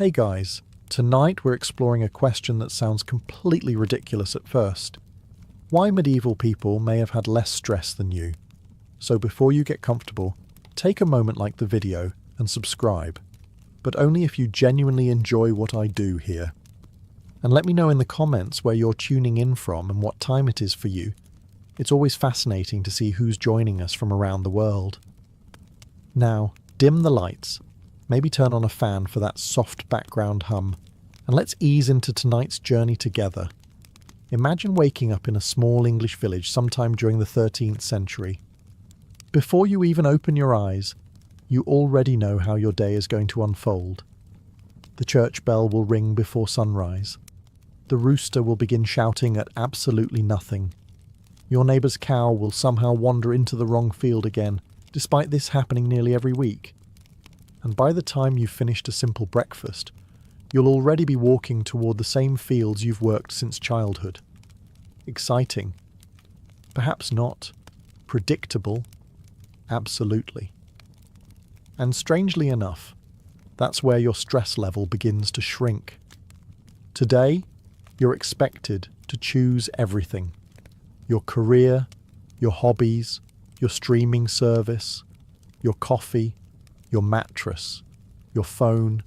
Hey guys, tonight we're exploring a question that sounds completely ridiculous at first. Why medieval people may have had less stress than you. So before you get comfortable, take a moment like the video and subscribe, but only if you genuinely enjoy what I do here. And let me know in the comments where you're tuning in from and what time it is for you. It's always fascinating to see who's joining us from around the world. Now, dim the lights. Maybe turn on a fan for that soft background hum, and let's ease into tonight's journey together. Imagine waking up in a small English village sometime during the 13th century. Before you even open your eyes, you already know how your day is going to unfold. The church bell will ring before sunrise. The rooster will begin shouting at absolutely nothing. Your neighbour's cow will somehow wander into the wrong field again, despite this happening nearly every week. And by the time you've finished a simple breakfast, you'll already be walking toward the same fields you've worked since childhood. Exciting. Perhaps not. Predictable. Absolutely. And strangely enough, that's where your stress level begins to shrink. Today, you're expected to choose everything. Your career, your hobbies, your streaming service, your coffee, your mattress, your phone,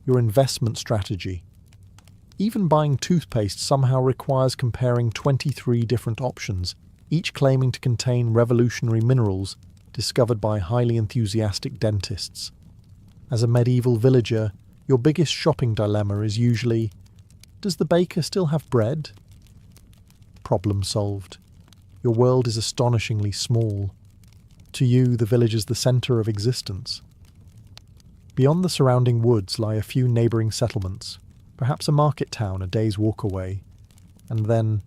your investment strategy. Even buying toothpaste somehow requires comparing 23 different options, each claiming to contain revolutionary minerals discovered by highly enthusiastic dentists. As a medieval villager, your biggest shopping dilemma is usually, does the baker still have bread? Problem solved. Your world is astonishingly small. To you, the village is the centre of existence. Beyond the surrounding woods lie a few neighbouring settlements, perhaps a market town a day's walk away, and then,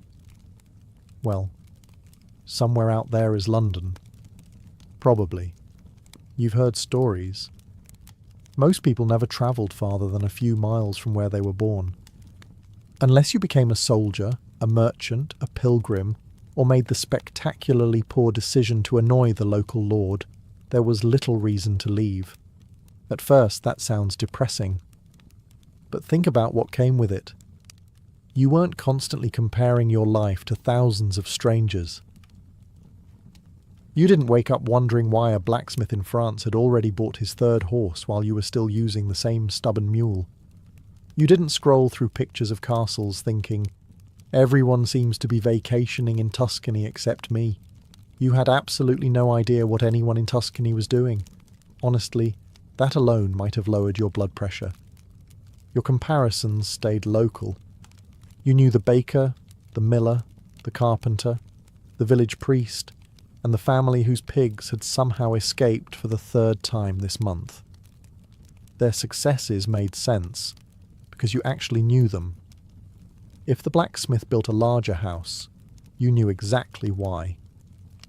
well, somewhere out there is London. Probably. You've heard stories. Most people never travelled farther than a few miles from where they were born. Unless you became a soldier, a merchant, a pilgrim, or made the spectacularly poor decision to annoy the local lord, there was little reason to leave. At first, that sounds depressing. But think about what came with it. You weren't constantly comparing your life to thousands of strangers. You didn't wake up wondering why a blacksmith in France had already bought his third horse while you were still using the same stubborn mule. You didn't scroll through pictures of castles thinking, everyone seems to be vacationing in Tuscany except me. You had absolutely no idea what anyone in Tuscany was doing. Honestly, that alone might have lowered your blood pressure. Your comparisons stayed local. You knew the baker, the miller, the carpenter, the village priest, and the family whose pigs had somehow escaped for the third time this month. Their successes made sense, because you actually knew them. If the blacksmith built a larger house, you knew exactly why.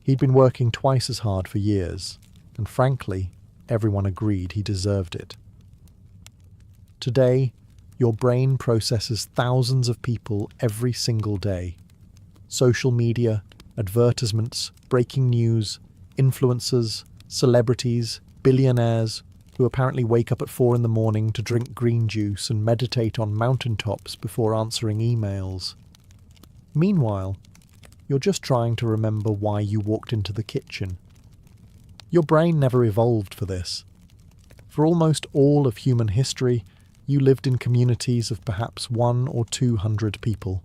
He'd been working twice as hard for years, and frankly, everyone agreed he deserved it. Today, your brain processes thousands of people every single day. Social media, advertisements, breaking news, influencers, celebrities, billionaires, who apparently wake up at 4 a.m. to drink green juice and meditate on mountaintops before answering emails. Meanwhile, you're just trying to remember why you walked into the kitchen. Your brain never evolved for this. For almost all of human history, you lived in communities of perhaps 100 or 200 people.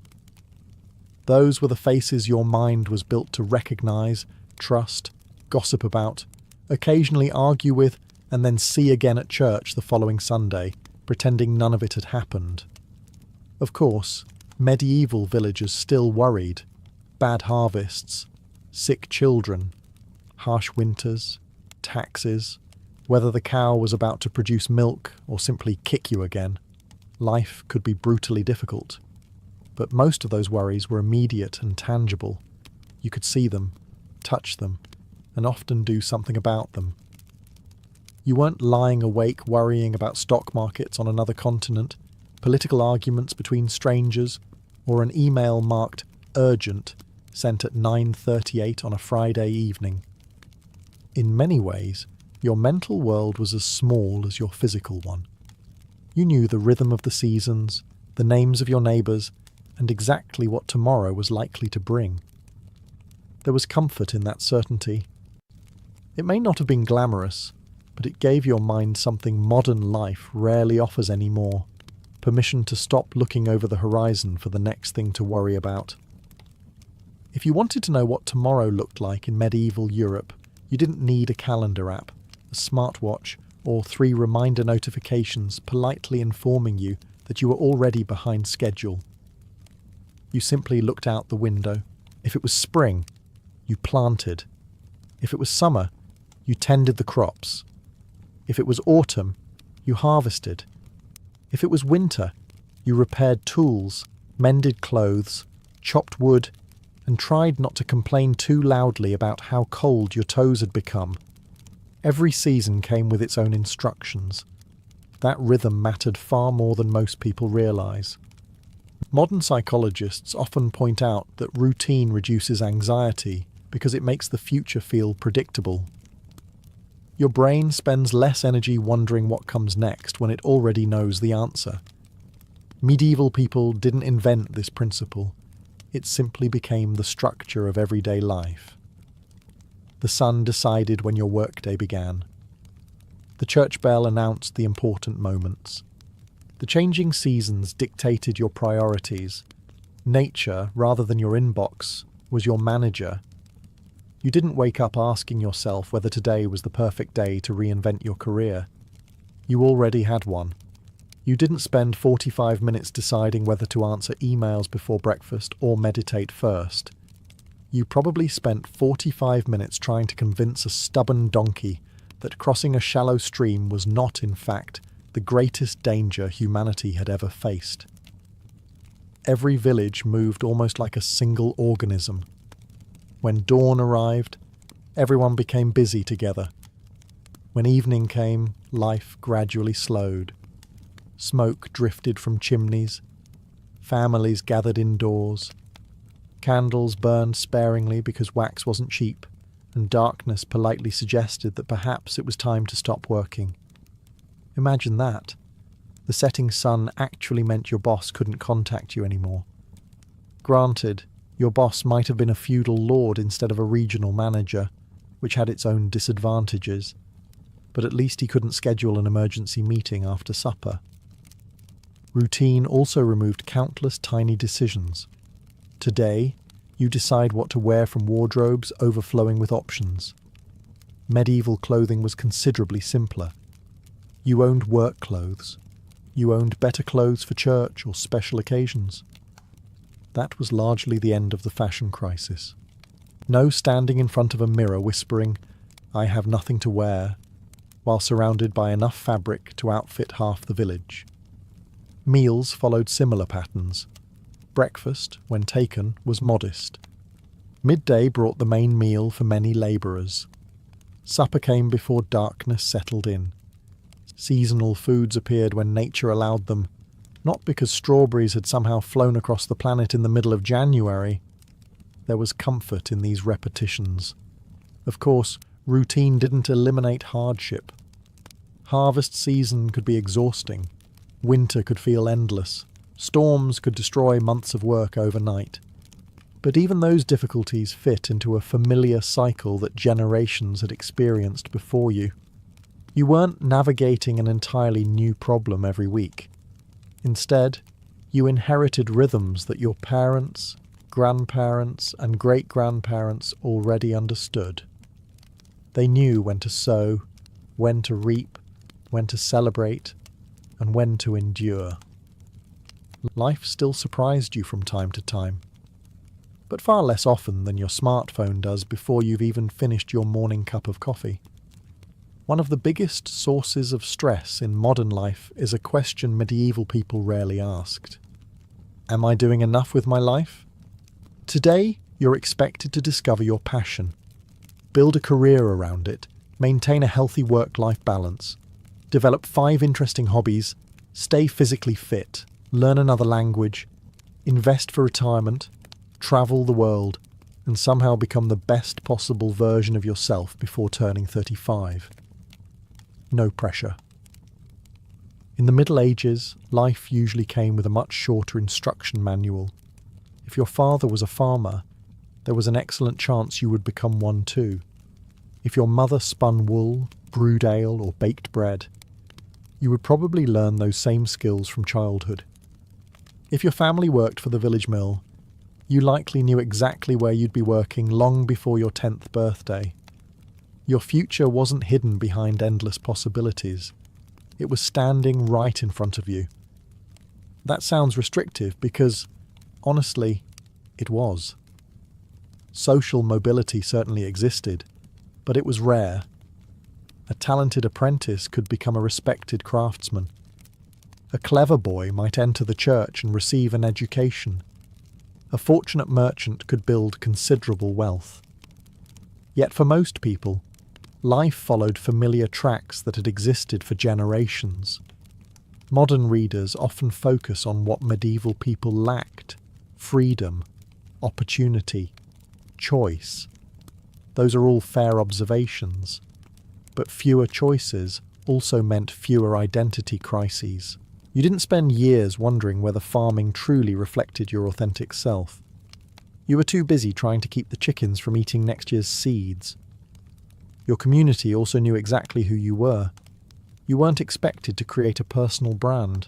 Those were the faces your mind was built to recognize, trust, gossip about, occasionally argue with, and then see again at church the following Sunday, pretending none of it had happened. Of course, medieval villagers still worried. Bad harvests, sick children, harsh winters, taxes, whether the cow was about to produce milk or simply kick you again. Life could be brutally difficult. But most of those worries were immediate and tangible. You could see them, touch them, and often do something about them. You weren't lying awake worrying about stock markets on another continent, political arguments between strangers, or an email marked urgent sent at 9:38 on a Friday evening. In many ways, your mental world was as small as your physical one. You knew the rhythm of the seasons, the names of your neighbours, and exactly what tomorrow was likely to bring. There was comfort in that certainty. It may not have been glamorous, but it gave your mind something modern life rarely offers anymore: permission to stop looking over the horizon for the next thing to worry about. If you wanted to know what tomorrow looked like in medieval Europe, you didn't need a calendar app, a smartwatch, or 3 reminder notifications politely informing you that you were already behind schedule. You simply looked out the window. If it was spring, you planted. If it was summer, you tended the crops. If it was autumn, you harvested. If it was winter, you repaired tools, mended clothes, chopped wood, and tried not to complain too loudly about how cold your toes had become. Every season came with its own instructions. That rhythm mattered far more than most people realise. Modern psychologists often point out that routine reduces anxiety because it makes the future feel predictable. Your brain spends less energy wondering what comes next when it already knows the answer. Medieval people didn't invent this principle. It simply became the structure of everyday life. The sun decided when your workday began. The church bell announced the important moments. The changing seasons dictated your priorities. Nature, rather than your inbox, was your manager. You didn't wake up asking yourself whether today was the perfect day to reinvent your career. You already had one. You didn't spend 45 minutes deciding whether to answer emails before breakfast or meditate first. You probably spent 45 minutes trying to convince a stubborn donkey that crossing a shallow stream was not, in fact, the greatest danger humanity had ever faced. Every village moved almost like a single organism. When dawn arrived, everyone became busy together. When evening came, life gradually slowed. Smoke drifted from chimneys. Families gathered indoors. Candles burned sparingly because wax wasn't cheap, and darkness politely suggested that perhaps it was time to stop working. Imagine that. The setting sun actually meant your boss couldn't contact you anymore. Granted, your boss might have been a feudal lord instead of a regional manager, which had its own disadvantages, but at least he couldn't schedule an emergency meeting after supper. Routine also removed countless tiny decisions. Today, you decide what to wear from wardrobes overflowing with options. Medieval clothing was considerably simpler. You owned work clothes. You owned better clothes for church or special occasions. That was largely the end of the fashion crisis. No standing in front of a mirror whispering, "I have nothing to wear," while surrounded by enough fabric to outfit half the village. Meals followed similar patterns. Breakfast, when taken, was modest. Midday brought the main meal for many labourers. Supper came before darkness settled in. Seasonal foods appeared when nature allowed them, not because strawberries had somehow flown across the planet in the middle of January. There was comfort in these repetitions. Of course, routine didn't eliminate hardship. Harvest season could be exhausting. Winter could feel endless. Storms could destroy months of work overnight. But even those difficulties fit into a familiar cycle that generations had experienced before you. You weren't navigating an entirely new problem every week. Instead, you inherited rhythms that your parents, grandparents, and great-grandparents already understood. They knew when to sow, when to reap, when to celebrate, and when to endure. Life still surprised you from time to time, but far less often than your smartphone does before you've even finished your morning cup of coffee. One of the biggest sources of stress in modern life is a question medieval people rarely asked. Am I doing enough with my life? Today, you're expected to discover your passion, build a career around it, maintain a healthy work-life balance, develop 5 interesting hobbies, stay physically fit, learn another language, invest for retirement, travel the world, and somehow become the best possible version of yourself before turning 35. No pressure. In the Middle Ages, life usually came with a much shorter instruction manual. If your father was a farmer, there was an excellent chance you would become one too. If your mother spun wool, brewed ale, or baked bread, you would probably learn those same skills from childhood. If your family worked for the village mill, you likely knew exactly where you'd be working long before your 10th birthday. Your future wasn't hidden behind endless possibilities. It was standing right in front of you. That sounds restrictive because, honestly, it was. Social mobility certainly existed, but it was rare. A talented apprentice could become a respected craftsman. A clever boy might enter the church and receive an education. A fortunate merchant could build considerable wealth. Yet for most people, life followed familiar tracks that had existed for generations. Modern readers often focus on what medieval people lacked: freedom, opportunity, choice. Those are all fair observations. But fewer choices also meant fewer identity crises. You didn't spend years wondering whether farming truly reflected your authentic self. You were too busy trying to keep the chickens from eating next year's seeds. Your community also knew exactly who you were. You weren't expected to create a personal brand.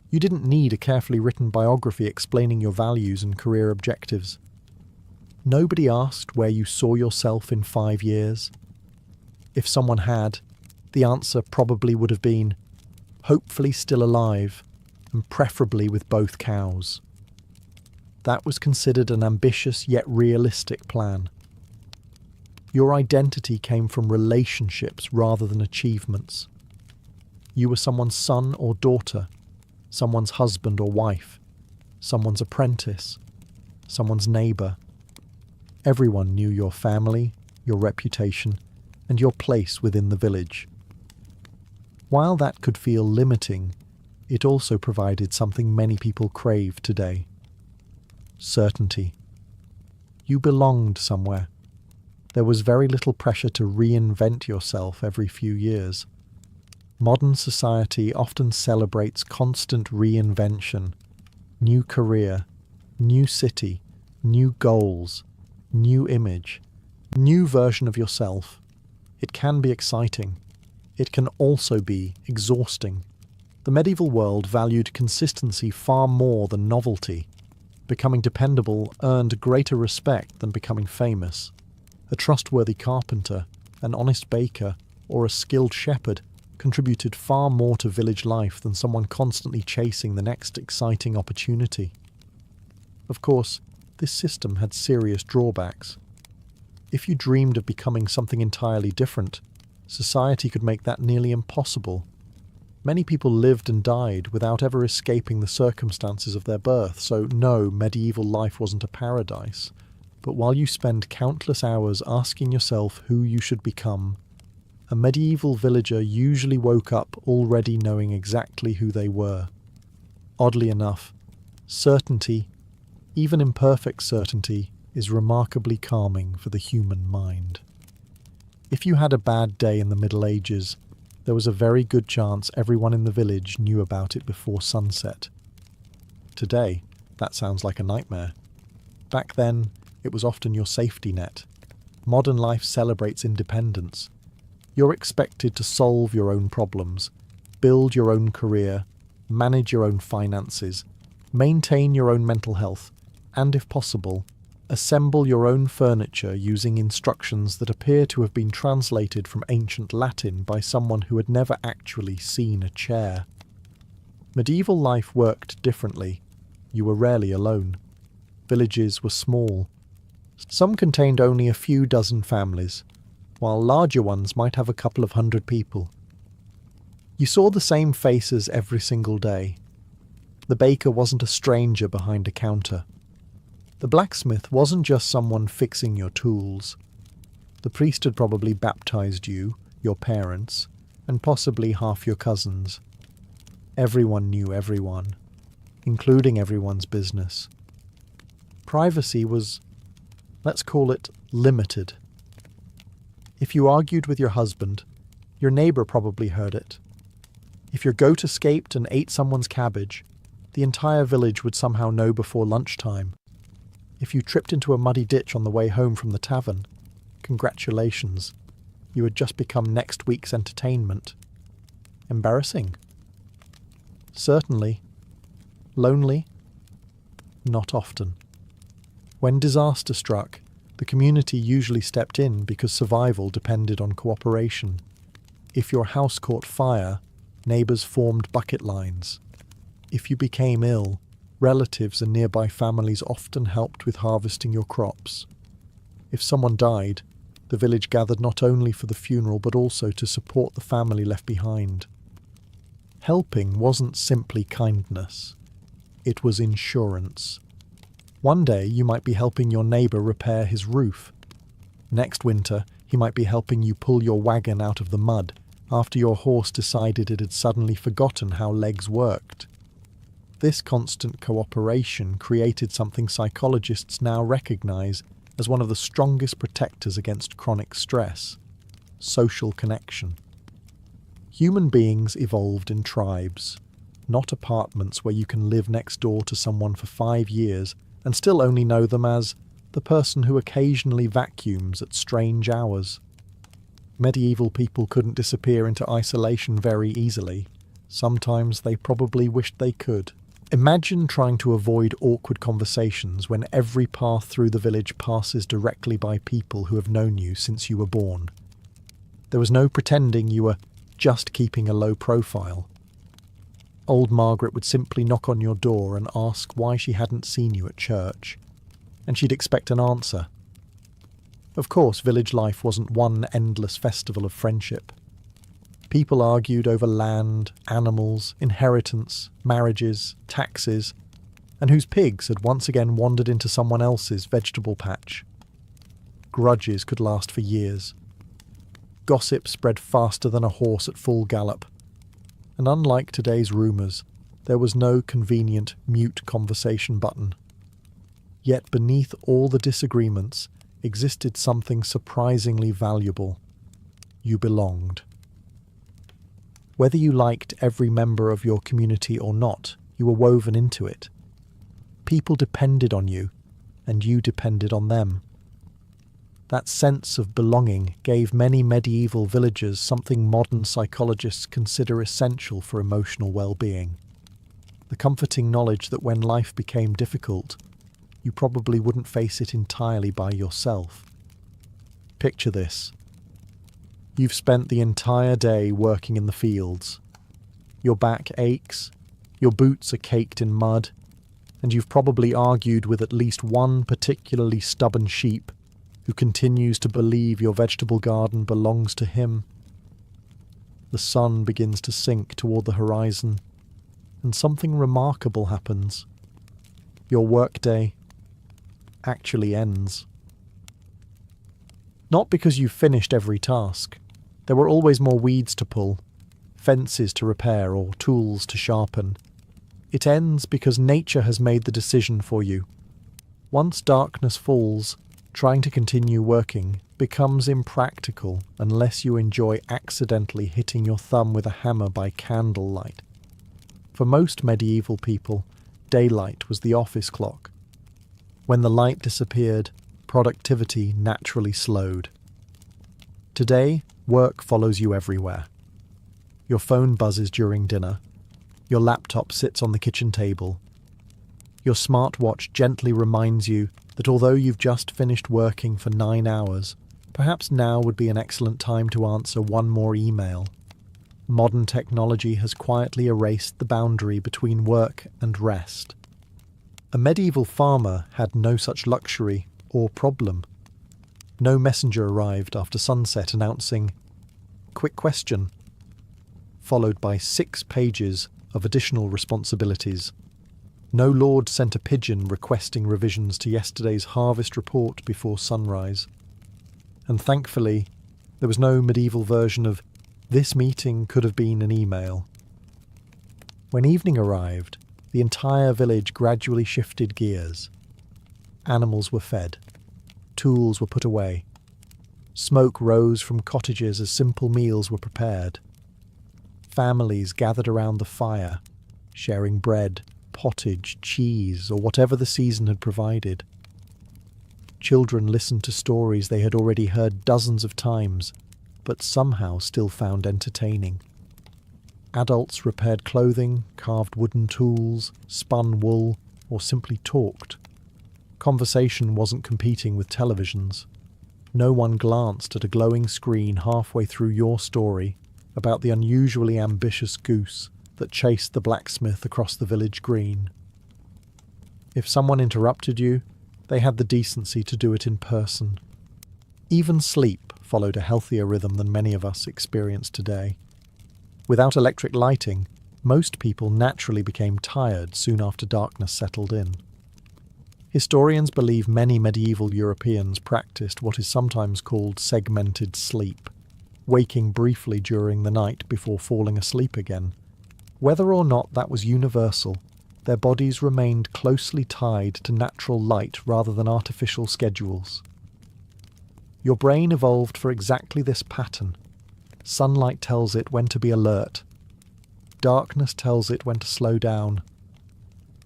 You didn't need a carefully written biography explaining your values and career objectives. Nobody asked where you saw yourself in 5 years. If someone had, the answer probably would have been, hopefully still alive, and preferably with both cows. That was considered an ambitious yet realistic plan. Your identity came from relationships rather than achievements. You were someone's son or daughter, someone's husband or wife, someone's apprentice, someone's neighbour. Everyone knew your family, your reputation, and your place within the village. While that could feel limiting, it also provided something many people crave today: certainty. You belonged somewhere. There was very little pressure to reinvent yourself every few years. Modern society often celebrates constant reinvention: new career, new city, new goals, new image, new version of yourself. It can be exciting. It can also be exhausting. The medieval world valued consistency far more than novelty. Becoming dependable earned greater respect than becoming famous. A trustworthy carpenter, an honest baker, or a skilled shepherd contributed far more to village life than someone constantly chasing the next exciting opportunity. Of course, this system had serious drawbacks. If you dreamed of becoming something entirely different, society could make that nearly impossible. Many people lived and died without ever escaping the circumstances of their birth, so no, medieval life wasn't a paradise. But while you spend countless hours asking yourself who you should become, a medieval villager usually woke up already knowing exactly who they were. Oddly enough, certainty, even imperfect certainty, is remarkably calming for the human mind. If you had a bad day in the Middle Ages, there was a very good chance everyone in the village knew about it before sunset. Today, that sounds like a nightmare. Back then, it was often your safety net. Modern life celebrates independence. You're expected to solve your own problems, build your own career, manage your own finances, maintain your own mental health, and if possible, assemble your own furniture using instructions that appear to have been translated from ancient Latin by someone who had never actually seen a chair. Medieval life worked differently. You were rarely alone. Villages were small. Some contained only a few dozen families, while larger ones might have a couple of hundred people. You saw the same faces every single day. The baker wasn't a stranger behind a counter. The blacksmith wasn't just someone fixing your tools. The priest had probably baptized you, your parents, and possibly half your cousins. Everyone knew everyone, including everyone's business. Privacy was, let's call it, limited. If you argued with your husband, your neighbour probably heard it. If your goat escaped and ate someone's cabbage, the entire village would somehow know before lunchtime. If you tripped into a muddy ditch on the way home from the tavern, congratulations, you had just become next week's entertainment. Embarrassing? Certainly. Lonely? Not often. When disaster struck, the community usually stepped in because survival depended on cooperation. If your house caught fire, neighbours formed bucket lines. If you became ill, relatives and nearby families often helped with harvesting your crops. If someone died, the village gathered not only for the funeral but also to support the family left behind. Helping wasn't simply kindness. It was insurance. One day you might be helping your neighbour repair his roof. Next winter he might be helping you pull your wagon out of the mud after your horse decided it had suddenly forgotten how legs worked. This constant cooperation created something psychologists now recognise as one of the strongest protectors against chronic stress: social connection. Human beings evolved in tribes, not apartments where you can live next door to someone for 5 years and still only know them as the person who occasionally vacuums at strange hours. Medieval people couldn't disappear into isolation very easily. Sometimes they probably wished they could. Imagine trying to avoid awkward conversations when every path through the village passes directly by people who have known you since you were born. There was no pretending you were just keeping a low profile. Old Margaret would simply knock on your door and ask why she hadn't seen you at church, and she'd expect an answer. Of course, village life wasn't one endless festival of friendship. People argued over land, animals, inheritance, marriages, taxes, and whose pigs had once again wandered into someone else's vegetable patch. Grudges could last for years. Gossip spread faster than a horse at full gallop. And unlike today's rumours, there was no convenient mute conversation button. Yet beneath all the disagreements existed something surprisingly valuable. You belonged. Whether you liked every member of your community or not, you were woven into it. People depended on you, and you depended on them. That sense of belonging gave many medieval villagers something modern psychologists consider essential for emotional well-being. The comforting knowledge that when life became difficult, you probably wouldn't face it entirely by yourself. Picture this. You've spent the entire day working in the fields. Your back aches, your boots are caked in mud, and you've probably argued with at least one particularly stubborn sheep who continues to believe your vegetable garden belongs to him. The sun begins to sink toward the horizon, and something remarkable happens. Your workday actually ends. Not because you've finished every task. There were always more weeds to pull, fences to repair, or tools to sharpen. It ends because nature has made the decision for you. Once darkness falls, trying to continue working becomes impractical unless you enjoy accidentally hitting your thumb with a hammer by candlelight. For most medieval people, daylight was the office clock. When the light disappeared, productivity naturally slowed. Today, work follows you everywhere. Your phone buzzes during dinner. Your laptop sits on the kitchen table. Your smartwatch gently reminds you that although you've just finished working for 9 hours, perhaps now would be an excellent time to answer one more email. Modern technology has quietly erased the boundary between work and rest. A medieval farmer had no such luxury or problem. No messenger arrived after sunset announcing, "Quick question," followed by 6 pages of additional responsibilities. No lord sent a pigeon requesting revisions to yesterday's harvest report before sunrise. And thankfully, there was no medieval version of "this meeting could have been an email." When evening arrived, the entire village gradually shifted gears. Animals were fed. Tools were put away. Smoke rose from cottages as simple meals were prepared. Families gathered around the fire, sharing bread, pottage, cheese, or whatever the season had provided. Children listened to stories they had already heard dozens of times, but somehow still found entertaining. Adults repaired clothing, carved wooden tools, spun wool, or simply talked. Conversation wasn't competing with televisions. No one glanced at a glowing screen halfway through your story about the unusually ambitious goose that chased the blacksmith across the village green. If someone interrupted you, they had the decency to do it in person. Even sleep followed a healthier rhythm than many of us experience today. Without electric lighting, most people naturally became tired soon after darkness settled in. Historians believe many medieval Europeans practiced what is sometimes called segmented sleep, waking briefly during the night before falling asleep again. Whether or not that was universal, their bodies remained closely tied to natural light rather than artificial schedules. Your brain evolved for exactly this pattern. Sunlight tells it when to be alert. Darkness tells it when to slow down.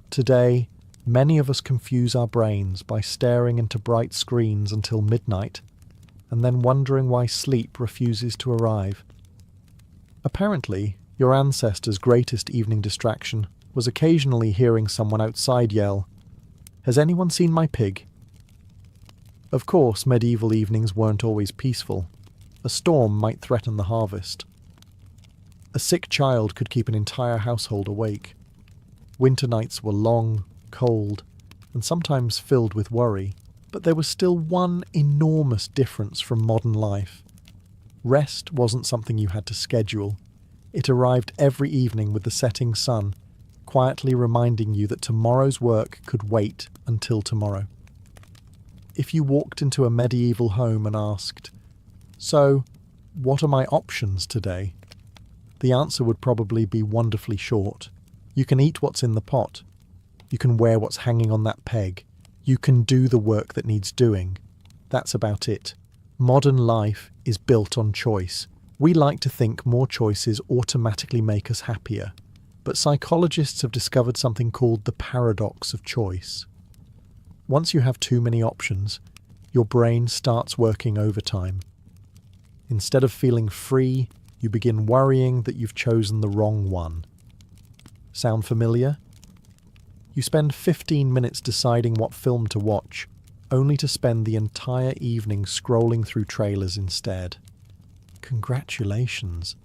Today, many of us confuse our brains by staring into bright screens until midnight, and then wondering why sleep refuses to arrive. Apparently, your ancestors' greatest evening distraction was occasionally hearing someone outside yell, "Has anyone seen my pig?" Of course, medieval evenings weren't always peaceful. A storm might threaten the harvest. A sick child could keep an entire household awake. Winter nights were long, cold, and sometimes filled with worry, but there was still one enormous difference from modern life. Rest wasn't something you had to schedule. It arrived every evening with the setting sun, quietly reminding you that tomorrow's work could wait until tomorrow. If you walked into a medieval home and asked, "So, what are my options today?" the answer would probably be wonderfully short. You can eat what's in the pot. You can wear what's hanging on that peg. You can do the work that needs doing. That's about it. Modern life is built on choice. We like to think more choices automatically make us happier, but psychologists have discovered something called the paradox of choice. Once you have too many options, your brain starts working overtime. Instead of feeling free, you begin worrying that you've chosen the wrong one. Sound familiar? You spend 15 minutes deciding what film to watch, only to spend the entire evening scrolling through trailers instead. Congratulations.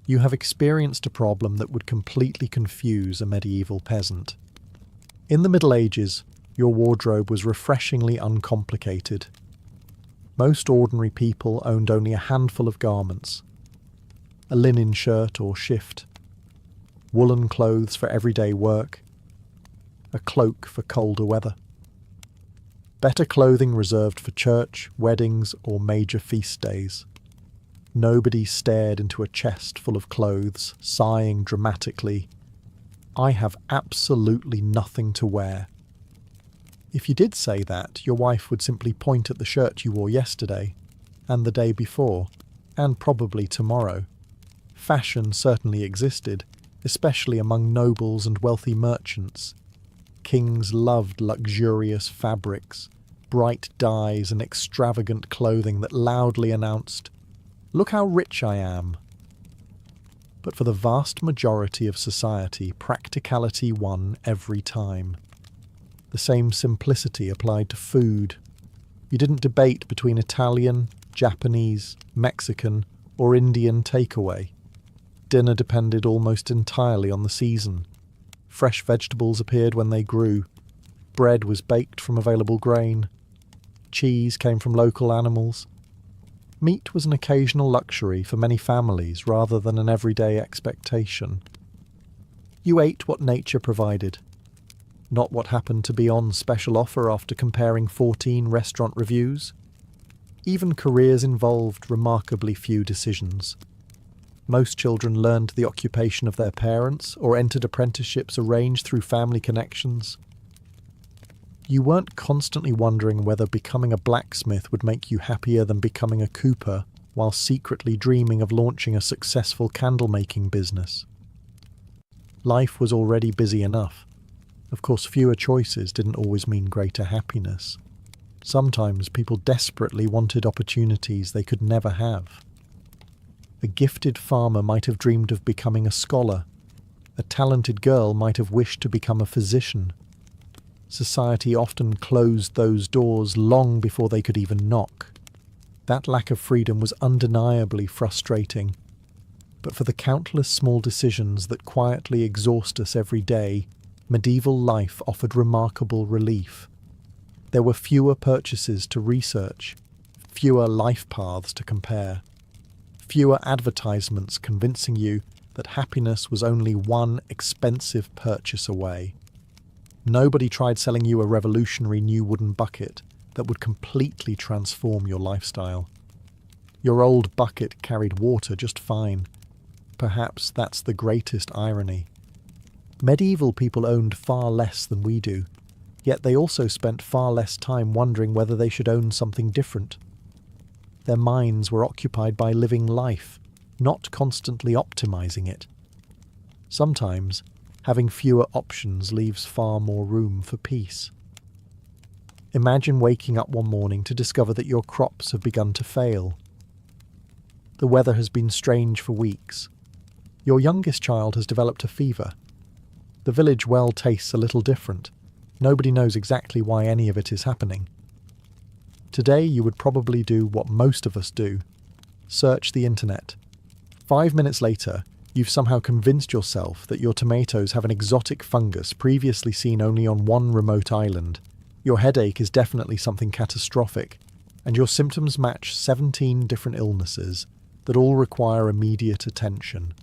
You have experienced a problem that would completely confuse a medieval peasant. In the Middle Ages, your wardrobe was refreshingly uncomplicated. Most ordinary people owned only a handful of garments: a linen shirt or shift, woolen clothes for everyday work, a cloak for colder weather. Better clothing reserved for church, weddings, or major feast days. Nobody stared into a chest full of clothes, sighing dramatically, "I have absolutely nothing to wear." If you did say that, your wife would simply point at the shirt you wore yesterday, and the day before, and probably tomorrow. Fashion certainly existed, especially among nobles and wealthy merchants. Kings loved luxurious fabrics, bright dyes, and extravagant clothing that loudly announced, "Look how rich I am." But for the vast majority of society, practicality won every time. The same simplicity applied to food. You didn't debate between Italian, Japanese, Mexican, or Indian takeaway. Dinner depended almost entirely on the season. Fresh vegetables appeared when they grew. Bread was baked from available grain. Cheese came from local animals. Meat was an occasional luxury for many families rather than an everyday expectation. You ate what nature provided, not what happened to be on special offer after comparing 14 restaurant reviews. Even careers involved remarkably few decisions. Most children learned the occupation of their parents or entered apprenticeships arranged through family connections. You weren't constantly wondering whether becoming a blacksmith would make you happier than becoming a cooper while secretly dreaming of launching a successful candle-making business. Life was already busy enough. Of course, fewer choices didn't always mean greater happiness. Sometimes people desperately wanted opportunities they could never have. A gifted farmer might have dreamed of becoming a scholar. A talented girl might have wished to become a physician. Society often closed those doors long before they could even knock. That lack of freedom was undeniably frustrating. But for the countless small decisions that quietly exhaust us every day, medieval life offered remarkable relief. There were fewer purchases to research, fewer life paths to compare, fewer advertisements convincing you that happiness was only one expensive purchase away. Nobody tried selling you a revolutionary new wooden bucket that would completely transform your lifestyle. Your old bucket carried water just fine. Perhaps that's the greatest irony. Medieval people owned far less than we do, yet they also spent far less time wondering whether they should own something different. Their minds were occupied by living life, not constantly optimizing it. Sometimes, having fewer options leaves far more room for peace. Imagine waking up one morning to discover that your crops have begun to fail. The weather has been strange for weeks. Your youngest child has developed a fever. The village well tastes a little different. Nobody knows exactly why any of it is happening. Today you would probably do what most of us do. Search the internet. 5 minutes later, you've somehow convinced yourself that your tomatoes have an exotic fungus previously seen only on one remote island. Your headache is definitely something catastrophic, and your symptoms match 17 different illnesses that all require immediate attention.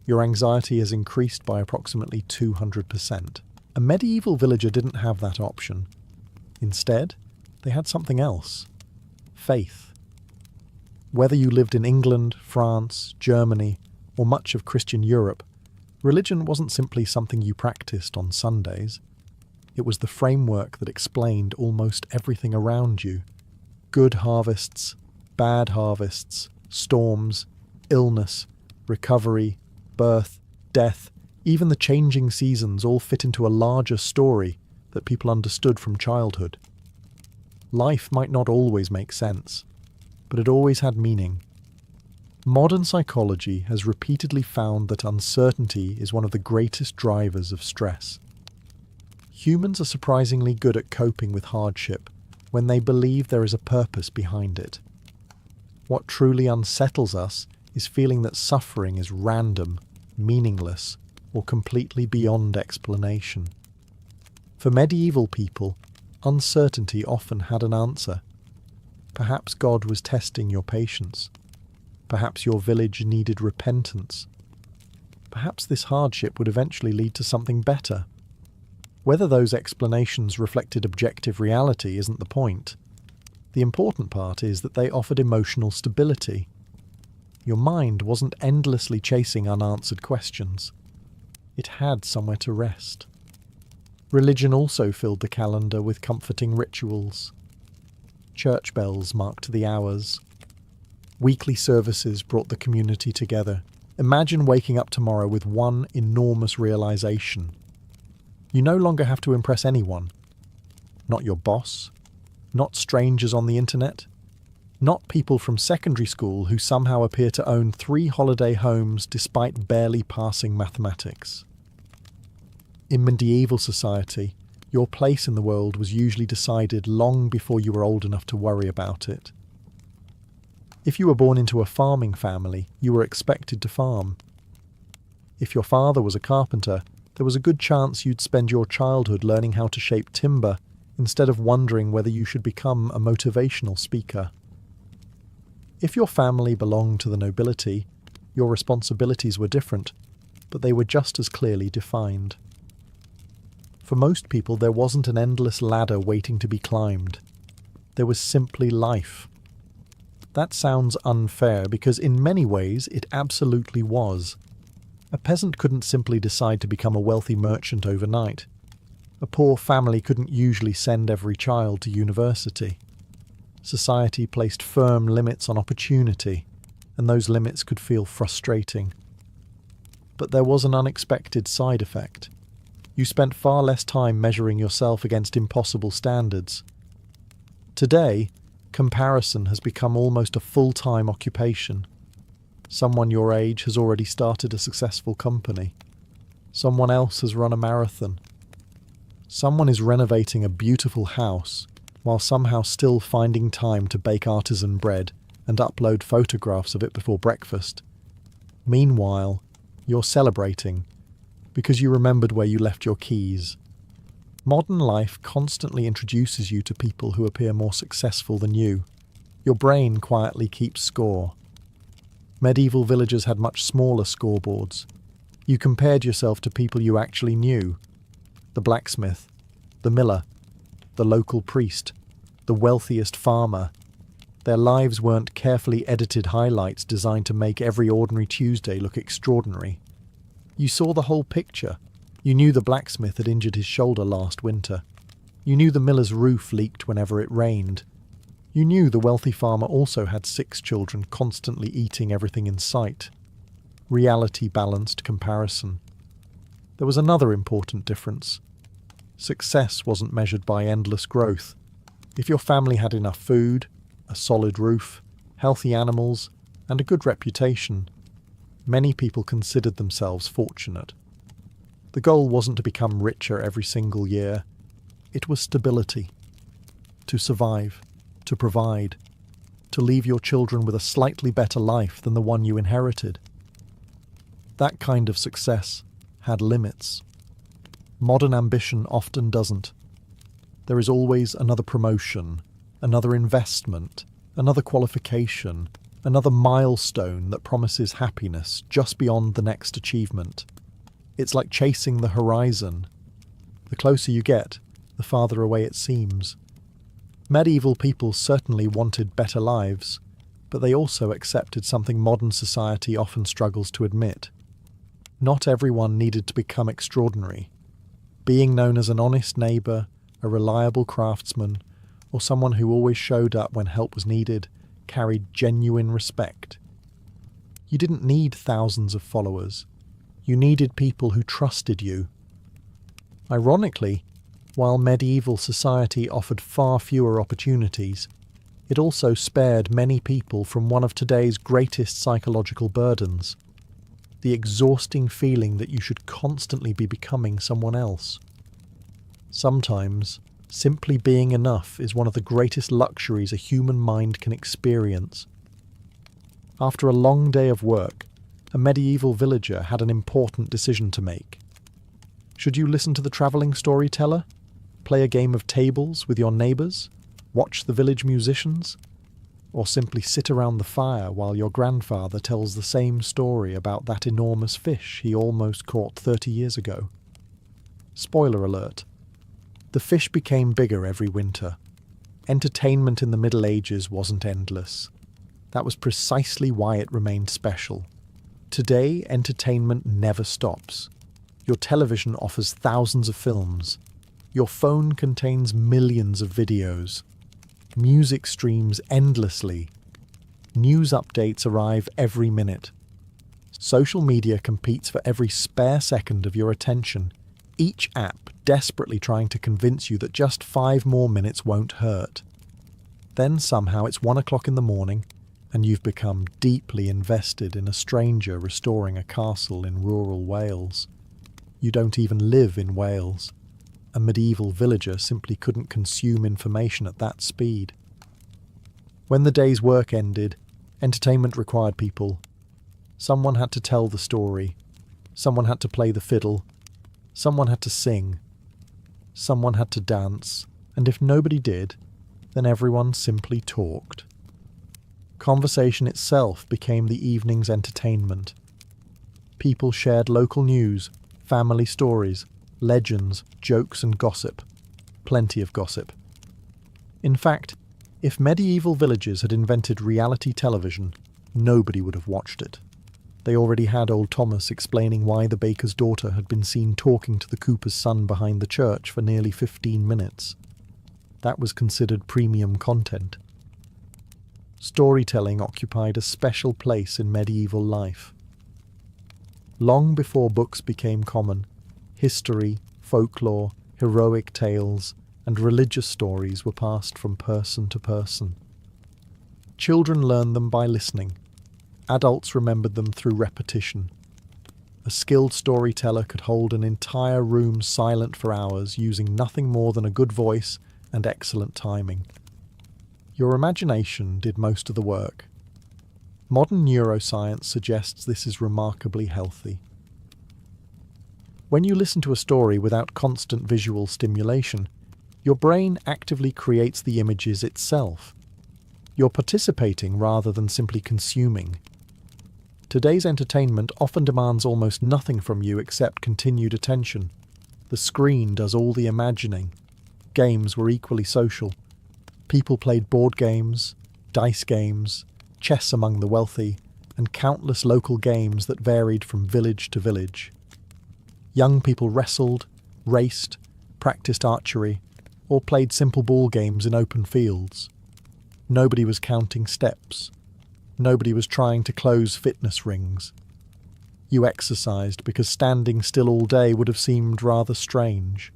Your anxiety has increased by approximately 200%. A medieval villager didn't have that option. Instead, they had something else. Faith. Whether you lived in England, France, Germany, or much of Christian Europe, religion wasn't simply something you practiced on Sundays. It was the framework that explained almost everything around you. Good harvests, bad harvests, storms, illness, recovery, birth, death, even the changing seasons all fit into a larger story that people understood from childhood. Life might not always make sense, but it always had meaning. Modern psychology has repeatedly found that uncertainty is one of the greatest drivers of stress. Humans are surprisingly good at coping with hardship when they believe there is a purpose behind it. What truly unsettles us is feeling that suffering is random, meaningless, or completely beyond explanation. For medieval people, uncertainty often had an answer. Perhaps God was testing your patience. Perhaps your village needed repentance. Perhaps this hardship would eventually lead to something better. Whether those explanations reflected objective reality isn't the point. The important part is that they offered emotional stability. Your mind wasn't endlessly chasing unanswered questions. It had somewhere to rest. Religion also filled the calendar with comforting rituals. Church bells marked the hours. Weekly services brought the community together. Imagine waking up tomorrow with one enormous realization. You no longer have to impress anyone. Not your boss. Not strangers on the internet. Not people from secondary school who somehow appear to own 3 holiday homes despite barely passing mathematics. In medieval society, your place in the world was usually decided long before you were old enough to worry about it. If you were born into a farming family, you were expected to farm. If your father was a carpenter, there was a good chance you'd spend your childhood learning how to shape timber instead of wondering whether you should become a motivational speaker. If your family belonged to the nobility, your responsibilities were different, but they were just as clearly defined. For most people, there wasn't an endless ladder waiting to be climbed. There was simply life. That sounds unfair because in many ways it absolutely was. A peasant couldn't simply decide to become a wealthy merchant overnight. A poor family couldn't usually send every child to university. Society placed firm limits on opportunity, and those limits could feel frustrating. But there was an unexpected side effect. You spent far less time measuring yourself against impossible standards. Today, comparison has become almost a full-time occupation. Someone your age has already started a successful company. Someone else has run a marathon. Someone is renovating a beautiful house while somehow still finding time to bake artisan bread and upload photographs of it before breakfast. Meanwhile, you're celebrating because you remembered where you left your keys. Modern life constantly introduces you to people who appear more successful than you. Your brain quietly keeps score. Medieval villagers had much smaller scoreboards. You compared yourself to people you actually knew. The blacksmith, the miller, the local priest, the wealthiest farmer. Their lives weren't carefully edited highlights designed to make every ordinary Tuesday look extraordinary. You saw the whole picture. You knew the blacksmith had injured his shoulder last winter. You knew the miller's roof leaked whenever it rained. You knew the wealthy farmer also had 6 children constantly eating everything in sight. Reality balanced comparison. There was another important difference. Success wasn't measured by endless growth. If your family had enough food, a solid roof, healthy animals, and a good reputation, many people considered themselves fortunate. The goal wasn't to become richer every single year. It was stability. To survive, to provide, to leave your children with a slightly better life than the one you inherited. That kind of success had limits. Modern ambition often doesn't. There is always another promotion, another investment, another qualification, another milestone that promises happiness just beyond the next achievement. It's like chasing the horizon. The closer you get, the farther away it seems. Medieval people certainly wanted better lives, but they also accepted something modern society often struggles to admit. Not everyone needed to become extraordinary. Being known as an honest neighbour, a reliable craftsman, or someone who always showed up when help was needed, carried genuine respect. You didn't need thousands of followers. You needed people who trusted you. Ironically, while medieval society offered far fewer opportunities, it also spared many people from one of today's greatest psychological burdens: the exhausting feeling that you should constantly be becoming someone else. Sometimes, simply being enough is one of the greatest luxuries a human mind can experience. After a long day of work, a medieval villager had an important decision to make. Should you listen to the travelling storyteller? Play a game of tables with your neighbours? Watch the village musicians? Or simply sit around the fire while your grandfather tells the same story about that enormous fish he almost caught 30 years ago? Spoiler alert. The fish became bigger every winter. Entertainment in the Middle Ages wasn't endless. That was precisely why it remained special. Today, entertainment never stops. Your television offers thousands of films. Your phone contains millions of videos. Music streams endlessly. News updates arrive every minute. Social media competes for every spare second of your attention, each app desperately trying to convince you that just 5 more minutes won't hurt. Then somehow it's 1 o'clock in the morning, and you've become deeply invested in a stranger restoring a castle in rural Wales. You don't even live in Wales. A medieval villager simply couldn't consume information at that speed. When the day's work ended, entertainment required people. Someone had to tell the story. Someone had to play the fiddle. Someone had to sing. Someone had to dance. And if nobody did, then everyone simply talked. Conversation itself became the evening's entertainment. People shared local news, family stories, legends, jokes and gossip. Plenty of gossip. In fact, if medieval villages had invented reality television, nobody would have watched it. They already had old Thomas explaining why the baker's daughter had been seen talking to the cooper's son behind the church for nearly 15 minutes. That was considered premium content. storytelling occupied a special place in medieval life. Long before books became common, history, folklore, heroic tales, and religious stories were passed from person to person. Children learned them by listening. Adults remembered them through repetition. A skilled storyteller could hold an entire room silent for hours using nothing more than a good voice and excellent timing. Your imagination did most of the work. Modern neuroscience suggests this is remarkably healthy. When you listen to a story without constant visual stimulation, your brain actively creates the images itself. You're participating rather than simply consuming. Today's entertainment often demands almost nothing from you except continued attention. The screen does all the imagining. Games were equally social. People played board games, dice games, chess among the wealthy, and countless local games that varied from village to village. Young people wrestled, raced, practiced archery, or played simple ball games in open fields. Nobody was counting steps. Nobody was trying to close fitness rings. You exercised because standing still all day would have seemed rather strange.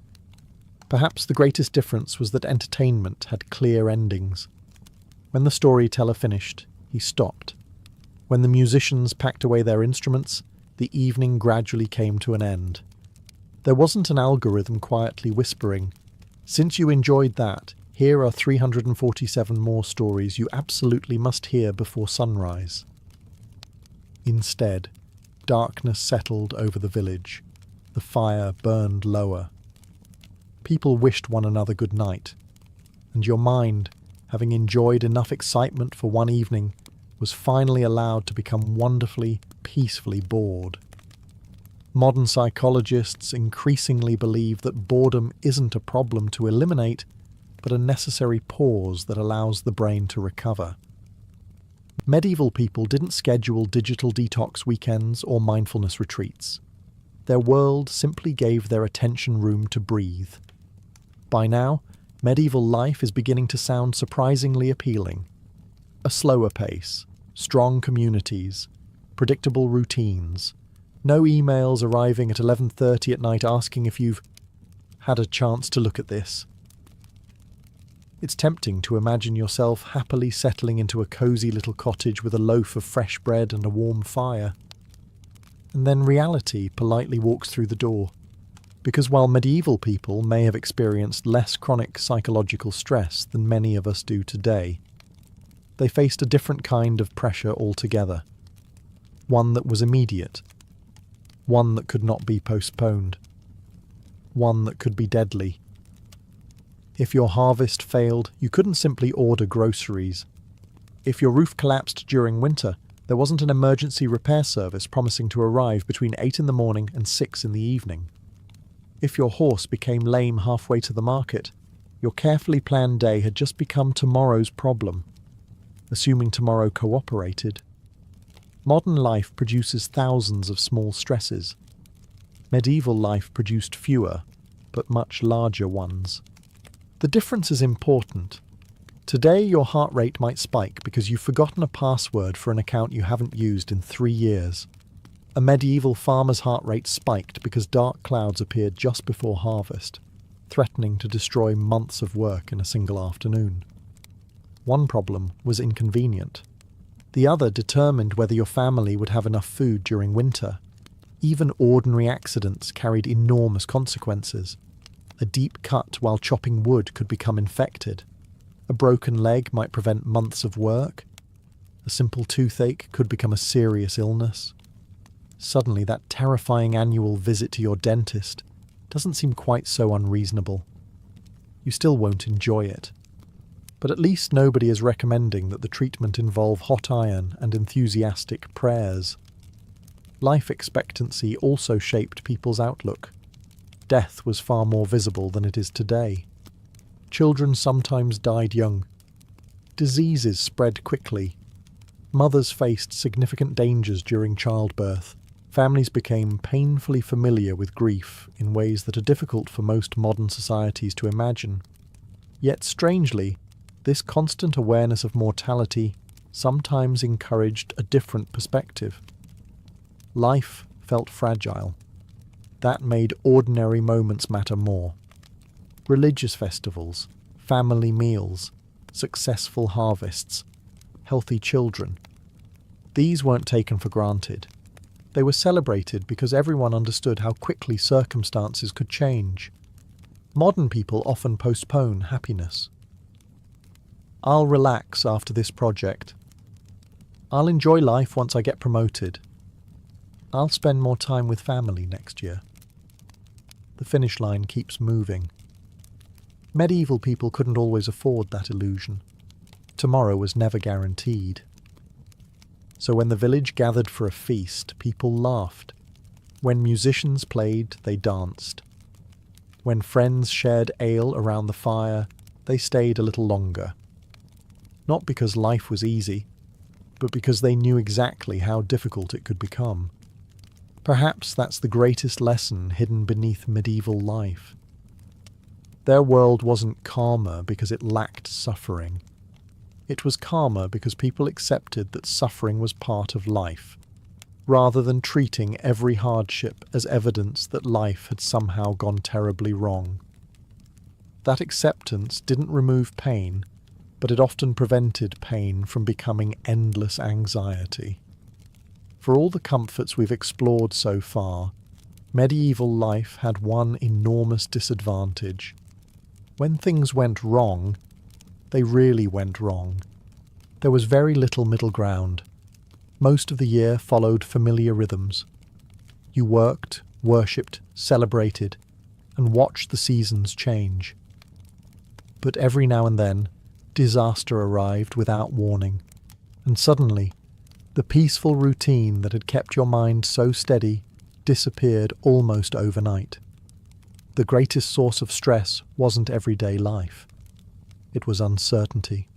Perhaps the greatest difference was that entertainment had clear endings. When the storyteller finished, he stopped. When the musicians packed away their instruments, the evening gradually came to an end. There wasn't an algorithm quietly whispering, "Since you enjoyed that, here are 347 more stories you absolutely must hear before sunrise." Instead, darkness settled over the village. The fire burned lower. People wished one another good night, and your mind, having enjoyed enough excitement for one evening, was finally allowed to become wonderfully, peacefully bored. Modern psychologists increasingly believe that boredom isn't a problem to eliminate, but a necessary pause that allows the brain to recover. Medieval people didn't schedule digital detox weekends or mindfulness retreats. Their world simply gave their attention room to breathe. By now, medieval life is beginning to sound surprisingly appealing. A slower pace, strong communities, predictable routines, no emails arriving at 11:30 at night asking if you've had a chance to look at this. It's tempting to imagine yourself happily settling into a cosy little cottage with a loaf of fresh bread and a warm fire. And then reality politely walks through the door. Because while medieval people may have experienced less chronic psychological stress than many of us do today, they faced a different kind of pressure altogether. One that was immediate. One that could not be postponed. One that could be deadly. If your harvest failed, you couldn't simply order groceries. If your roof collapsed during winter, there wasn't an emergency repair service promising to arrive between 8 in the morning and 6 in the evening. If your horse became lame halfway to the market, your carefully planned day had just become tomorrow's problem, assuming tomorrow cooperated. Modern life produces thousands of small stresses. Medieval life produced fewer, but much larger ones. The difference is important. Today, your heart rate might spike because you've forgotten a password for an account you haven't used in 3 years. A medieval farmer's heart rate spiked because dark clouds appeared just before harvest, threatening to destroy months of work in a single afternoon. One problem was inconvenient. The other determined whether your family would have enough food during winter. Even ordinary accidents carried enormous consequences. A deep cut while chopping wood could become infected. A broken leg might prevent months of work. A simple toothache could become a serious illness. Suddenly, that terrifying annual visit to your dentist doesn't seem quite so unreasonable. You still won't enjoy it. But at least nobody is recommending that the treatment involve hot iron and enthusiastic prayers. Life expectancy also shaped people's outlook. Death was far more visible than it is today. Children sometimes died young. Diseases spread quickly. Mothers faced significant dangers during childbirth. Families became painfully familiar with grief in ways that are difficult for most modern societies to imagine. Yet strangely, this constant awareness of mortality sometimes encouraged a different perspective. Life felt fragile. That made ordinary moments matter more. Religious festivals, family meals, successful harvests, healthy children. These weren't taken for granted. They were celebrated because everyone understood how quickly circumstances could change. Modern people often postpone happiness. I'll relax after this project. I'll enjoy life once I get promoted. I'll spend more time with family next year. The finish line keeps moving. Medieval people couldn't always afford that illusion. Tomorrow was never guaranteed. So when the village gathered for a feast, people laughed. When musicians played, they danced. When friends shared ale around the fire, they stayed a little longer. Not because life was easy, but because they knew exactly how difficult it could become. Perhaps that's the greatest lesson hidden beneath medieval life. Their world wasn't calmer because it lacked suffering. It was calmer because people accepted that suffering was part of life, rather than treating every hardship as evidence that life had somehow gone terribly wrong. That acceptance didn't remove pain, but it often prevented pain from becoming endless anxiety. For all the comforts we've explored so far, medieval life had one enormous disadvantage. When things went wrong, they really went wrong. There was very little middle ground. Most of the year followed familiar rhythms. You worked, worshipped, celebrated, and watched the seasons change. But every now and then, disaster arrived without warning, and suddenly, the peaceful routine that had kept your mind so steady disappeared almost overnight. The greatest source of stress wasn't everyday life. It was uncertainty.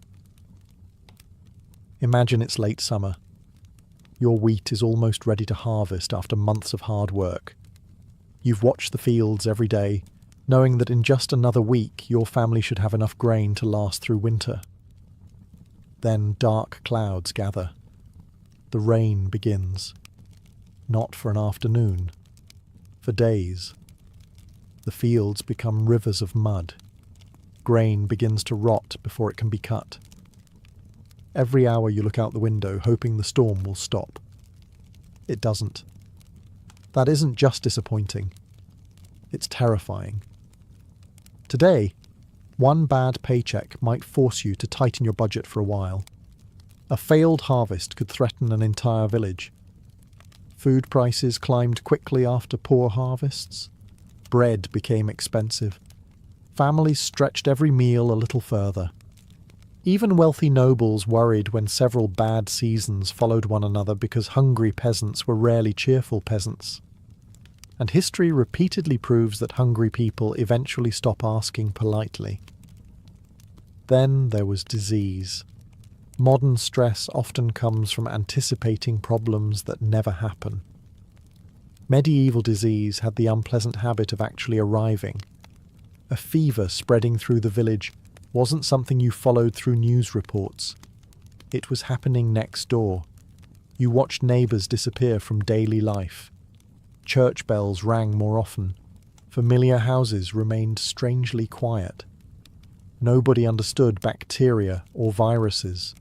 Imagine it's late summer. Your wheat is almost ready to harvest after months of hard work. You've watched the fields every day, knowing that in just another week your family should have enough grain to last through winter. Then dark clouds gather. The rain begins. Not for an afternoon, for days. The fields become rivers of mud. Grain begins to rot before it can be cut. Every hour you look out the window hoping the storm will stop. It doesn't. That isn't just disappointing. It's terrifying. Today, one bad paycheck might force you to tighten your budget for a while. A failed harvest could threaten an entire village. Food prices climbed quickly after poor harvests. Bread became expensive. Families stretched every meal a little further. Even wealthy nobles worried when several bad seasons followed one another because hungry peasants were rarely cheerful peasants. And history repeatedly proves that hungry people eventually stop asking politely. Then there was disease. Modern stress often comes from anticipating problems that never happen. Medieval disease had the unpleasant habit of actually arriving. A fever spreading through the village wasn't something you followed through news reports. It was happening next door. You watched neighbours disappear from daily life. Church bells rang more often. Familiar houses remained strangely quiet. Nobody understood bacteria or viruses.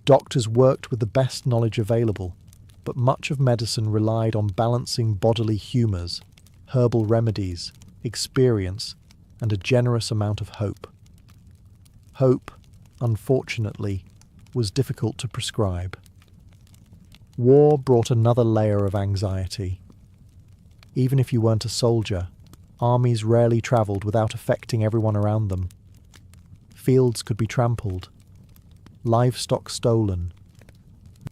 Doctors worked with the best knowledge available, but much of medicine relied on balancing bodily humours, herbal remedies, experience, and a generous amount of hope. Hope, unfortunately, was difficult to prescribe. War brought another layer of anxiety. Even if you weren't a soldier, armies rarely travelled without affecting everyone around them. Fields could be trampled, livestock stolen,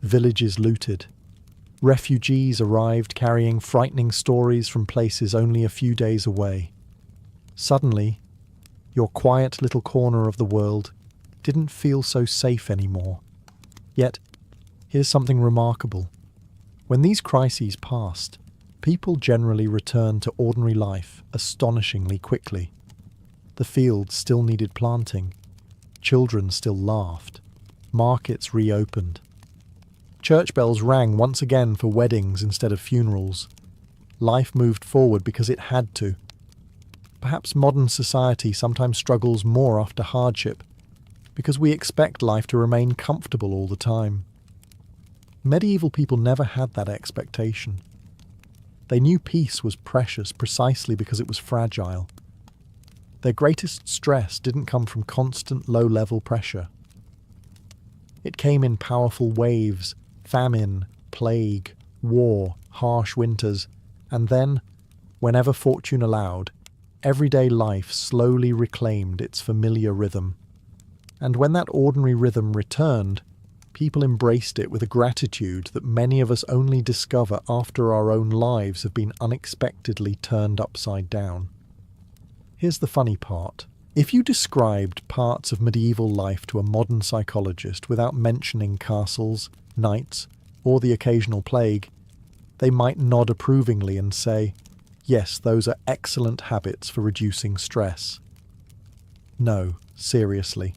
villages looted. Refugees arrived carrying frightening stories from places only a few days away. Suddenly, your quiet little corner of the world didn't feel so safe anymore. Yet, here's something remarkable. When these crises passed, people generally returned to ordinary life astonishingly quickly. The fields still needed planting. Children still laughed. Markets reopened. Church bells rang once again for weddings instead of funerals. Life moved forward because it had to. Perhaps modern society sometimes struggles more after hardship because we expect life to remain comfortable all the time. Medieval people never had that expectation. They knew peace was precious precisely because it was fragile. Their greatest stress didn't come from constant low-level pressure. It came in powerful waves, famine, plague, war, harsh winters, and then, whenever fortune allowed, everyday life slowly reclaimed its familiar rhythm. And when that ordinary rhythm returned, people embraced it with a gratitude that many of us only discover after our own lives have been unexpectedly turned upside down. Here's the funny part. If you described parts of medieval life to a modern psychologist without mentioning castles, knights, or the occasional plague, they might nod approvingly and say, yes, those are excellent habits for reducing stress. No, seriously.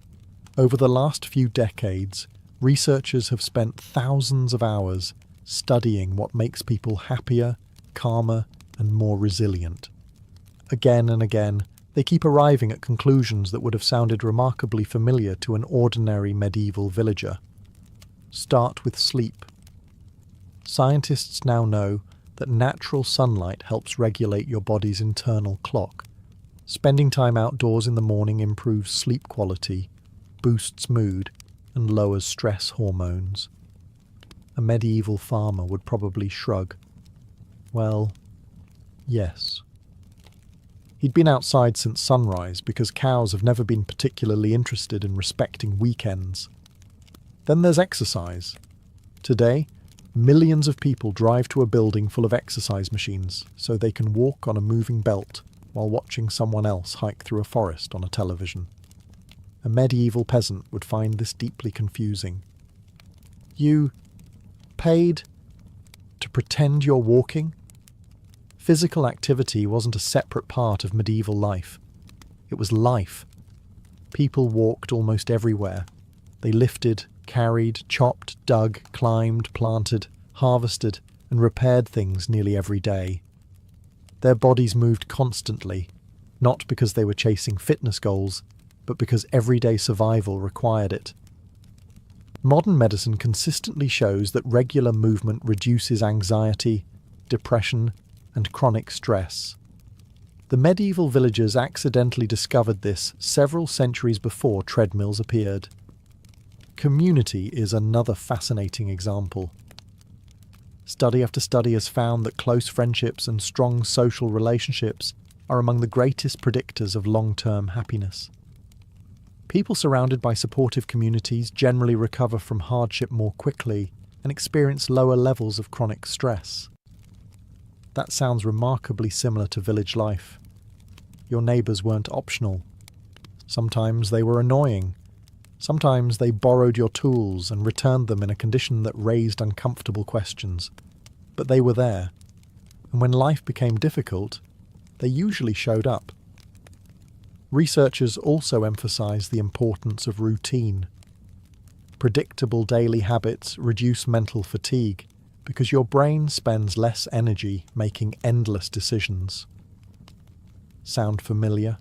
Over the last few decades, researchers have spent thousands of hours studying what makes people happier, calmer, and more resilient. Again and again, they keep arriving at conclusions that would have sounded remarkably familiar to an ordinary medieval villager. Start with sleep. Scientists now know that natural sunlight helps regulate your body's internal clock. Spending time outdoors in the morning improves sleep quality, boosts mood, and lowers stress hormones. A medieval farmer would probably shrug. Well, yes. He'd been outside since sunrise because cows have never been particularly interested in respecting weekends. Then there's exercise. Today, millions of people drive to a building full of exercise machines so they can walk on a moving belt while watching someone else hike through a forest on a television. A medieval peasant would find this deeply confusing. You paid to pretend you're walking? Physical activity wasn't a separate part of medieval life. It was life. People walked almost everywhere. They lifted, carried, chopped, dug, climbed, planted, harvested, and repaired things nearly every day. Their bodies moved constantly, not because they were chasing fitness goals, but because everyday survival required it. Modern medicine consistently shows that regular movement reduces anxiety, depression, and chronic stress. The medieval villagers accidentally discovered this several centuries before treadmills appeared. Community is another fascinating example. Study after study has found that close friendships and strong social relationships are among the greatest predictors of long-term happiness. People surrounded by supportive communities generally recover from hardship more quickly and experience lower levels of chronic stress. That sounds remarkably similar to village life. Your neighbours weren't optional. Sometimes they were annoying. Sometimes they borrowed your tools and returned them in a condition that raised uncomfortable questions. But they were there. And when life became difficult, they usually showed up. Researchers also emphasize the importance of routine. Predictable daily habits reduce mental fatigue because your brain spends less energy making endless decisions. Sound familiar?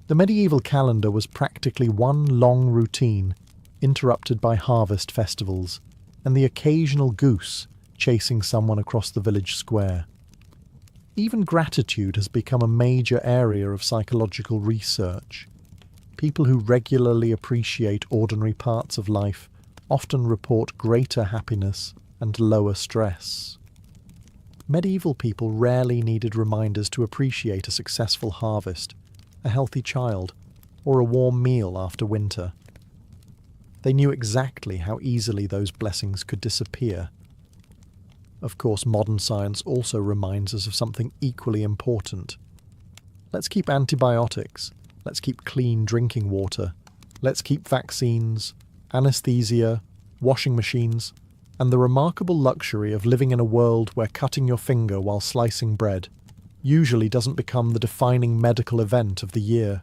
The medieval calendar was practically one long routine, interrupted by harvest festivals, and the occasional goose chasing someone across the village square. Even gratitude has become a major area of psychological research. People who regularly appreciate ordinary parts of life often report greater happiness and lower stress. Medieval people rarely needed reminders to appreciate a successful harvest, a healthy child, or a warm meal after winter. They knew exactly how easily those blessings could disappear. Of course, modern science also reminds us of something equally important. Let's keep antibiotics. Let's keep clean drinking water. Let's keep vaccines, anesthesia, washing machines, and the remarkable luxury of living in a world where cutting your finger while slicing bread usually doesn't become the defining medical event of the year.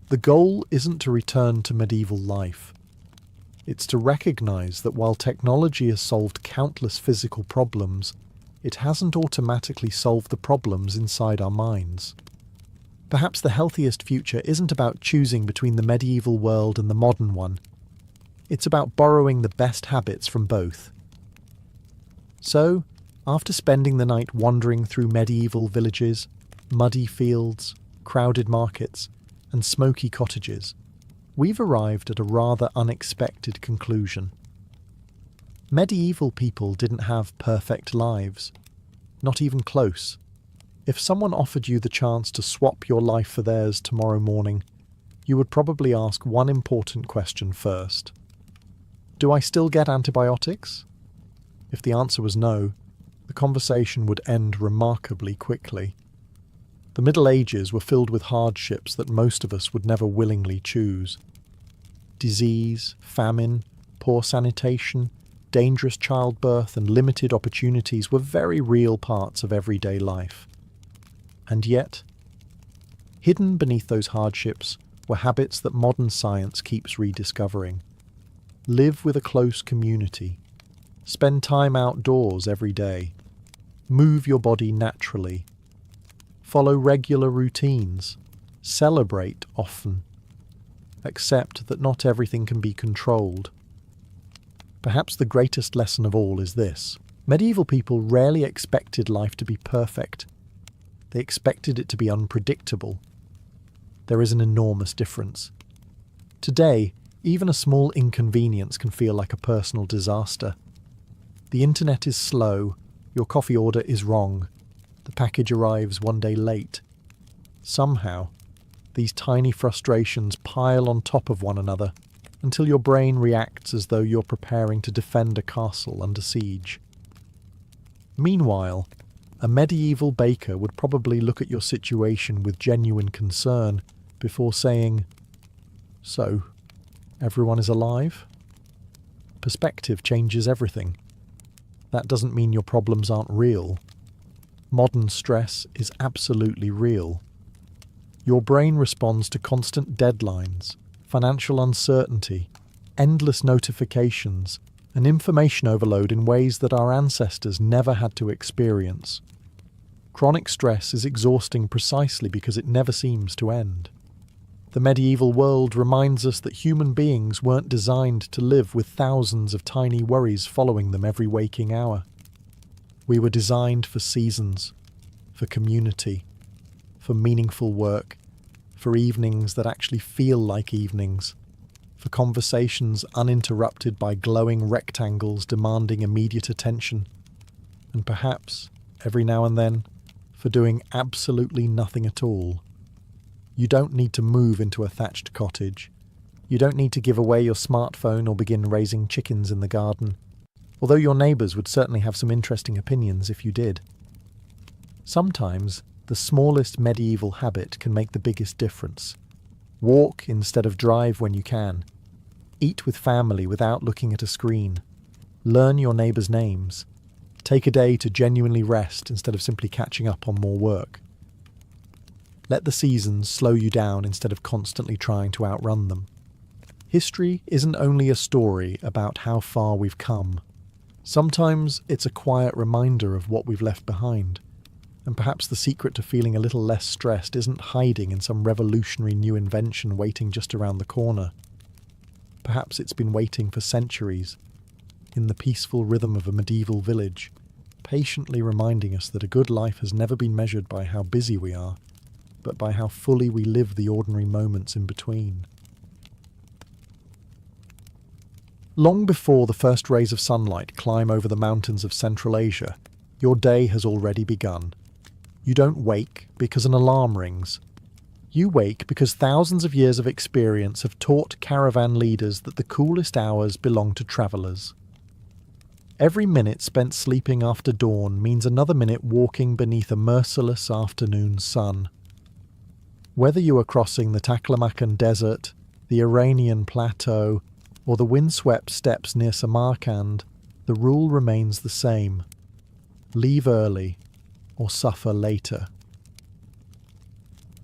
The goal isn't to return to medieval life. It's to recognize that while technology has solved countless physical problems, it hasn't automatically solved the problems inside our minds. Perhaps the healthiest future isn't about choosing between the medieval world and the modern one. It's about borrowing the best habits from both. So, after spending the night wandering through medieval villages, muddy fields, crowded markets, and smoky cottages, we've arrived at a rather unexpected conclusion. Medieval people didn't have perfect lives, not even close. If someone offered you the chance to swap your life for theirs tomorrow morning, you would probably ask one important question first. Do I still get antibiotics? If the answer was no, the conversation would end remarkably quickly. The Middle Ages were filled with hardships that most of us would never willingly choose. Disease, famine, poor sanitation, dangerous childbirth, and limited opportunities were very real parts of everyday life. And yet, hidden beneath those hardships were habits that modern science keeps rediscovering. Live with a close community. Spend time outdoors every day. Move your body naturally. Follow regular routines. Celebrate often. Accept that not everything can be controlled. Perhaps the greatest lesson of all is this. Medieval people rarely expected life to be perfect. They expected it to be unpredictable. There is an enormous difference. Today, even a small inconvenience can feel like a personal disaster. The internet is slow, your coffee order is wrong, the package arrives one day late. Somehow, these tiny frustrations pile on top of one another until your brain reacts as though you're preparing to defend a castle under siege. Meanwhile, a medieval baker would probably look at your situation with genuine concern before saying, "So, everyone is alive?" Perspective changes everything. That doesn't mean your problems aren't real. Modern stress is absolutely real. Your brain responds to constant deadlines, financial uncertainty, endless notifications, and information overload in ways that our ancestors never had to experience. Chronic stress is exhausting precisely because it never seems to end. The medieval world reminds us that human beings weren't designed to live with thousands of tiny worries following them every waking hour. We were designed for seasons, for community, for meaningful work, for evenings that actually feel like evenings, for conversations uninterrupted by glowing rectangles demanding immediate attention, and perhaps, every now and then, for doing absolutely nothing at all. You don't need to move into a thatched cottage. You don't need to give away your smartphone or begin raising chickens in the garden, although your neighbours would certainly have some interesting opinions if you did. Sometimes, the smallest medieval habit can make the biggest difference. Walk instead of drive when you can. Eat with family without looking at a screen. Learn your neighbours' names. Take a day to genuinely rest instead of simply catching up on more work. Let the seasons slow you down instead of constantly trying to outrun them. History isn't only a story about how far we've come. Sometimes it's a quiet reminder of what we've left behind. And perhaps the secret to feeling a little less stressed isn't hiding in some revolutionary new invention waiting just around the corner. Perhaps it's been waiting for centuries, in the peaceful rhythm of a medieval village, patiently reminding us that a good life has never been measured by how busy we are, but by how fully we live the ordinary moments in between. Long before the first rays of sunlight climb over the mountains of Central Asia, your day has already begun. You don't wake because an alarm rings. You wake because thousands of years of experience have taught caravan leaders that the coolest hours belong to travellers. Every minute spent sleeping after dawn means another minute walking beneath a merciless afternoon sun. Whether you are crossing the Taklamakan Desert, the Iranian Plateau, or the windswept steppes near Samarkand, the rule remains the same. Leave early, or suffer later.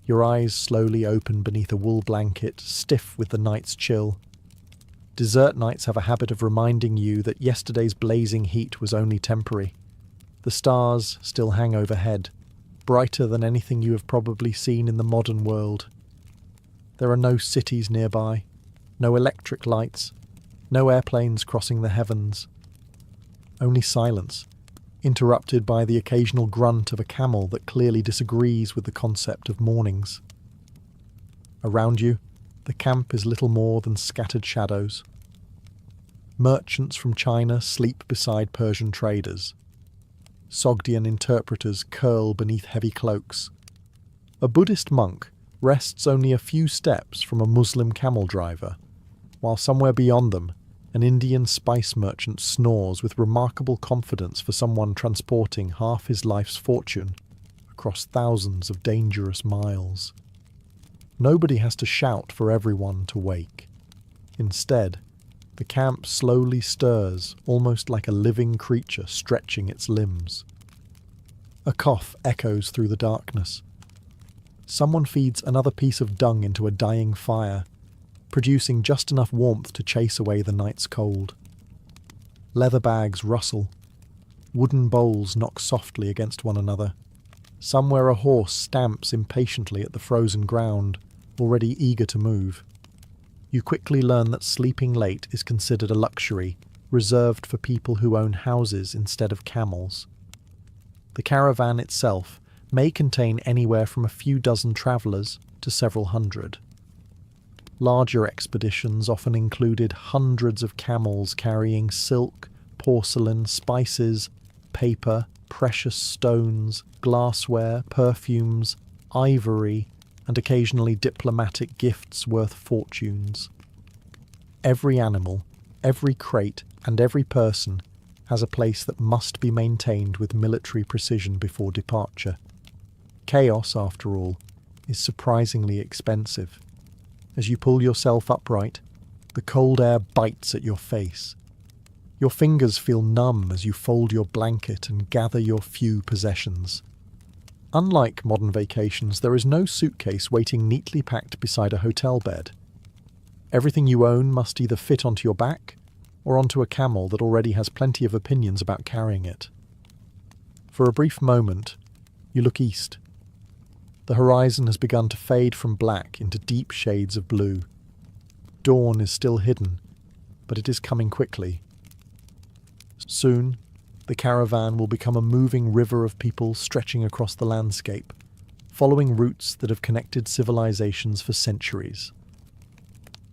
Your eyes slowly open beneath a wool blanket, stiff with the night's chill. Desert nights have a habit of reminding you that yesterday's blazing heat was only temporary. The stars still hang overhead, brighter than anything you have probably seen in the modern world. There are no cities nearby, no electric lights, no airplanes crossing the heavens. Only silence, interrupted by the occasional grunt of a camel that clearly disagrees with the concept of mornings. Around you, the camp is little more than scattered shadows. Merchants from China sleep beside Persian traders. Sogdian interpreters curl beneath heavy cloaks. A Buddhist monk rests only a few steps from a Muslim camel driver, while somewhere beyond them, an Indian spice merchant snores with remarkable confidence for someone transporting half his life's fortune across thousands of dangerous miles. Nobody has to shout for everyone to wake. Instead, the camp slowly stirs, almost like a living creature stretching its limbs. A cough echoes through the darkness. Someone feeds another piece of dung into a dying fire, producing just enough warmth to chase away the night's cold. Leather bags rustle. Wooden bowls knock softly against one another. Somewhere a horse stamps impatiently at the frozen ground, already eager to move. You quickly learn that sleeping late is considered a luxury, reserved for people who own houses instead of camels. The caravan itself may contain anywhere from a few dozen travellers to several hundred. Larger expeditions often included hundreds of camels carrying silk, porcelain, spices, paper, precious stones, glassware, perfumes, ivory, and occasionally diplomatic gifts worth fortunes. Every animal, every crate, and every person has a place that must be maintained with military precision before departure. Chaos, after all, is surprisingly expensive. As you pull yourself upright, the cold air bites at your face. Your fingers feel numb as you fold your blanket and gather your few possessions. Unlike modern vacations, there is no suitcase waiting neatly packed beside a hotel bed. Everything you own must either fit onto your back or onto a camel that already has plenty of opinions about carrying it. For a brief moment, you look east. The horizon has begun to fade from black into deep shades of blue. Dawn is still hidden, but it is coming quickly. Soon, the caravan will become a moving river of people stretching across the landscape, following routes that have connected civilizations for centuries.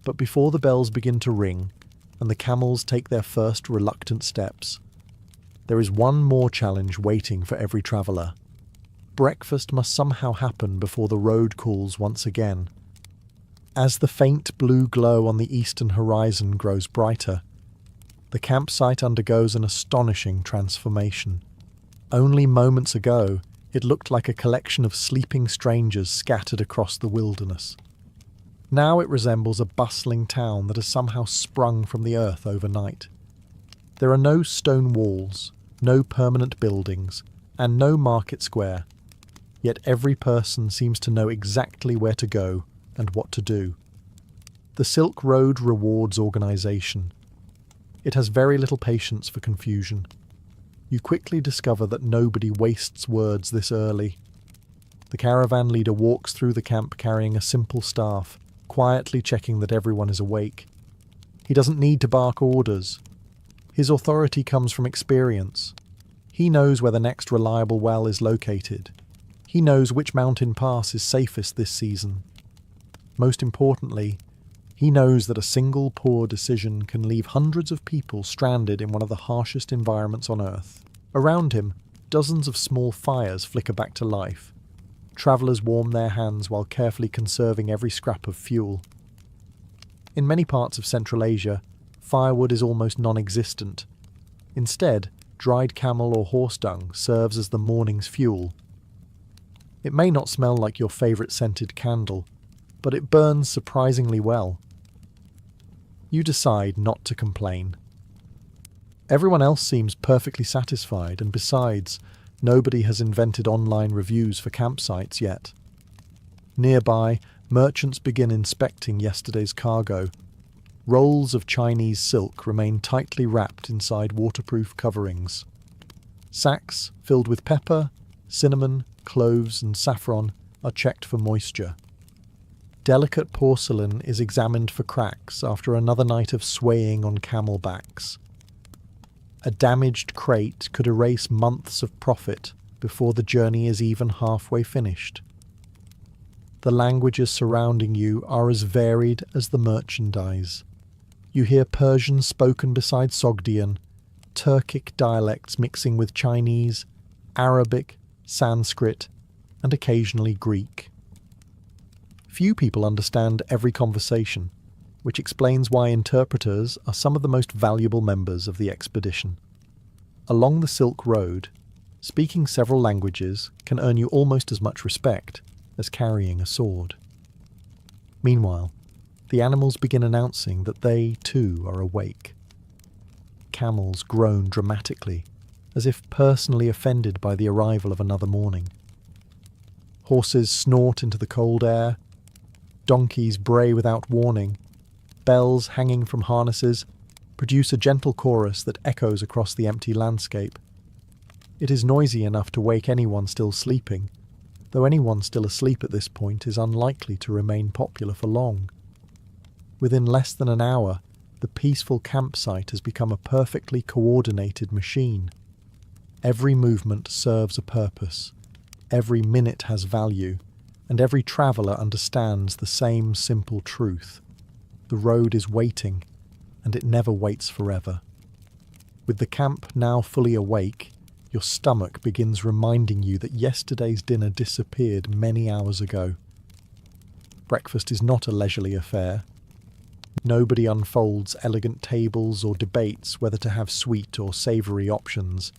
But before the bells begin to ring, and the camels take their first reluctant steps, there is one more challenge waiting for every traveller. Breakfast must somehow happen before the road calls once again. As the faint blue glow on the eastern horizon grows brighter, the campsite undergoes an astonishing transformation. Only moments ago, it looked like a collection of sleeping strangers scattered across the wilderness. Now it resembles a bustling town that has somehow sprung from the earth overnight. There are no stone walls, no permanent buildings, and no market square. Yet every person seems to know exactly where to go and what to do. The Silk Road rewards organisation. It has very little patience for confusion. You quickly discover that nobody wastes words this early. The caravan leader walks through the camp carrying a simple staff, quietly checking that everyone is awake. He doesn't need to bark orders. His authority comes from experience. He knows where the next reliable well is located. He knows which mountain pass is safest this season. Most importantly, he knows that a single poor decision can leave hundreds of people stranded in one of the harshest environments on Earth. Around him, dozens of small fires flicker back to life. Travellers warm their hands while carefully conserving every scrap of fuel. In many parts of Central Asia, firewood is almost non-existent. Instead, dried camel or horse dung serves as the morning's fuel. It may not smell like your favourite scented candle, but it burns surprisingly well. You decide not to complain. Everyone else seems perfectly satisfied, and besides, nobody has invented online reviews for campsites yet. Nearby, merchants begin inspecting yesterday's cargo. Rolls of Chinese silk remain tightly wrapped inside waterproof coverings. Sacks filled with pepper, cinnamon, cloves, and saffron are checked for moisture. Delicate porcelain is examined for cracks after another night of swaying on camel backs. A damaged crate could erase months of profit before the journey is even halfway finished. The languages surrounding you are as varied as the merchandise. You hear Persian spoken beside Sogdian, Turkic dialects mixing with Chinese, Arabic, Sanskrit, and occasionally Greek. Few people understand every conversation, which explains why interpreters are some of the most valuable members of the expedition. Along the Silk Road, speaking several languages can earn you almost as much respect as carrying a sword. Meanwhile, the animals begin announcing that they, too, are awake. Camels groan dramatically, as if personally offended by the arrival of another morning. Horses snort into the cold air. Donkeys bray without warning. Bells hanging from harnesses produce a gentle chorus that echoes across the empty landscape. It is noisy enough to wake anyone still sleeping, though anyone still asleep at this point is unlikely to remain popular for long. Within less than an hour, the peaceful campsite has become a perfectly coordinated machine. Every movement serves a purpose, every minute has value, and every traveller understands the same simple truth. The road is waiting, and it never waits forever. With the camp now fully awake, your stomach begins reminding you that yesterday's dinner disappeared many hours ago. Breakfast is not a leisurely affair. Nobody unfolds elegant tables or debates whether to have sweet or savoury options.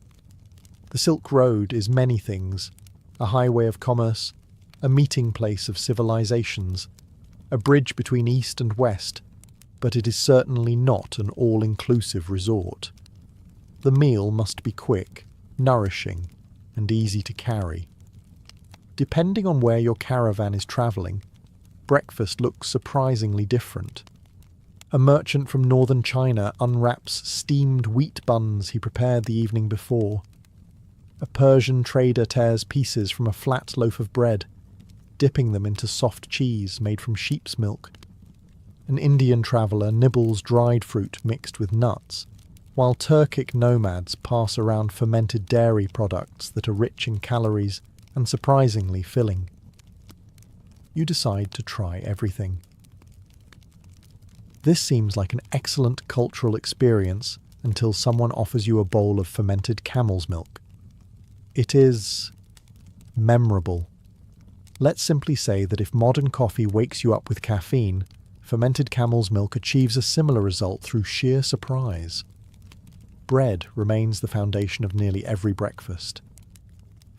The Silk Road is many things: a highway of commerce, a meeting place of civilizations, a bridge between East and West, but it is certainly not an all-inclusive resort. The meal must be quick, nourishing, and easy to carry. Depending on where your caravan is travelling, breakfast looks surprisingly different. A merchant from northern China unwraps steamed wheat buns he prepared the evening before. A Persian trader tears pieces from a flat loaf of bread, dipping them into soft cheese made from sheep's milk. An Indian traveller nibbles dried fruit mixed with nuts, while Turkic nomads pass around fermented dairy products that are rich in calories and surprisingly filling. You decide to try everything. This seems like an excellent cultural experience until someone offers you a bowl of fermented camel's milk. It is memorable. Let's simply say that if modern coffee wakes you up with caffeine, fermented camel's milk achieves a similar result through sheer surprise. Bread remains the foundation of nearly every breakfast.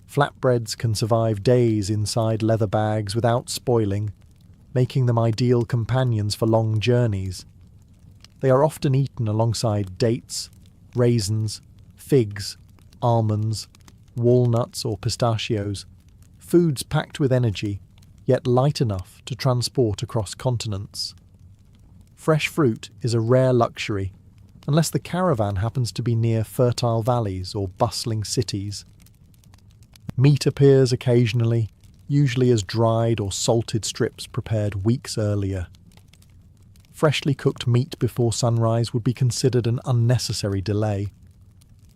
Flatbreads can survive days inside leather bags without spoiling, making them ideal companions for long journeys. They are often eaten alongside dates, raisins, figs, almonds, walnuts or pistachios, foods packed with energy, yet light enough to transport across continents. Fresh fruit is a rare luxury, unless the caravan happens to be near fertile valleys or bustling cities. Meat appears occasionally, usually as dried or salted strips prepared weeks earlier. Freshly cooked meat before sunrise would be considered an unnecessary delay,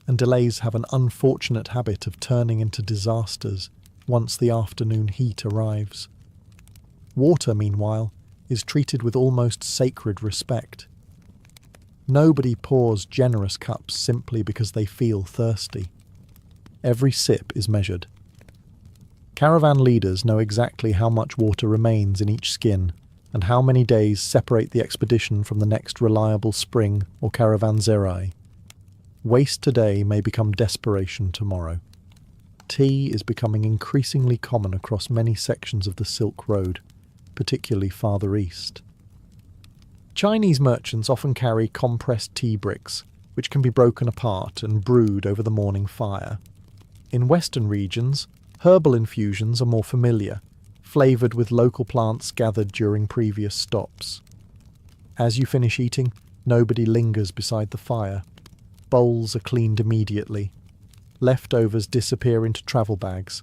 and delays have an unfortunate habit of turning into disasters once the afternoon heat arrives. Water, meanwhile, is treated with almost sacred respect. Nobody pours generous cups simply because they feel thirsty. Every sip is measured. Caravan leaders know exactly how much water remains in each skin and how many days separate the expedition from the next reliable spring or caravanserai. Waste today may become desperation tomorrow. Tea is becoming increasingly common across many sections of the Silk Road, particularly farther east. Chinese merchants often carry compressed tea bricks, which can be broken apart and brewed over the morning fire. In Western regions, herbal infusions are more familiar, flavoured with local plants gathered during previous stops. As you finish eating, nobody lingers beside the fire. Bowls are cleaned immediately. Leftovers disappear into travel bags.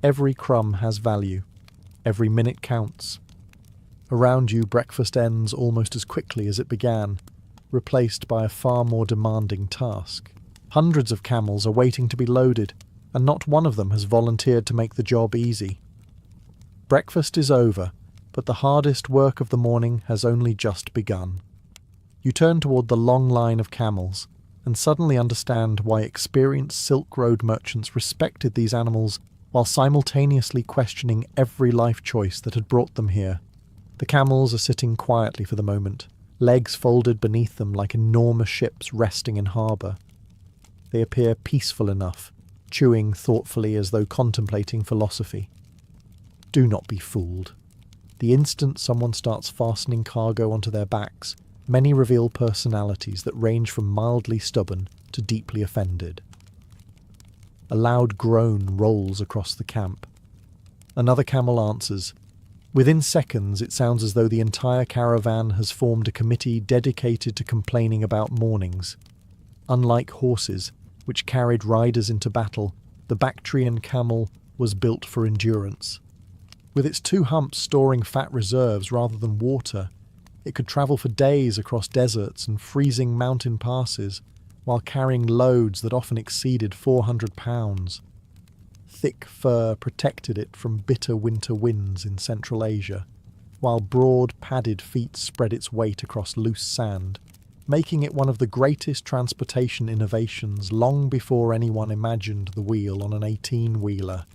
Every crumb has value. Every minute counts. Around you, breakfast ends almost as quickly as it began, replaced by a far more demanding task. Hundreds of camels are waiting to be loaded, and not one of them has volunteered to make the job easy. Breakfast is over, but the hardest work of the morning has only just begun. You turn toward the long line of camels, and suddenly understand why experienced Silk Road merchants respected these animals while simultaneously questioning every life choice that had brought them here. The camels are sitting quietly for the moment, legs folded beneath them like enormous ships resting in harbour. They appear peaceful enough, chewing thoughtfully as though contemplating philosophy. Do not be fooled. The instant someone starts fastening cargo onto their backs, many reveal personalities that range from mildly stubborn to deeply offended. A loud groan rolls across the camp. Another camel answers. Within seconds, it sounds as though the entire caravan has formed a committee dedicated to complaining about mornings. Unlike horses, which carried riders into battle, the Bactrian camel was built for endurance. With its two humps storing fat reserves rather than water, it could travel for days across deserts and freezing mountain passes, while carrying loads that often exceeded 400 pounds. Thick fur protected it from bitter winter winds in Central Asia, while broad, padded feet spread its weight across loose sand, making it one of the greatest transportation innovations long before anyone imagined the wheel on an 18-wheeler.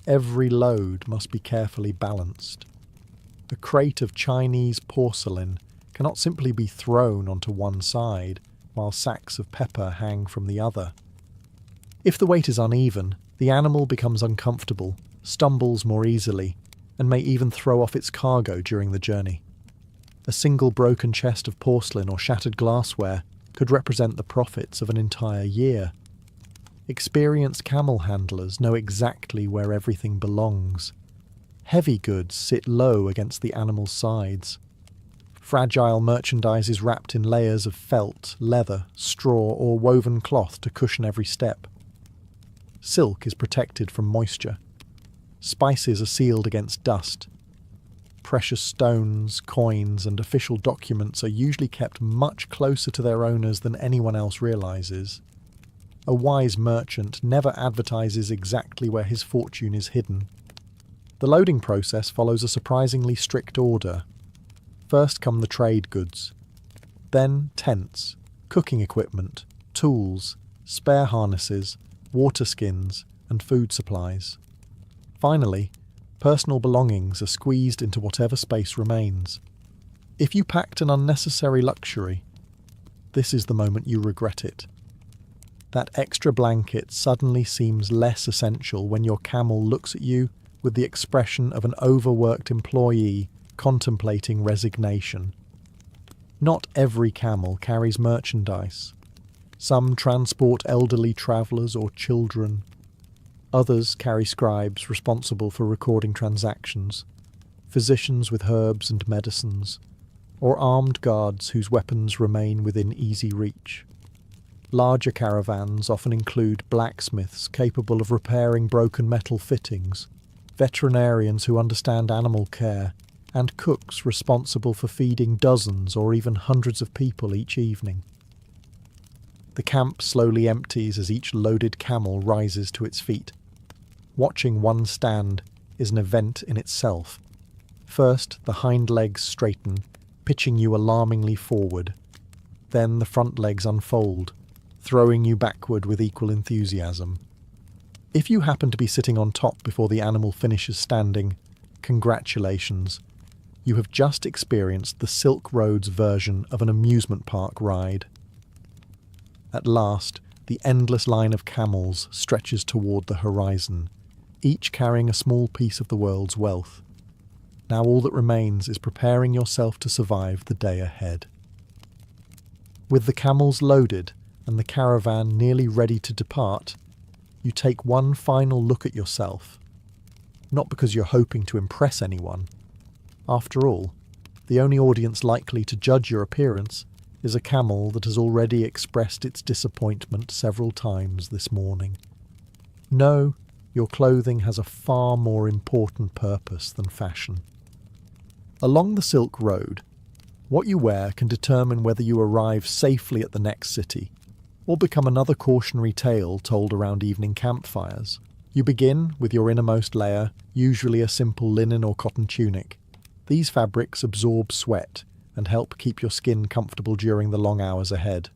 Every load must be carefully balanced. A crate of Chinese porcelain cannot simply be thrown onto one side, while sacks of pepper hang from the other. If the weight is uneven, the animal becomes uncomfortable, stumbles more easily, and may even throw off its cargo during the journey. A single broken chest of porcelain or shattered glassware could represent the profits of an entire year. Experienced camel handlers know exactly where everything belongs. Heavy goods sit low against the animal's sides. Fragile merchandise is wrapped in layers of felt, leather, straw, or woven cloth to cushion every step. Silk is protected from moisture. Spices are sealed against dust. Precious stones, coins, and official documents are usually kept much closer to their owners than anyone else realizes. A wise merchant never advertises exactly where his fortune is hidden. The loading process follows a surprisingly strict order. First come the trade goods, then tents, cooking equipment, tools, spare harnesses, water skins, and food supplies. Finally, personal belongings are squeezed into whatever space remains. If you packed an unnecessary luxury, this is the moment you regret it. That extra blanket suddenly seems less essential when your camel looks at you with the expression of an overworked employee contemplating resignation. Not every camel carries merchandise. Some transport elderly travellers or children. Others carry scribes responsible for recording transactions, physicians with herbs and medicines, or armed guards whose weapons remain within easy reach. Larger caravans often include blacksmiths capable of repairing broken metal fittings, veterinarians who understand animal care, and cooks responsible for feeding dozens or even hundreds of people each evening. The camp slowly empties as each loaded camel rises to its feet. Watching one stand is an event in itself. First, the hind legs straighten, pitching you alarmingly forward. Then the front legs unfold, throwing you backward with equal enthusiasm. If you happen to be sitting on top before the animal finishes standing, congratulations. You have just experienced the Silk Road's version of an amusement park ride. At last, the endless line of camels stretches toward the horizon, each carrying a small piece of the world's wealth. Now all that remains is preparing yourself to survive the day ahead. With the camels loaded and the caravan nearly ready to depart, you take one final look at yourself. Not because you're hoping to impress anyone. After all, the only audience likely to judge your appearance is a camel that has already expressed its disappointment several times this morning. No, your clothing has a far more important purpose than fashion. Along the Silk Road, what you wear can determine whether you arrive safely at the next city, or become another cautionary tale told around evening campfires. You begin with your innermost layer, usually a simple linen or cotton tunic. These fabrics absorb sweat and help keep your skin comfortable during the long hours ahead.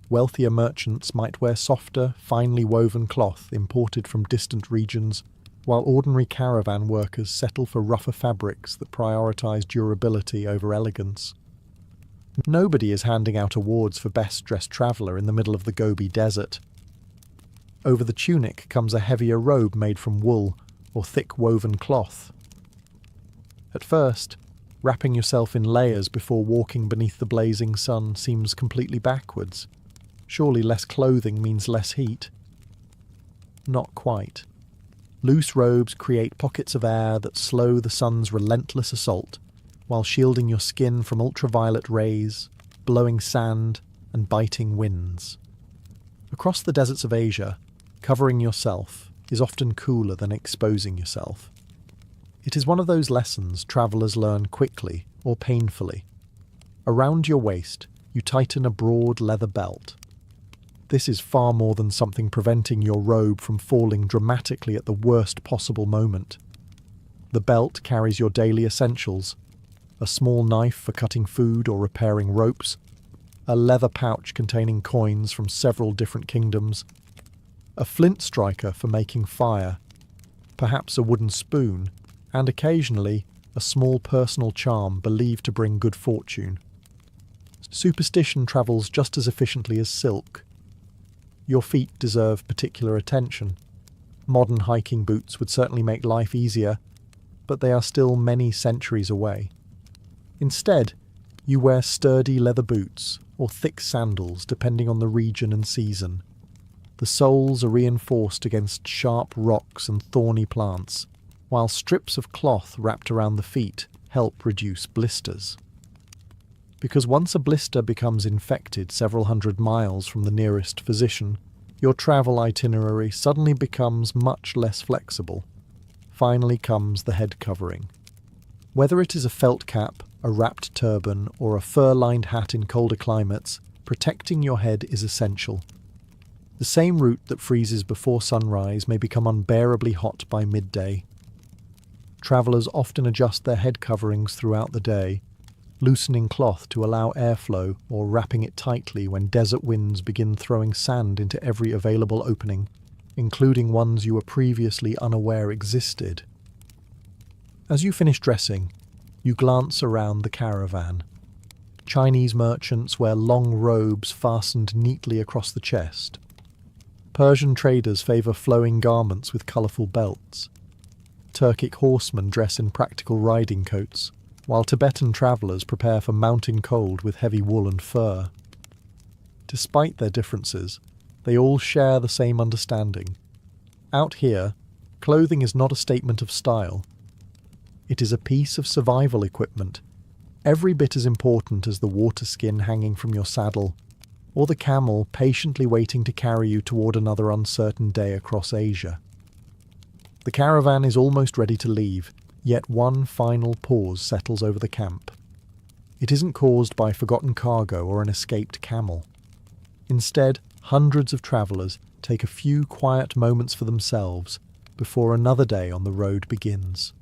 Wealthier merchants might wear softer, finely woven cloth imported from distant regions, while ordinary caravan workers settle for rougher fabrics that prioritize durability over elegance. Nobody is handing out awards for best dressed traveller in the middle of the Gobi Desert. Over the tunic comes a heavier robe made from wool or thick woven cloth. At first, wrapping yourself in layers before walking beneath the blazing sun seems completely backwards. Surely less clothing means less heat. Not quite. Loose robes create pockets of air that slow the sun's relentless assault, while shielding your skin from ultraviolet rays, blowing sand, and biting winds. Across the deserts of Asia, covering yourself is often cooler than exposing yourself. It is one of those lessons travellers learn quickly or painfully. Around your waist, you tighten a broad leather belt. This is far more than something preventing your robe from falling dramatically at the worst possible moment. The belt carries your daily essentials: a small knife for cutting food or repairing ropes, a leather pouch containing coins from several different kingdoms, a flint striker for making fire, perhaps a wooden spoon, and occasionally a small personal charm believed to bring good fortune. Superstition travels just as efficiently as silk. Your feet deserve particular attention. Modern hiking boots would certainly make life easier, but they are still many centuries away. Instead, you wear sturdy leather boots or thick sandals depending on the region and season. The soles are reinforced against sharp rocks and thorny plants, while strips of cloth wrapped around the feet help reduce blisters. Because once a blister becomes infected several hundred miles from the nearest physician, your travel itinerary suddenly becomes much less flexible. Finally comes the head covering. Whether it is a felt cap, a wrapped turban, or a fur-lined hat in colder climates, protecting your head is essential. The same route that freezes before sunrise may become unbearably hot by midday. Travellers often adjust their head coverings throughout the day, loosening cloth to allow airflow or wrapping it tightly when desert winds begin throwing sand into every available opening, including ones you were previously unaware existed. As you finish dressing, you glance around the caravan. Chinese merchants wear long robes fastened neatly across the chest. Persian traders favour flowing garments with colourful belts. Turkic horsemen dress in practical riding coats, while Tibetan travellers prepare for mountain cold with heavy wool and fur. Despite their differences, they all share the same understanding. Out here, clothing is not a statement of style. It is a piece of survival equipment, every bit as important as the water skin hanging from your saddle, or the camel patiently waiting to carry you toward another uncertain day across Asia. The caravan is almost ready to leave, yet one final pause settles over the camp. It isn't caused by forgotten cargo or an escaped camel. Instead, hundreds of travellers take a few quiet moments for themselves before another day on the road begins.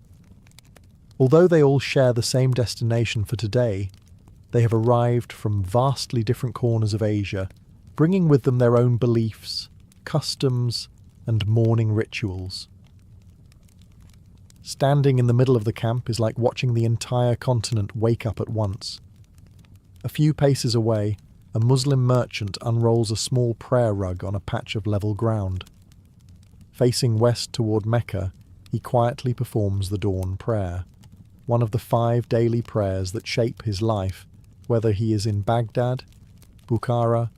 Although they all share the same destination for today, they have arrived from vastly different corners of Asia, bringing with them their own beliefs, customs, and mourning rituals. Standing in the middle of the camp is like watching the entire continent wake up at once. A few paces away, a Muslim merchant unrolls a small prayer rug on a patch of level ground. Facing west toward Mecca, he quietly performs the dawn prayer, one of the 5 daily prayers that shape his life, whether he is in Baghdad, Bukhara,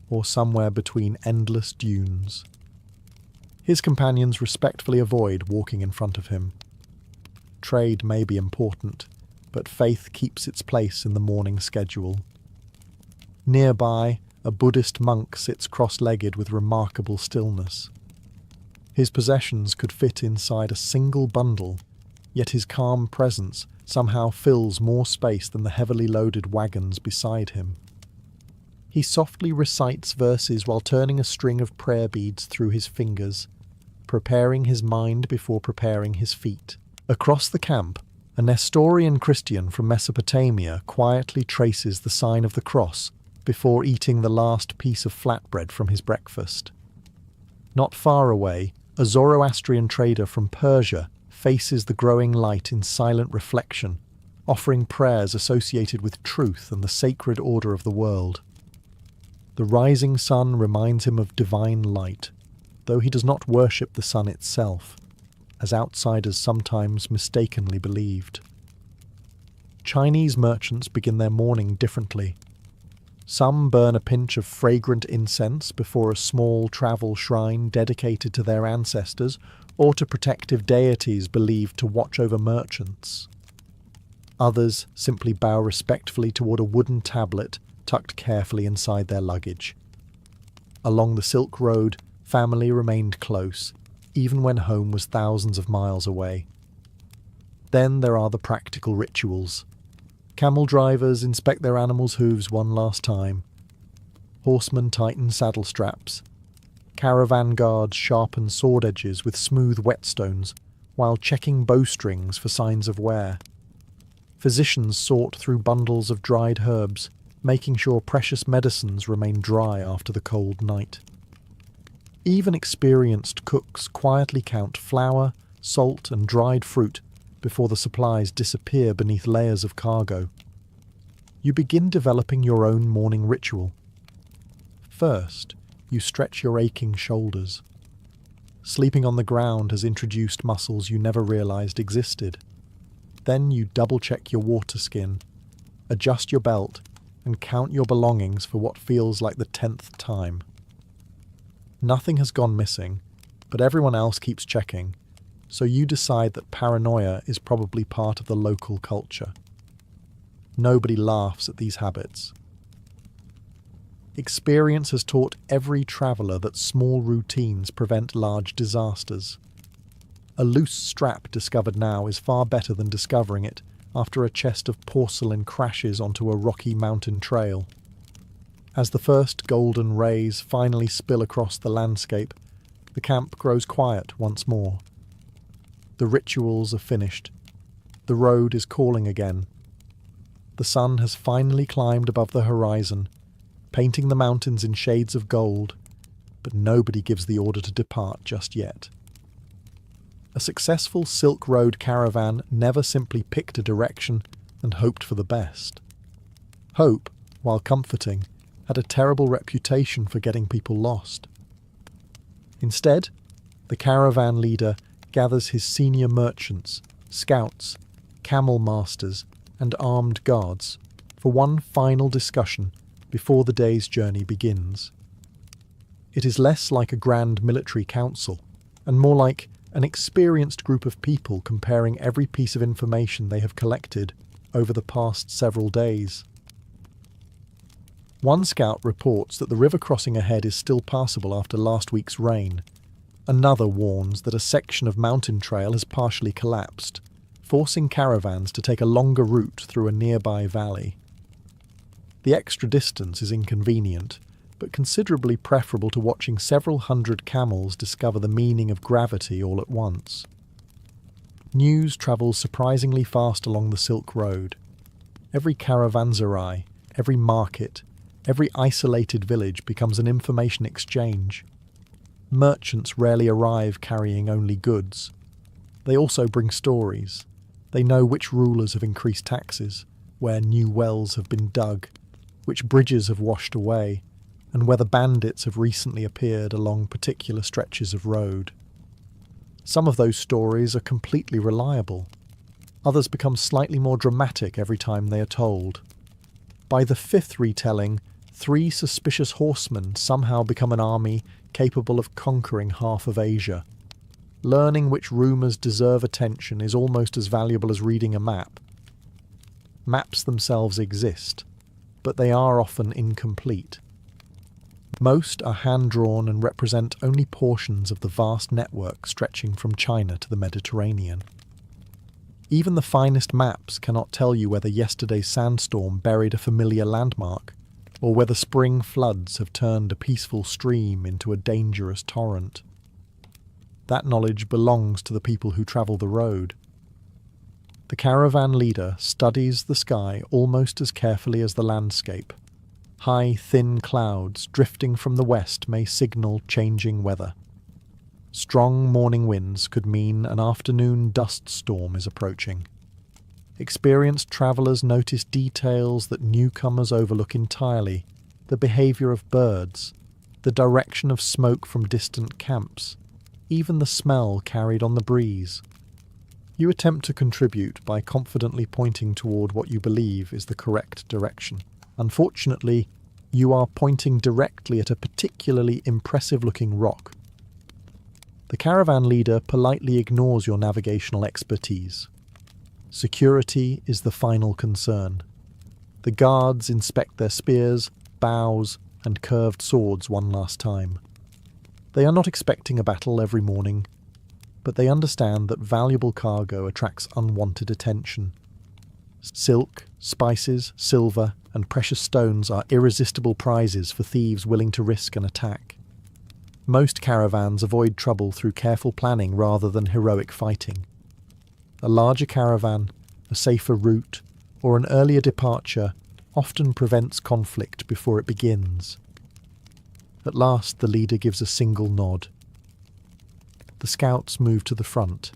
or somewhere between endless dunes. His companions respectfully avoid walking in front of him. Trade may be important, but faith keeps its place in the morning schedule. Nearby, a Buddhist monk sits cross-legged with remarkable stillness. His possessions could fit inside a single bundle, yet his calm presence somehow fills more space than the heavily loaded wagons beside him. He softly recites verses while turning a string of prayer beads through his fingers, preparing his mind before preparing his feet. Across the camp, a Nestorian Christian from Mesopotamia quietly traces the sign of the cross before eating the last piece of flatbread from his breakfast. Not far away, a Zoroastrian trader from Persia faces the growing light in silent reflection, offering prayers associated with truth and the sacred order of the world. The rising sun reminds him of divine light, though he does not worship the sun itself, as outsiders sometimes mistakenly believed. Chinese merchants begin their morning differently. Some burn a pinch of fragrant incense before a small travel shrine dedicated to their ancestors or to protective deities believed to watch over merchants. Others simply bow respectfully toward a wooden tablet tucked carefully inside their luggage. Along the Silk Road, family remained close, even when home was thousands of miles away. Then there are the practical rituals. Camel drivers inspect their animals' hooves one last time. Horsemen tighten saddle straps. Caravan guards sharpen sword edges with smooth whetstones while checking bowstrings for signs of wear. Physicians sort through bundles of dried herbs, making sure precious medicines remain dry after the cold night. Even experienced cooks quietly count flour, salt, and dried fruit before the supplies disappear beneath layers of cargo. You begin developing your own morning ritual. First, you stretch your aching shoulders. Sleeping on the ground has introduced muscles you never realized existed. Then you double-check your water skin, adjust your belt, and count your belongings for what feels like the 10th time. Nothing has gone missing, but everyone else keeps checking, so you decide that paranoia is probably part of the local culture. Nobody laughs at these habits. Experience has taught every traveller that small routines prevent large disasters. A loose strap discovered now is far better than discovering it after a chest of porcelain crashes onto a rocky mountain trail. As the first golden rays finally spill across the landscape, the camp grows quiet once more. The rituals are finished. The road is calling again. The sun has finally climbed above the horizon, painting the mountains in shades of gold, but nobody gives the order to depart just yet. A successful Silk Road caravan never simply picked a direction and hoped for the best. Hope, while comforting, had a terrible reputation for getting people lost. Instead, the caravan leader gathers his senior merchants, scouts, camel masters, and armed guards for one final discussion before the day's journey begins. It is less like a grand military council, and more like an experienced group of people comparing every piece of information they have collected over the past several days. One scout reports that the river crossing ahead is still passable after last week's rain. Another warns that a section of mountain trail has partially collapsed, forcing caravans to take a longer route through a nearby valley. The extra distance is inconvenient, but considerably preferable to watching several hundred camels discover the meaning of gravity all at once. News travels surprisingly fast along the Silk Road. Every caravanserai, every market, every isolated village becomes an information exchange. Merchants rarely arrive carrying only goods. They also bring stories. They know which rulers have increased taxes, where new wells have been dug, which bridges have washed away, and whether bandits have recently appeared along particular stretches of road. Some of those stories are completely reliable. Others become slightly more dramatic every time they are told. By the 5th retelling, 3 suspicious horsemen somehow become an army capable of conquering half of Asia. Learning which rumours deserve attention is almost as valuable as reading a map. Maps themselves exist, but they are often incomplete. Most are hand-drawn and represent only portions of the vast network stretching from China to the Mediterranean. Even the finest maps cannot tell you whether yesterday's sandstorm buried a familiar landmark, or whether spring floods have turned a peaceful stream into a dangerous torrent. That knowledge belongs to the people who travel the road. The caravan leader studies the sky almost as carefully as the landscape. High, thin clouds drifting from the west may signal changing weather. Strong morning winds could mean an afternoon dust storm is approaching. Experienced travellers notice details that newcomers overlook entirely: the behaviour of birds, the direction of smoke from distant camps, even the smell carried on the breeze. You attempt to contribute by confidently pointing toward what you believe is the correct direction. Unfortunately, you are pointing directly at a particularly impressive-looking rock. The caravan leader politely ignores your navigational expertise. Security is the final concern. The guards inspect their spears, bows, and curved swords one last time. They are not expecting a battle every morning, but they understand that valuable cargo attracts unwanted attention. Silk, spices, silver, and precious stones are irresistible prizes for thieves willing to risk an attack. Most caravans avoid trouble through careful planning rather than heroic fighting. A larger caravan, a safer route, or an earlier departure often prevents conflict before it begins. At last, the leader gives a single nod. The scouts move to the front.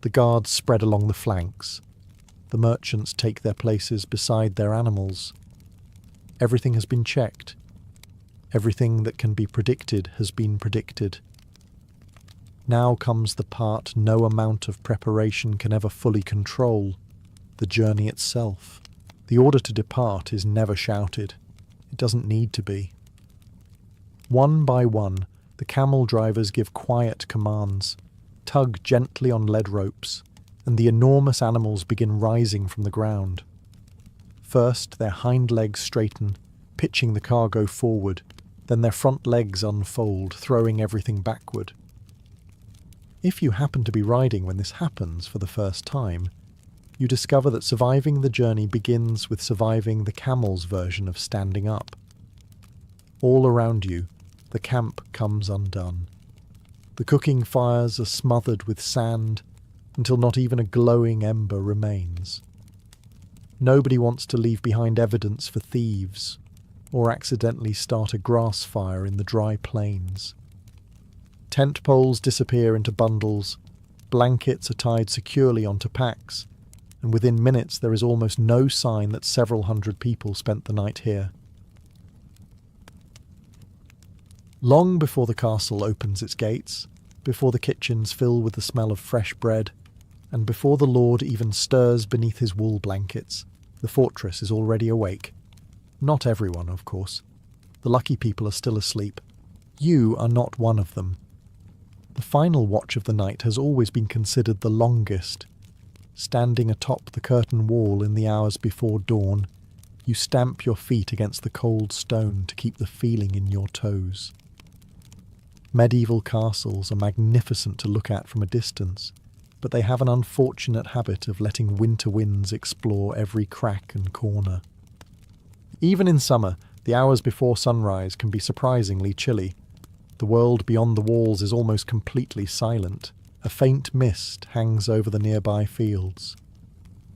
The guards spread along the flanks. The merchants take their places beside their animals. Everything has been checked. Everything that can be predicted has been predicted. Now comes the part no amount of preparation can ever fully control: the journey itself. The order to depart is never shouted. It doesn't need to be. One by one, the camel drivers give quiet commands, tug gently on lead ropes, and the enormous animals begin rising from the ground. First, their hind legs straighten, pitching the cargo forward, then their front legs unfold, throwing everything backward. If you happen to be riding when this happens for the first time, you discover that surviving the journey begins with surviving the camel's version of standing up. All around you, the camp comes undone. The cooking fires are smothered with sand until not even a glowing ember remains. Nobody wants to leave behind evidence for thieves, or accidentally start a grass fire in the dry plains. Tent poles disappear into bundles, blankets are tied securely onto packs, and within minutes there is almost no sign that several hundred people spent the night here. Long before the castle opens its gates, before the kitchens fill with the smell of fresh bread, and before the lord even stirs beneath his wool blankets, the fortress is already awake. Not everyone, of course. The lucky people are still asleep. You are not one of them. The final watch of the night has always been considered the longest. Standing atop the curtain wall in the hours before dawn, you stamp your feet against the cold stone to keep the feeling in your toes. Medieval castles are magnificent to look at from a distance, but they have an unfortunate habit of letting winter winds explore every crack and corner. Even in summer, the hours before sunrise can be surprisingly chilly. The world beyond the walls is almost completely silent. A faint mist hangs over the nearby fields.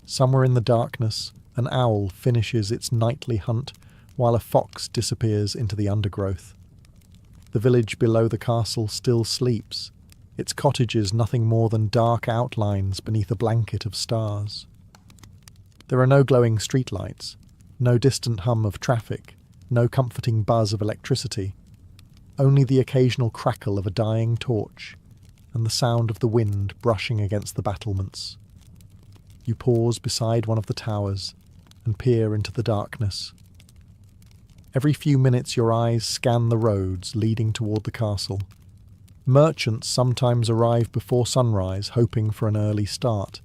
Somewhere in the darkness, an owl finishes its nightly hunt while a fox disappears into the undergrowth. The village below the castle still sleeps, its cottages nothing more than dark outlines beneath a blanket of stars. There are no glowing streetlights, no distant hum of traffic, no comforting buzz of electricity, only the occasional crackle of a dying torch and the sound of the wind brushing against the battlements. You pause beside one of the towers and peer into the darkness. Every few minutes your eyes scan the roads leading toward the castle. Merchants sometimes arrive before sunrise, hoping for an early start.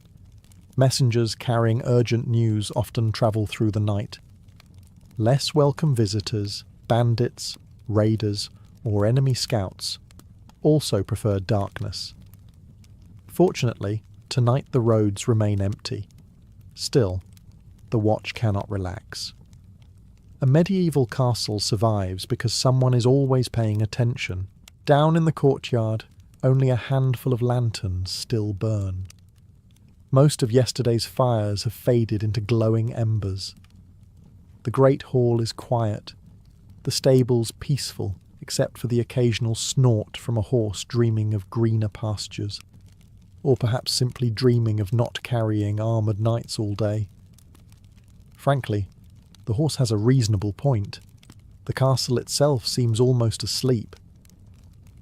Messengers carrying urgent news often travel through the night. Less welcome visitors, bandits, raiders, or enemy scouts also prefer darkness. Fortunately, tonight the roads remain empty. Still, the watch cannot relax. A medieval castle survives because someone is always paying attention. Down in the courtyard, only a handful of lanterns still burn. Most of yesterday's fires have faded into glowing embers. The great hall is quiet, the stables peaceful except for the occasional snort from a horse dreaming of greener pastures, or perhaps simply dreaming of not carrying armoured knights all day. Frankly, the horse has a reasonable point. The castle itself seems almost asleep.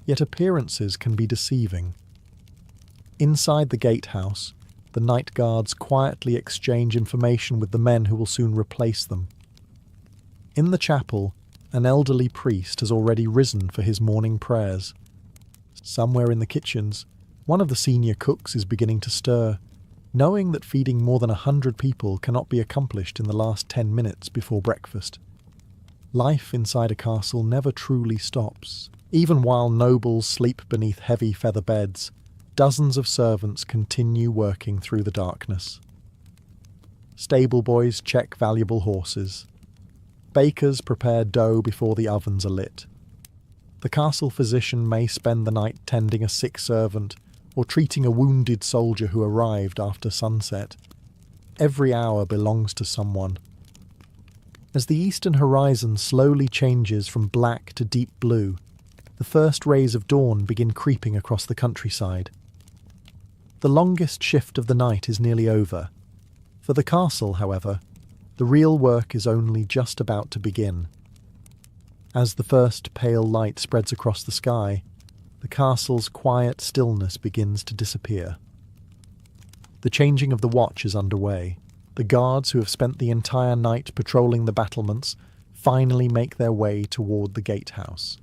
Yet appearances can be deceiving. Inside the gatehouse, the night guards quietly exchange information with the men who will soon replace them. In the chapel, an elderly priest has already risen for his morning prayers. Somewhere in the kitchens, one of the senior cooks is beginning to stir, knowing that feeding more than 100 people cannot be accomplished in the last 10 minutes before breakfast. Life inside a castle never truly stops. Even while nobles sleep beneath heavy feather beds, dozens of servants continue working through the darkness. Stable boys check valuable horses. Bakers prepare dough before the ovens are lit. The castle physician may spend the night tending a sick servant or treating a wounded soldier who arrived after sunset. Every hour belongs to someone. As the eastern horizon slowly changes from black to deep blue, the first rays of dawn begin creeping across the countryside. The longest shift of the night is nearly over. For the castle, however, the real work is only just about to begin. As the first pale light spreads across the sky, the castle's quiet stillness begins to disappear. The changing of the watch is underway. The guards who have spent the entire night patrolling the battlements finally make their way toward the gatehouse.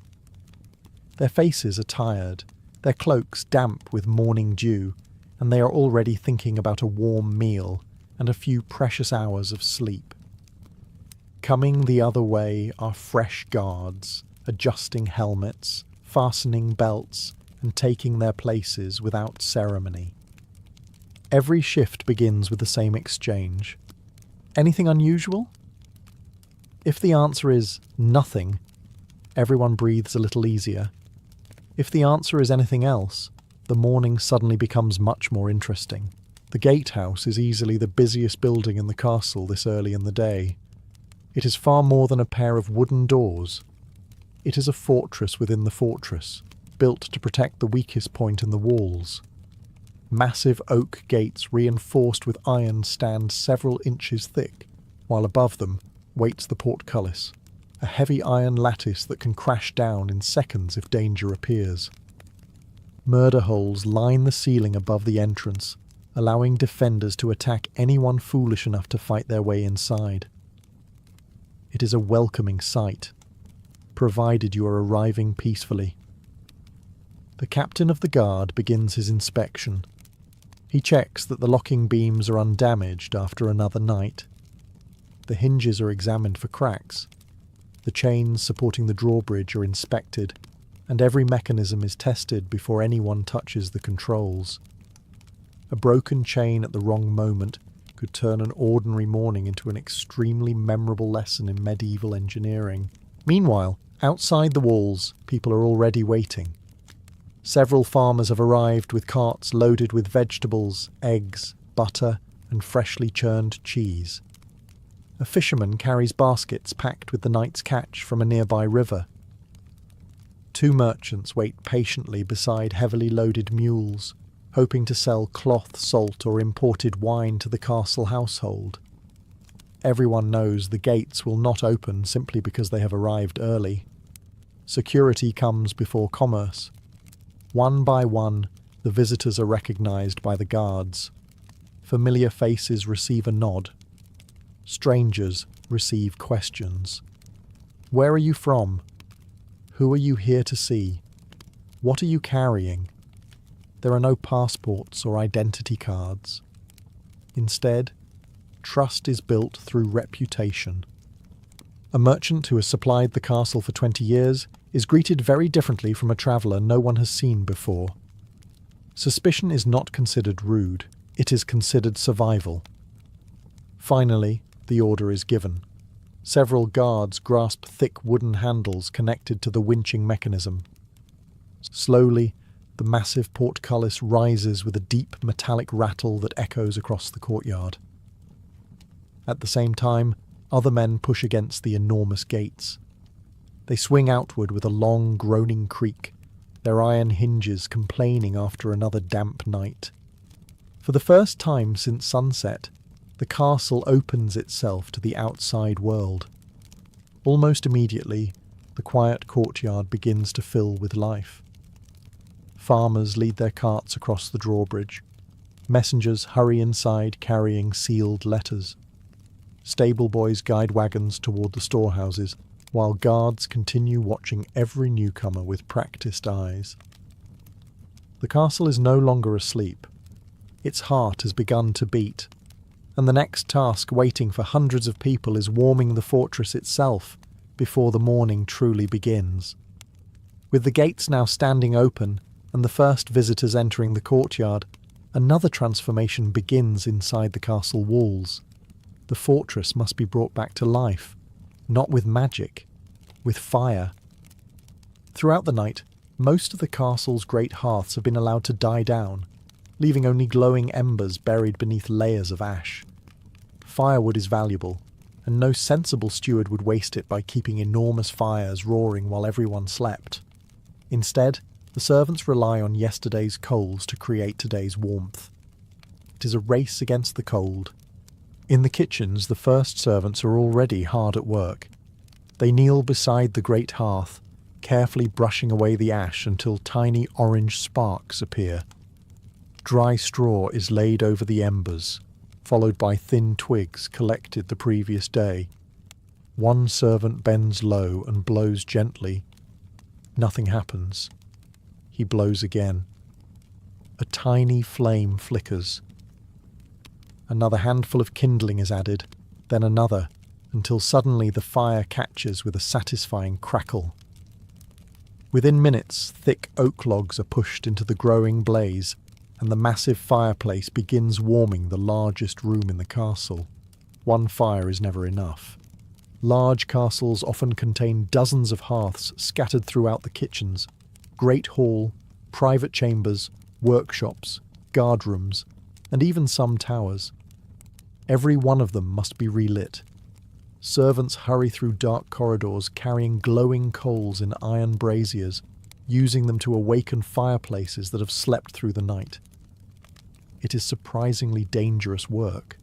Their faces are tired, their cloaks damp with morning dew, and they are already thinking about a warm meal and a few precious hours of sleep. Coming the other way are fresh guards, adjusting helmets, fastening belts, and taking their places without ceremony. Every shift begins with the same exchange. Anything unusual? If the answer is nothing, everyone breathes a little easier. If the answer is anything else, the morning suddenly becomes much more interesting. The gatehouse is easily the busiest building in the castle this early in the day. It is far more than a pair of wooden doors. It is a fortress within the fortress, built to protect the weakest point in the walls. Massive oak gates reinforced with iron stand several inches thick, while above them waits the portcullis, a heavy iron lattice that can crash down in seconds if danger appears. Murder holes line the ceiling above the entrance, allowing defenders to attack anyone foolish enough to fight their way inside. It is a welcoming sight, provided you are arriving peacefully. The captain of the guard begins his inspection. He checks that the locking beams are undamaged after another night. The hinges are examined for cracks. The chains supporting the drawbridge are inspected, and every mechanism is tested before anyone touches the controls. A broken chain at the wrong moment could turn an ordinary morning into an extremely memorable lesson in medieval engineering. Meanwhile, outside the walls, people are already waiting. Several farmers have arrived with carts loaded with vegetables, eggs, butter, and freshly churned cheese. A fisherman carries baskets packed with the night's catch from a nearby river. Two merchants wait patiently beside heavily loaded mules, hoping to sell cloth, salt, or imported wine to the castle household. Everyone knows the gates will not open simply because they have arrived early. Security comes before commerce. One by one, the visitors are recognized by the guards. Familiar faces receive a nod. Strangers receive questions. Where are you from? Who are you here to see? What are you carrying? There are no passports or identity cards. Instead, trust is built through reputation. A merchant who has supplied the castle for 20 years is greeted very differently from a traveller no one has seen before. Suspicion is not considered rude, it is considered survival. Finally, the order is given. Several guards grasp thick wooden handles connected to the winching mechanism. Slowly, the massive portcullis rises with a deep metallic rattle that echoes across the courtyard. At the same time, other men push against the enormous gates. They swing outward with a long, groaning creak, their iron hinges complaining after another damp night. For the first time since sunset, the castle opens itself to the outside world. Almost immediately, the quiet courtyard begins to fill with life. Farmers lead their carts across the drawbridge. Messengers hurry inside carrying sealed letters. Stable boys guide wagons toward the storehouses, while guards continue watching every newcomer with practiced eyes. The castle is no longer asleep. Its heart has begun to beat, and the next task waiting for hundreds of people is warming the fortress itself before the morning truly begins. With the gates now standing open and the first visitors entering the courtyard, another transformation begins inside the castle walls. The fortress must be brought back to life, not with magic, with fire. Throughout the night, most of the castle's great hearths have been allowed to die down, leaving only glowing embers buried beneath layers of ash. Firewood is valuable, and no sensible steward would waste it by keeping enormous fires roaring while everyone slept. Instead, the servants rely on yesterday's coals to create today's warmth. It is a race against the cold. In the kitchens, the first servants are already hard at work. They kneel beside the great hearth, carefully brushing away the ash until tiny orange sparks appear. Dry straw is laid over the embers, followed by thin twigs collected the previous day. One servant bends low and blows gently. Nothing happens. He blows again. A tiny flame flickers. Another handful of kindling is added, then another, until suddenly the fire catches with a satisfying crackle. Within minutes, thick oak logs are pushed into the growing blaze, and the massive fireplace begins warming the largest room in the castle. One fire is never enough. Large castles often contain dozens of hearths scattered throughout the kitchens, great hall, private chambers, workshops, guard rooms, and even some towers. Every one of them must be relit. Servants hurry through dark corridors carrying glowing coals in iron braziers, using them to awaken fireplaces that have slept through the night. It is surprisingly dangerous work.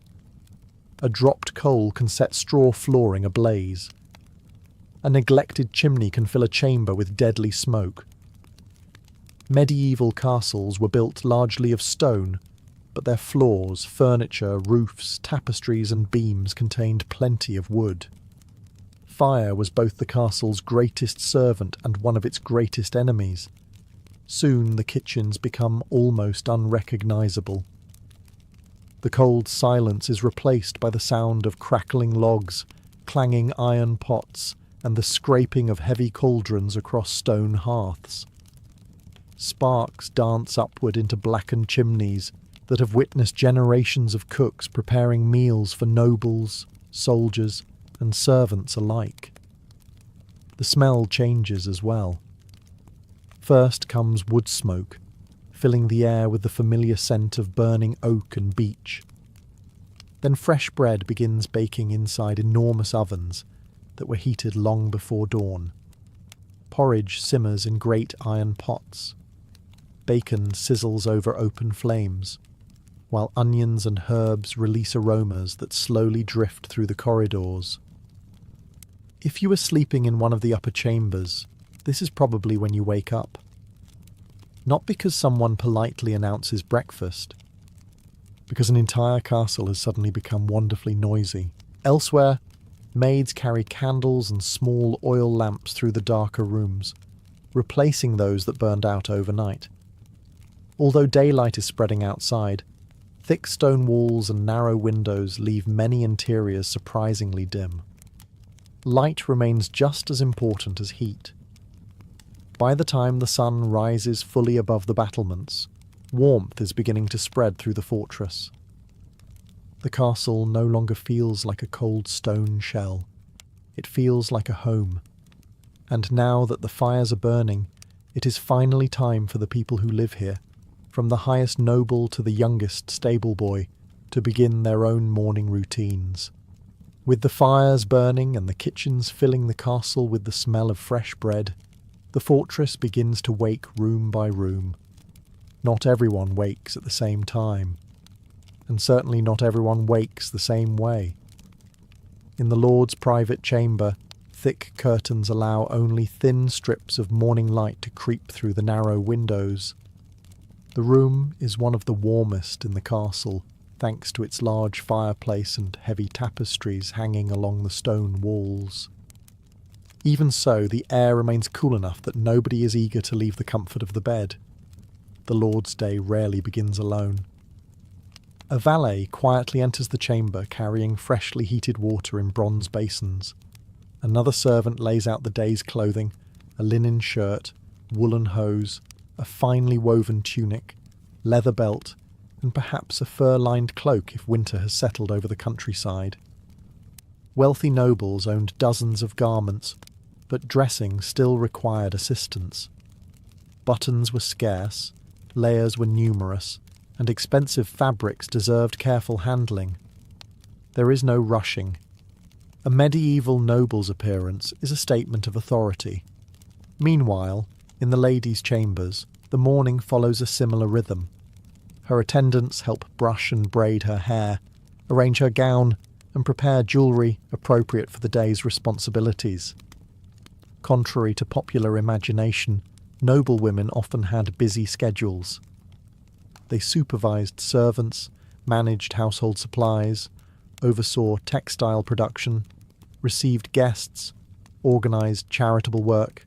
A dropped coal can set straw flooring ablaze. A neglected chimney can fill a chamber with deadly smoke. Medieval castles were built largely of stone, but their floors, furniture, roofs, tapestries and beams contained plenty of wood. Fire was both the castle's greatest servant and one of its greatest enemies. Soon the kitchens become almost unrecognisable. The cold silence is replaced by the sound of crackling logs, clanging iron pots, and the scraping of heavy cauldrons across stone hearths. Sparks dance upward into blackened chimneys that have witnessed generations of cooks preparing meals for nobles, soldiers, and servants alike. The smell changes as well. First comes wood smoke, filling the air with the familiar scent of burning oak and beech. Then fresh bread begins baking inside enormous ovens that were heated long before dawn. Porridge simmers in great iron pots. Bacon sizzles over open flames, while onions and herbs release aromas that slowly drift through the corridors. If you are sleeping in one of the upper chambers, this is probably when you wake up. Not because someone politely announces breakfast, because an entire castle has suddenly become wonderfully noisy. Elsewhere, maids carry candles and small oil lamps through the darker rooms, replacing those that burned out overnight. Although daylight is spreading outside, Thick stone walls and narrow windows leave many interiors surprisingly dim. Light remains just as important as heat. By the time the sun rises fully above the battlements, warmth is beginning to spread through the fortress. The castle no longer feels like a cold stone shell. It feels like a home. And now that the fires are burning, it is finally time for the people who live here, from the highest noble to the youngest stable boy, to begin their own morning routines. With the fires burning and the kitchens filling the castle with the smell of fresh bread, the fortress begins to wake room by room. Not everyone wakes at the same time, and certainly not everyone wakes the same way. In the Lord's private chamber, thick curtains allow only thin strips of morning light to creep through the narrow windows. The room is one of the warmest in the castle, thanks to its large fireplace and heavy tapestries hanging along the stone walls. Even so, the air remains cool enough that nobody is eager to leave the comfort of the bed. The Lord's day rarely begins alone. A valet quietly enters the chamber carrying freshly heated water in bronze basins. Another servant lays out the day's clothing, a linen shirt, woolen hose, a finely woven tunic, leather belt, and perhaps a fur-lined cloak if winter has settled over the countryside. Wealthy nobles owned dozens of garments, but dressing still required assistance. Buttons were scarce, layers were numerous, and expensive fabrics deserved careful handling. There is no rushing. A medieval noble's appearance is a statement of authority. Meanwhile, in the ladies' chambers, the morning follows a similar rhythm. Her attendants help brush and braid her hair, arrange her gown, and prepare jewellery appropriate for the day's responsibilities. Contrary to popular imagination, noble women often had busy schedules. They supervised servants, managed household supplies, oversaw textile production, received guests, organised charitable work,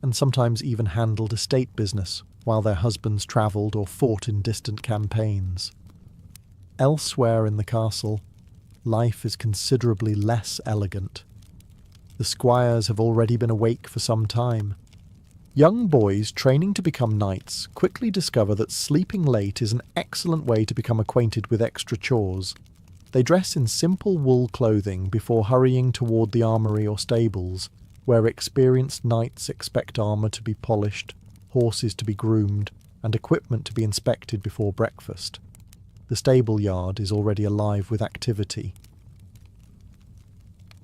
and sometimes even handled estate business while their husbands travelled or fought in distant campaigns. Elsewhere in the castle, life is considerably less elegant. The squires have already been awake for some time. Young boys training to become knights quickly discover that sleeping late is an excellent way to become acquainted with extra chores. They dress in simple wool clothing before hurrying toward the armoury or stables, where experienced knights expect armour to be polished, horses to be groomed, and equipment to be inspected before breakfast. The stable yard is already alive with activity.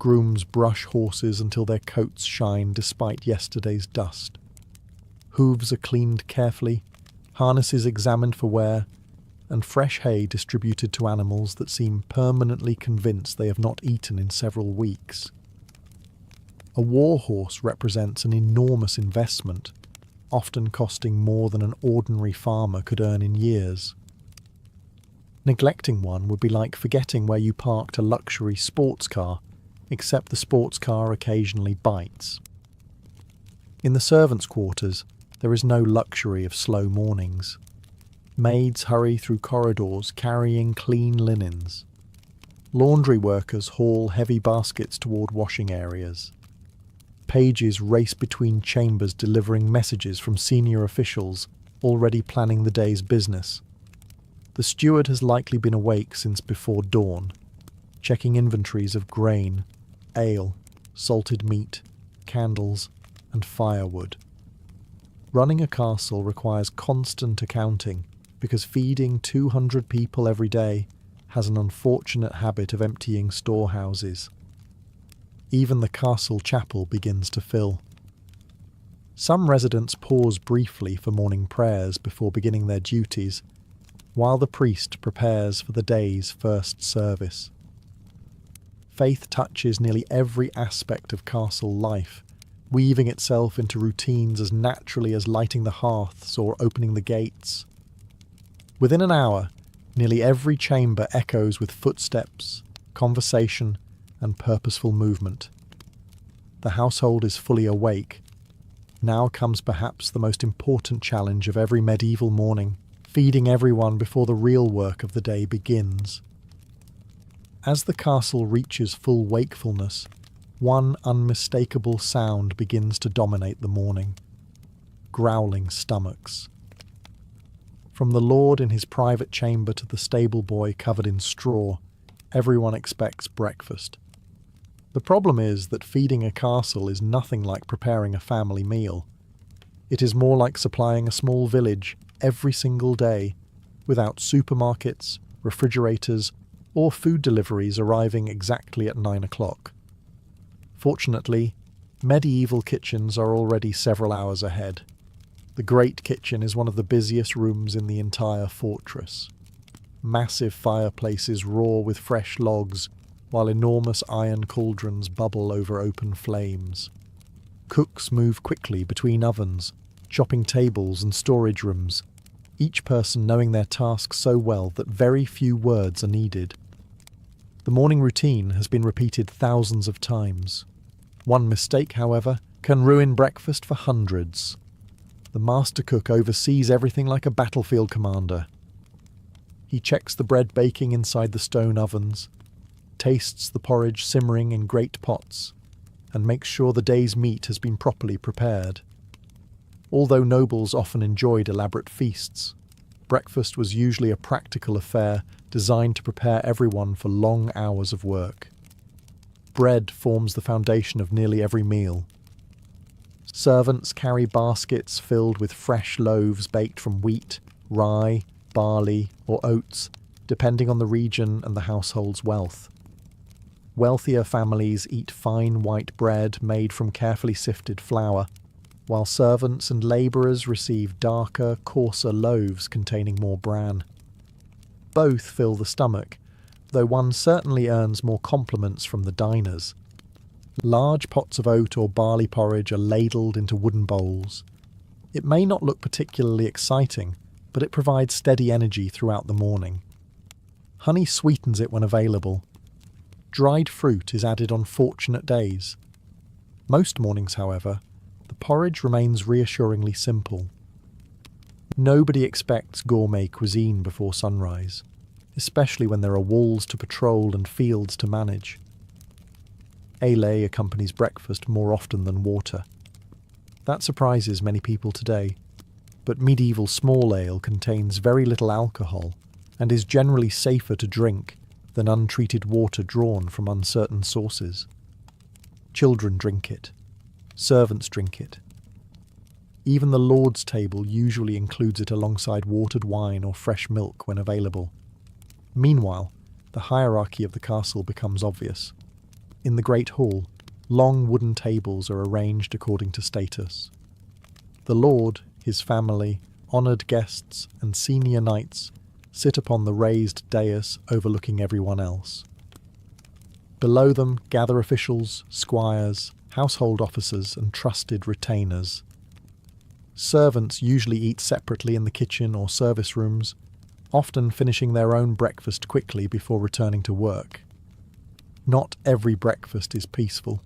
Grooms brush horses until their coats shine despite yesterday's dust. Hooves are cleaned carefully, harnesses examined for wear, and fresh hay distributed to animals that seem permanently convinced they have not eaten in several weeks. A war horse represents an enormous investment, often costing more than an ordinary farmer could earn in years. Neglecting one would be like forgetting where you parked a luxury sports car, except the sports car occasionally bites. In the servants' quarters, there is no luxury of slow mornings. Maids hurry through corridors carrying clean linens. Laundry workers haul heavy baskets toward washing areas. Pages race between chambers delivering messages from senior officials already planning the day's business. The steward has likely been awake since before dawn, checking inventories of grain, ale, salted meat, candles, and firewood. Running a castle requires constant accounting because feeding 200 people every day has an unfortunate habit of emptying storehouses. Even the castle chapel begins to fill. Some residents pause briefly for morning prayers before beginning their duties, while the priest prepares for the day's first service. Faith touches nearly every aspect of castle life, weaving itself into routines as naturally as lighting the hearths or opening the gates. Within an hour, nearly every chamber echoes with footsteps, conversation, and purposeful movement. The household is fully awake. Now comes perhaps the most important challenge of every medieval morning: feeding everyone before the real work of the day begins. As the castle reaches full wakefulness, one unmistakable sound begins to dominate the morning: growling stomachs. From the lord in his private chamber to the stable boy covered in straw, everyone expects breakfast. The problem is that feeding a castle is nothing like preparing a family meal. It is more like supplying a small village every single day, without supermarkets, refrigerators, or food deliveries arriving exactly at 9 o'clock. Fortunately, medieval kitchens are already several hours ahead. The Great Kitchen is one of the busiest rooms in the entire fortress. Massive fireplaces roar with fresh logs, while enormous iron cauldrons bubble over open flames. Cooks move quickly between ovens, chopping tables and storage rooms, each person knowing their task so well that very few words are needed. The morning routine has been repeated thousands of times. One mistake, however, can ruin breakfast for hundreds. The master cook oversees everything like a battlefield commander. He checks the bread baking inside the stone ovens, tastes the porridge simmering in great pots, and makes sure the day's meat has been properly prepared. Although nobles often enjoyed elaborate feasts, breakfast was usually a practical affair designed to prepare everyone for long hours of work. Bread forms the foundation of nearly every meal. Servants carry baskets filled with fresh loaves baked from wheat, rye, barley, or oats, depending on the region and the household's wealth. Wealthier families eat fine white bread made from carefully sifted flour, while servants and labourers receive darker, coarser loaves containing more bran. Both fill the stomach, though one certainly earns more compliments from the diners. Large pots of oat or barley porridge are ladled into wooden bowls. It may not look particularly exciting, but it provides steady energy throughout the morning. Honey sweetens it when available. Dried fruit is added on fortunate days. Most mornings, however, the porridge remains reassuringly simple. Nobody expects gourmet cuisine before sunrise, especially when there are walls to patrol and fields to manage. Ale accompanies breakfast more often than water. That surprises many people today, but medieval small ale contains very little alcohol and is generally safer to drink than untreated water drawn from uncertain sources. Children drink it. Servants drink it. Even the lord's table usually includes it alongside watered wine or fresh milk when available. Meanwhile, the hierarchy of the castle becomes obvious. In the Great Hall, long wooden tables are arranged according to status. The lord, his family, honoured guests, and senior knights sit upon the raised dais overlooking everyone else. Below them gather officials, squires, household officers, and trusted retainers. Servants usually eat separately in the kitchen or service rooms, often finishing their own breakfast quickly before returning to work. Not every breakfast is peaceful.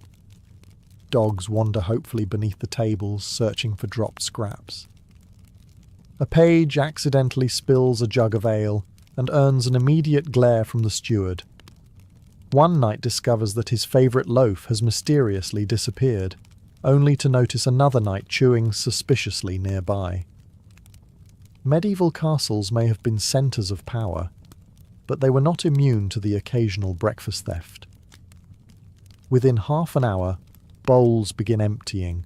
Dogs wander hopefully beneath the tables, searching for dropped scraps. A page accidentally spills a jug of ale and earns an immediate glare from the steward. One knight discovers that his favourite loaf has mysteriously disappeared, only to notice another knight chewing suspiciously nearby. Medieval castles may have been centres of power, but they were not immune to the occasional breakfast theft. Within half an hour, bowls begin emptying.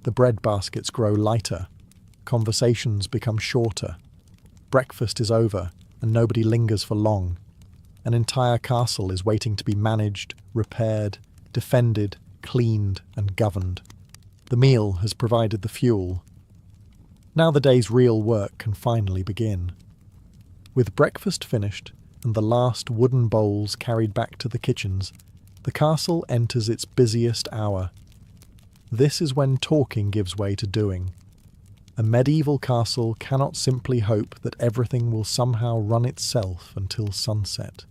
The bread baskets grow lighter. Conversations become shorter. Breakfast is over, and nobody lingers for long. An entire castle is waiting to be managed, repaired, defended, cleaned, and governed. The meal has provided the fuel. Now the day's real work can finally begin. With breakfast finished and the last wooden bowls carried back to the kitchens, the castle enters its busiest hour. This is when talking gives way to doing. A medieval castle cannot simply hope that everything will somehow run itself until sunset.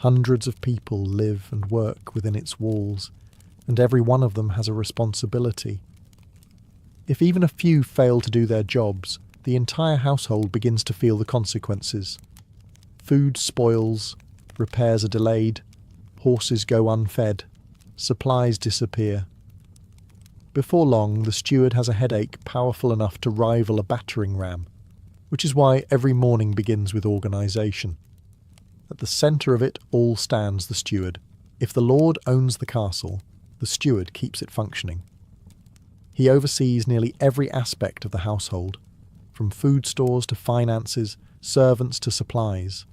Hundreds of people live and work within its walls, and every one of them has a responsibility. If even a few fail to do their jobs, the entire household begins to feel the consequences. Food spoils, repairs are delayed, horses go unfed, supplies disappear. Before long, the steward has a headache powerful enough to rival a battering ram, which is why every morning begins with organisation. At the centre of it all stands the steward. If the lord owns the castle, the steward keeps it functioning. He oversees nearly every aspect of the household, from food stores to finances, servants to supplies.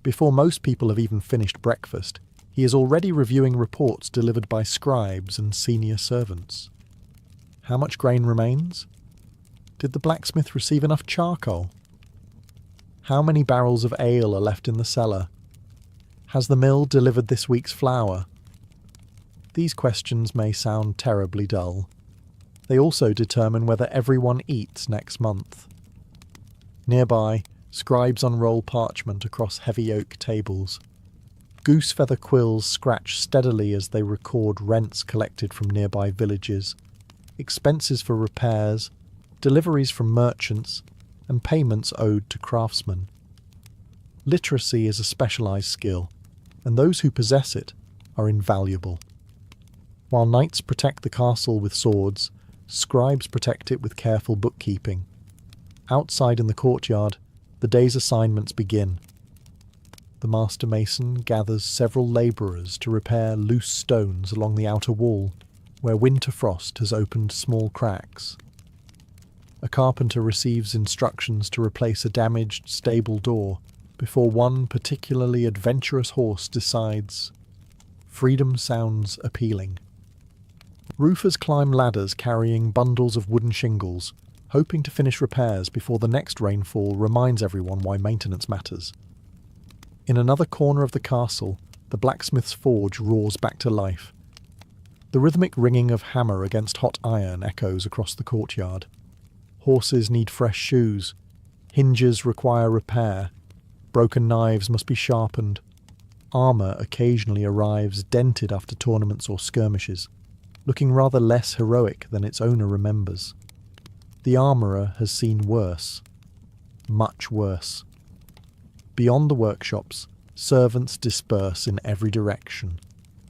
Before most people have even finished breakfast, he is already reviewing reports delivered by scribes and senior servants. How much grain remains? Did the blacksmith receive enough charcoal? How many barrels of ale are left in the cellar? Has the mill delivered this week's flour? These questions may sound terribly dull. They also determine whether everyone eats next month. Nearby, scribes unroll parchment across heavy oak tables. Goose feather quills scratch steadily as they record rents collected from nearby villages, expenses for repairs, deliveries from merchants, and payments owed to craftsmen. Literacy is a specialised skill, and those who possess it are invaluable. While knights protect the castle with swords, scribes protect it with careful bookkeeping. Outside in the courtyard, the day's assignments begin. The master mason gathers several labourers to repair loose stones along the outer wall, where winter frost has opened small cracks. A carpenter receives instructions to replace a damaged stable door before one particularly adventurous horse decides. Freedom sounds appealing. Roofers climb ladders carrying bundles of wooden shingles, hoping to finish repairs before the next rainfall reminds everyone why maintenance matters. In another corner of the castle, the blacksmith's forge roars back to life. The rhythmic ringing of hammer against hot iron echoes across the courtyard. Horses need fresh shoes. Hinges require repair. Broken knives must be sharpened. Armour occasionally arrives dented after tournaments or skirmishes, looking rather less heroic than its owner remembers. The armourer has seen worse. Much worse. Beyond the workshops, servants disperse in every direction.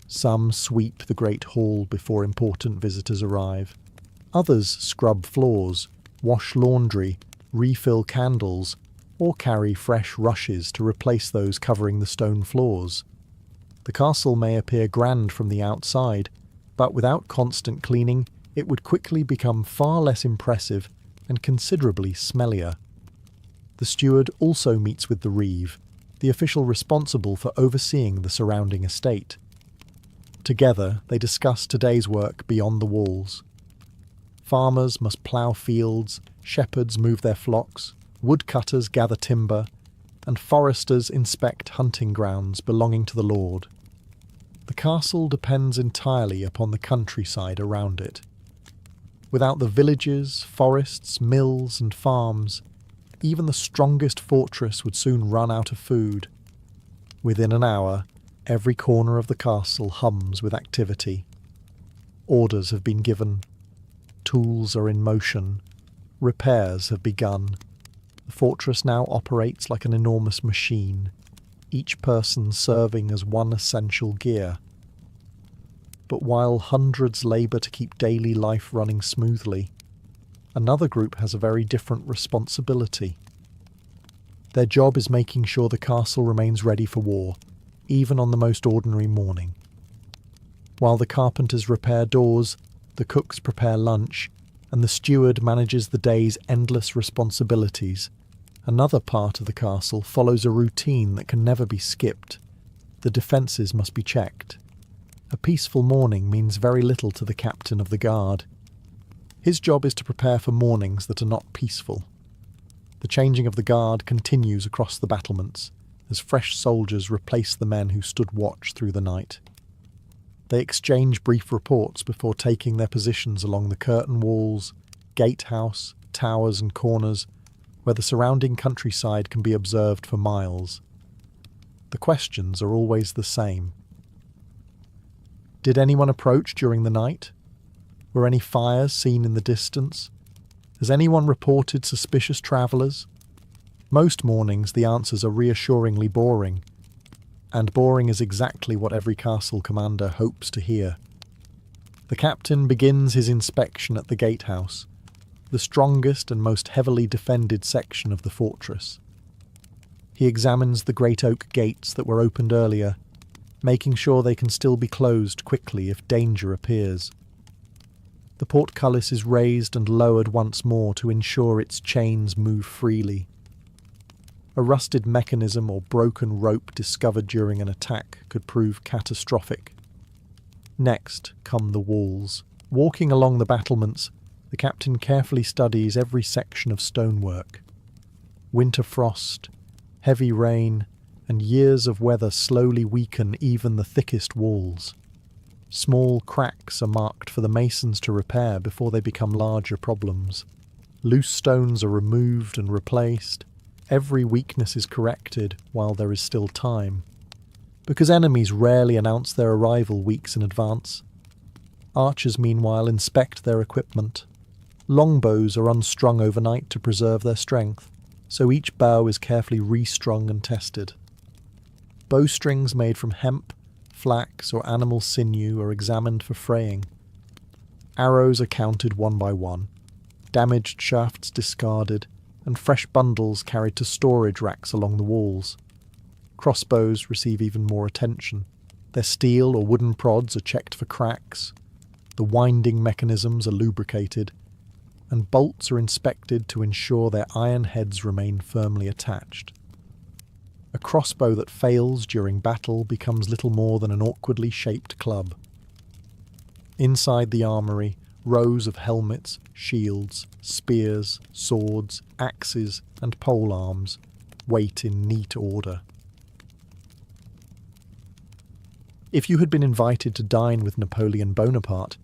Some sweep the great hall before important visitors arrive. Others scrub floors, wash laundry, refill candles, or carry fresh rushes to replace those covering the stone floors. The castle may appear grand from the outside, but without constant cleaning, it would quickly become far less impressive and considerably smellier. The steward also meets with the reeve, the official responsible for overseeing the surrounding estate. Together, they discuss today's work beyond the walls. Farmers must plough fields, shepherds move their flocks, woodcutters gather timber, and foresters inspect hunting grounds belonging to the lord. The castle depends entirely upon the countryside around it. Without the villages, forests, mills, and farms, even the strongest fortress would soon run out of food. Within an hour, every corner of the castle hums with activity. Orders have been given. Tools are in motion. Repairs have begun. The fortress now operates like an enormous machine, each person serving as one essential gear. But while hundreds labour to keep daily life running smoothly, another group has a very different responsibility. Their job is making sure the castle remains ready for war, even on the most ordinary morning. While the carpenters repair doors, the cooks prepare lunch, and the steward manages the day's endless responsibilities, another part of the castle follows a routine that can never be skipped. The defences must be checked. A peaceful morning means very little to the captain of the guard. His job is to prepare for mornings that are not peaceful. The changing of the guard continues across the battlements, as fresh soldiers replace the men who stood watch through the night. They exchange brief reports before taking their positions along the curtain walls, gatehouse, towers and corners, where the surrounding countryside can be observed for miles. The questions are always the same. Did anyone approach during the night? Were any fires seen in the distance? Has anyone reported suspicious travellers? Most mornings the answers are reassuringly boring, and boring is exactly what every castle commander hopes to hear. The captain begins his inspection at the gatehouse, the strongest and most heavily defended section of the fortress. He examines the great oak gates that were opened earlier, making sure they can still be closed quickly if danger appears. The portcullis is raised and lowered once more to ensure its chains move freely. A rusted mechanism or broken rope discovered during an attack could prove catastrophic. Next come the walls. Walking along the battlements, the captain carefully studies every section of stonework. Winter frost, heavy rain, and years of weather slowly weaken even the thickest walls. Small cracks are marked for the masons to repair before they become larger problems. Loose stones are removed and replaced. Every weakness is corrected while there is still time. Because enemies rarely announce their arrival weeks in advance. Archers, meanwhile, inspect their equipment. Longbows are unstrung overnight to preserve their strength, so each bow is carefully restrung and tested. Bowstrings made from hemp, flax, or animal sinew are examined for fraying. Arrows are counted one by one, damaged shafts discarded, and fresh bundles carried to storage racks along the walls. Crossbows receive even more attention. Their steel or wooden prods are checked for cracks, the winding mechanisms are lubricated, and bolts are inspected to ensure their iron heads remain firmly attached. A crossbow that fails during battle becomes little more than an awkwardly shaped club. Inside the armoury, rows of helmets, shields, spears, swords, axes, and polearms wait in neat order. If you had been invited to dine with Napoleon Bonaparte,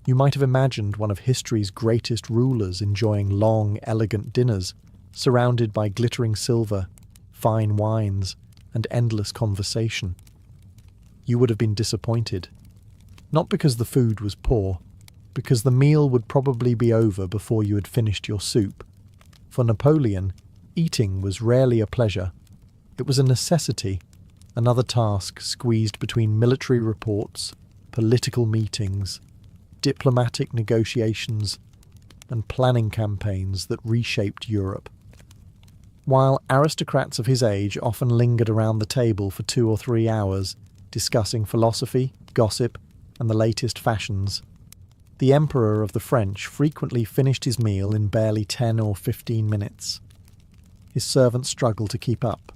you might have imagined one of history's greatest rulers enjoying long, elegant dinners, surrounded by glittering silver, fine wines, and endless conversation. You would have been disappointed. Not because the food was poor, because the meal would probably be over before you had finished your soup. For Napoleon, eating was rarely a pleasure. It was a necessity, another task squeezed between military reports, political meetings, diplomatic negotiations, and planning campaigns that reshaped Europe. While aristocrats of his age often lingered around the table for 2 or 3 hours, discussing philosophy, gossip, and the latest fashions, the Emperor of the French frequently finished his meal in barely 10 or 15 minutes. His servants struggled to keep up.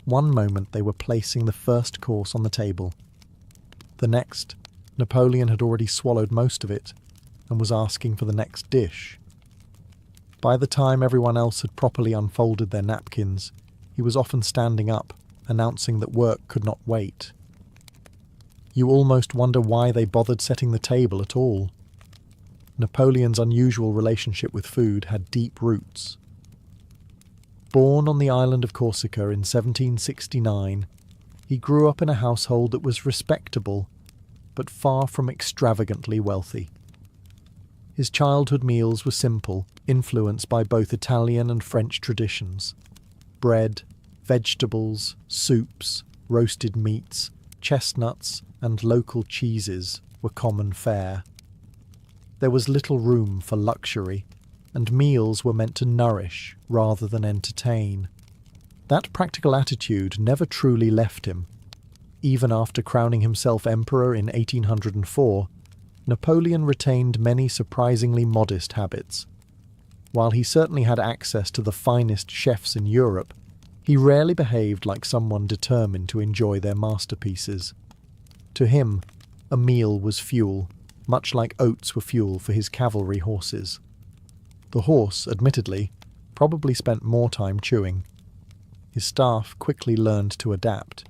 One moment they were placing the first course on the table. The next, Napoleon had already swallowed most of it and was asking for the next dish. By the time everyone else had properly unfolded their napkins, he was often standing up, announcing that work could not wait. You almost wonder why they bothered setting the table at all. Napoleon's unusual relationship with food had deep roots. Born on the island of Corsica in 1769, he grew up in a household that was respectable, but far from extravagantly wealthy. His childhood meals were simple, influenced by both Italian and French traditions. Bread, vegetables, soups, roasted meats, chestnuts, and local cheeses were common fare. There was little room for luxury, and meals were meant to nourish rather than entertain. That practical attitude never truly left him. Even after crowning himself emperor in 1804, Napoleon retained many surprisingly modest habits. While he certainly had access to the finest chefs in Europe, he rarely behaved like someone determined to enjoy their masterpieces. To him, a meal was fuel, much like oats were fuel for his cavalry horses. The horse, admittedly, probably spent more time chewing. His staff quickly learned to adapt.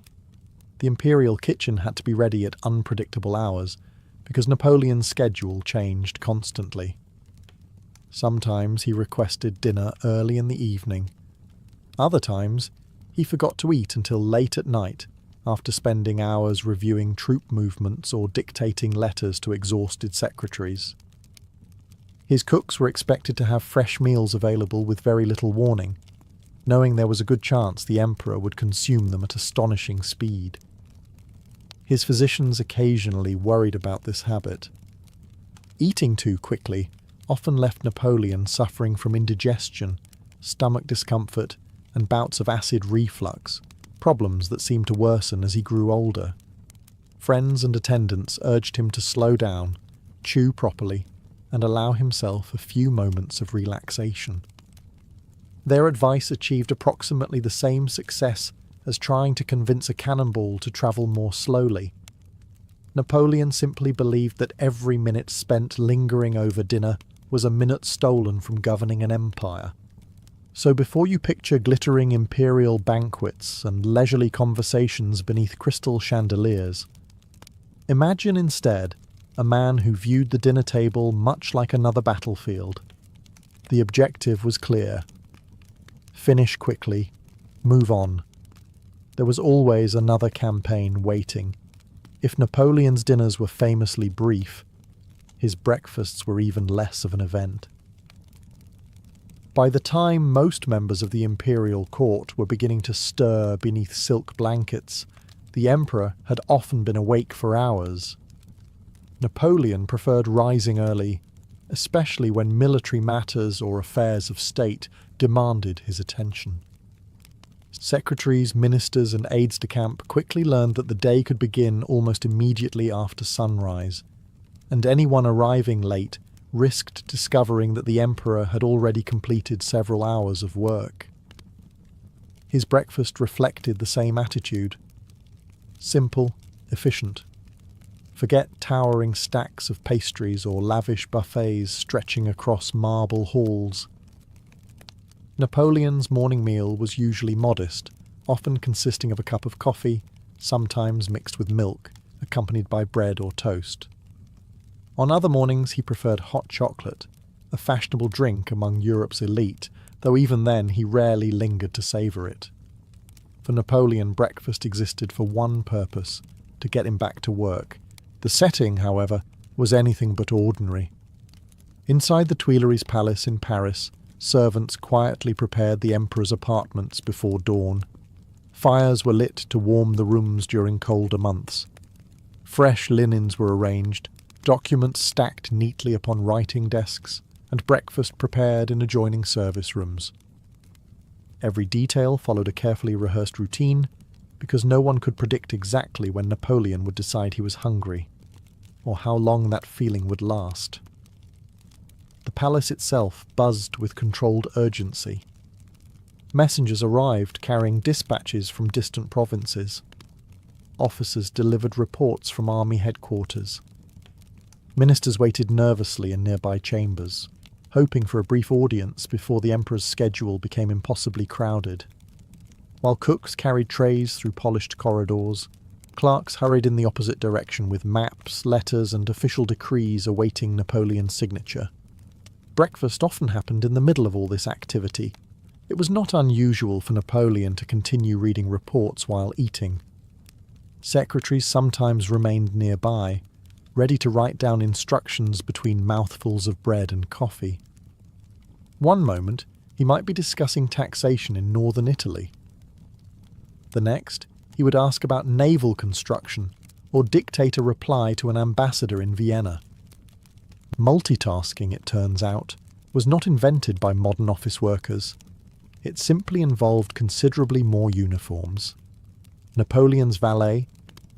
The imperial kitchen had to be ready at unpredictable hours, because Napoleon's schedule changed constantly. Sometimes he requested dinner early in the evening. Other times, he forgot to eat until late at night, after spending hours reviewing troop movements or dictating letters to exhausted secretaries. His cooks were expected to have fresh meals available with very little warning, knowing there was a good chance the emperor would consume them at astonishing speed. His physicians occasionally worried about this habit. Eating too quickly often left Napoleon suffering from indigestion, stomach discomfort, and bouts of acid reflux, problems that seemed to worsen as he grew older. Friends and attendants urged him to slow down, chew properly, and allow himself a few moments of relaxation. Their advice achieved approximately the same success as trying to convince a cannonball to travel more slowly. Napoleon simply believed that every minute spent lingering over dinner was a minute stolen from governing an empire. So before you picture glittering imperial banquets and leisurely conversations beneath crystal chandeliers, imagine instead a man who viewed the dinner table much like another battlefield. The objective was clear. Finish quickly, move on. There was always another campaign waiting. If Napoleon's dinners were famously brief, his breakfasts were even less of an event. By the time most members of the imperial court were beginning to stir beneath silk blankets, the emperor had often been awake for hours. Napoleon preferred rising early, especially when military matters or affairs of state demanded his attention. Secretaries, ministers, and aides-de-camp quickly learned that the day could begin almost immediately after sunrise, and anyone arriving late risked discovering that the emperor had already completed several hours of work. His breakfast reflected the same attitude. Simple, efficient. Forget towering stacks of pastries or lavish buffets stretching across marble halls. Napoleon's morning meal was usually modest, often consisting of a cup of coffee, sometimes mixed with milk, accompanied by bread or toast. On other mornings he preferred hot chocolate, a fashionable drink among Europe's elite, though even then he rarely lingered to savour it. For Napoleon, breakfast existed for one purpose, to get him back to work. The setting, however, was anything but ordinary. Inside the Tuileries Palace in Paris, servants quietly prepared the emperor's apartments before dawn. Fires were lit to warm the rooms during colder months. Fresh linens were arranged, documents stacked neatly upon writing desks, and breakfast prepared in adjoining service rooms. Every detail followed a carefully rehearsed routine, because no one could predict exactly when Napoleon would decide he was hungry, or how long that feeling would last. The palace itself buzzed with controlled urgency. Messengers arrived carrying dispatches from distant provinces. Officers delivered reports from army headquarters. Ministers waited nervously in nearby chambers, hoping for a brief audience before the emperor's schedule became impossibly crowded. While cooks carried trays through polished corridors, clerks hurried in the opposite direction with maps, letters, and official decrees awaiting Napoleon's signature. Breakfast often happened in the middle of all this activity. It was not unusual for Napoleon to continue reading reports while eating. Secretaries sometimes remained nearby, ready to write down instructions between mouthfuls of bread and coffee. One moment, he might be discussing taxation in northern Italy. The next, he would ask about naval construction or dictate a reply to an ambassador in Vienna. Multitasking, it turns out, was not invented by modern office workers. It simply involved considerably more uniforms. Napoleon's valet,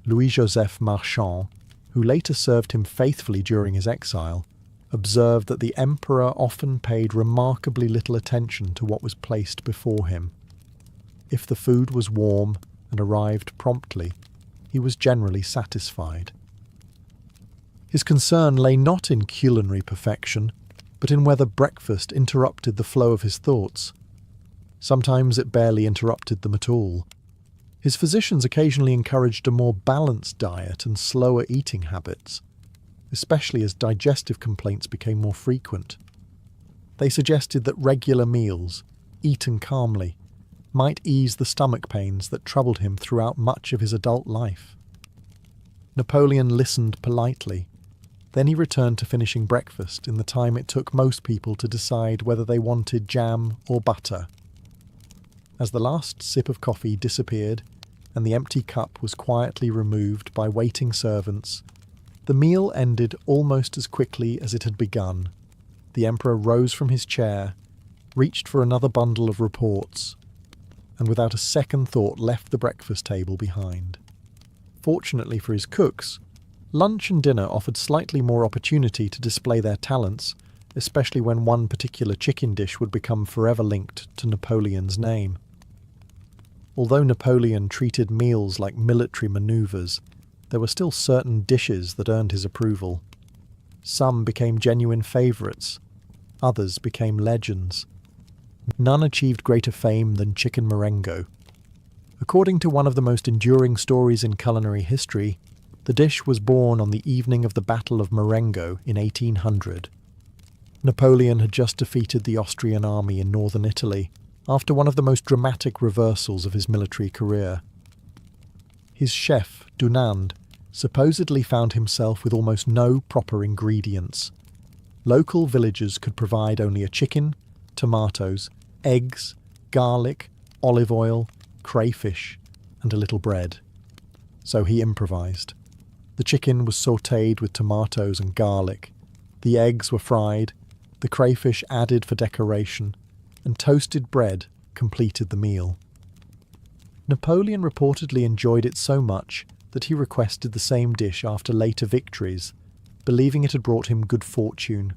Louis-Joseph Marchand, who later served him faithfully during his exile, observed that the emperor often paid remarkably little attention to what was placed before him. If the food was warm and arrived promptly, he was generally satisfied. His concern lay not in culinary perfection, but in whether breakfast interrupted the flow of his thoughts. Sometimes it barely interrupted them at all. His physicians occasionally encouraged a more balanced diet and slower eating habits, especially as digestive complaints became more frequent. They suggested that regular meals, eaten calmly, might ease the stomach pains that troubled him throughout much of his adult life. Napoleon listened politely, Then he returned to finishing breakfast in the time it took most people to decide whether they wanted jam or butter. As the last sip of coffee disappeared and the empty cup was quietly removed by waiting servants, the meal ended almost as quickly as it had begun. The Emperor rose from his chair, reached for another bundle of reports, and without a second thought left the breakfast table behind. Fortunately for his cooks, lunch and dinner offered slightly more opportunity to display their talents, especially when one particular chicken dish would become forever linked to Napoleon's name. Although Napoleon treated meals like military manoeuvres, there were still certain dishes that earned his approval. Some became genuine favourites, others became legends. None achieved greater fame than chicken Marengo. According to one of the most enduring stories in culinary history, the dish was born on the evening of the Battle of Marengo in 1800. Napoleon had just defeated the Austrian army in northern Italy after one of the most dramatic reversals of his military career. His chef, Dunand, supposedly found himself with almost no proper ingredients. Local villagers could provide only a chicken, tomatoes, eggs, garlic, olive oil, crayfish, and a little bread. So he improvised. The chicken was sautéed with tomatoes and garlic, the eggs were fried, the crayfish added for decoration, and toasted bread completed the meal. Napoleon reportedly enjoyed it so much that he requested the same dish after later victories, believing it had brought him good fortune.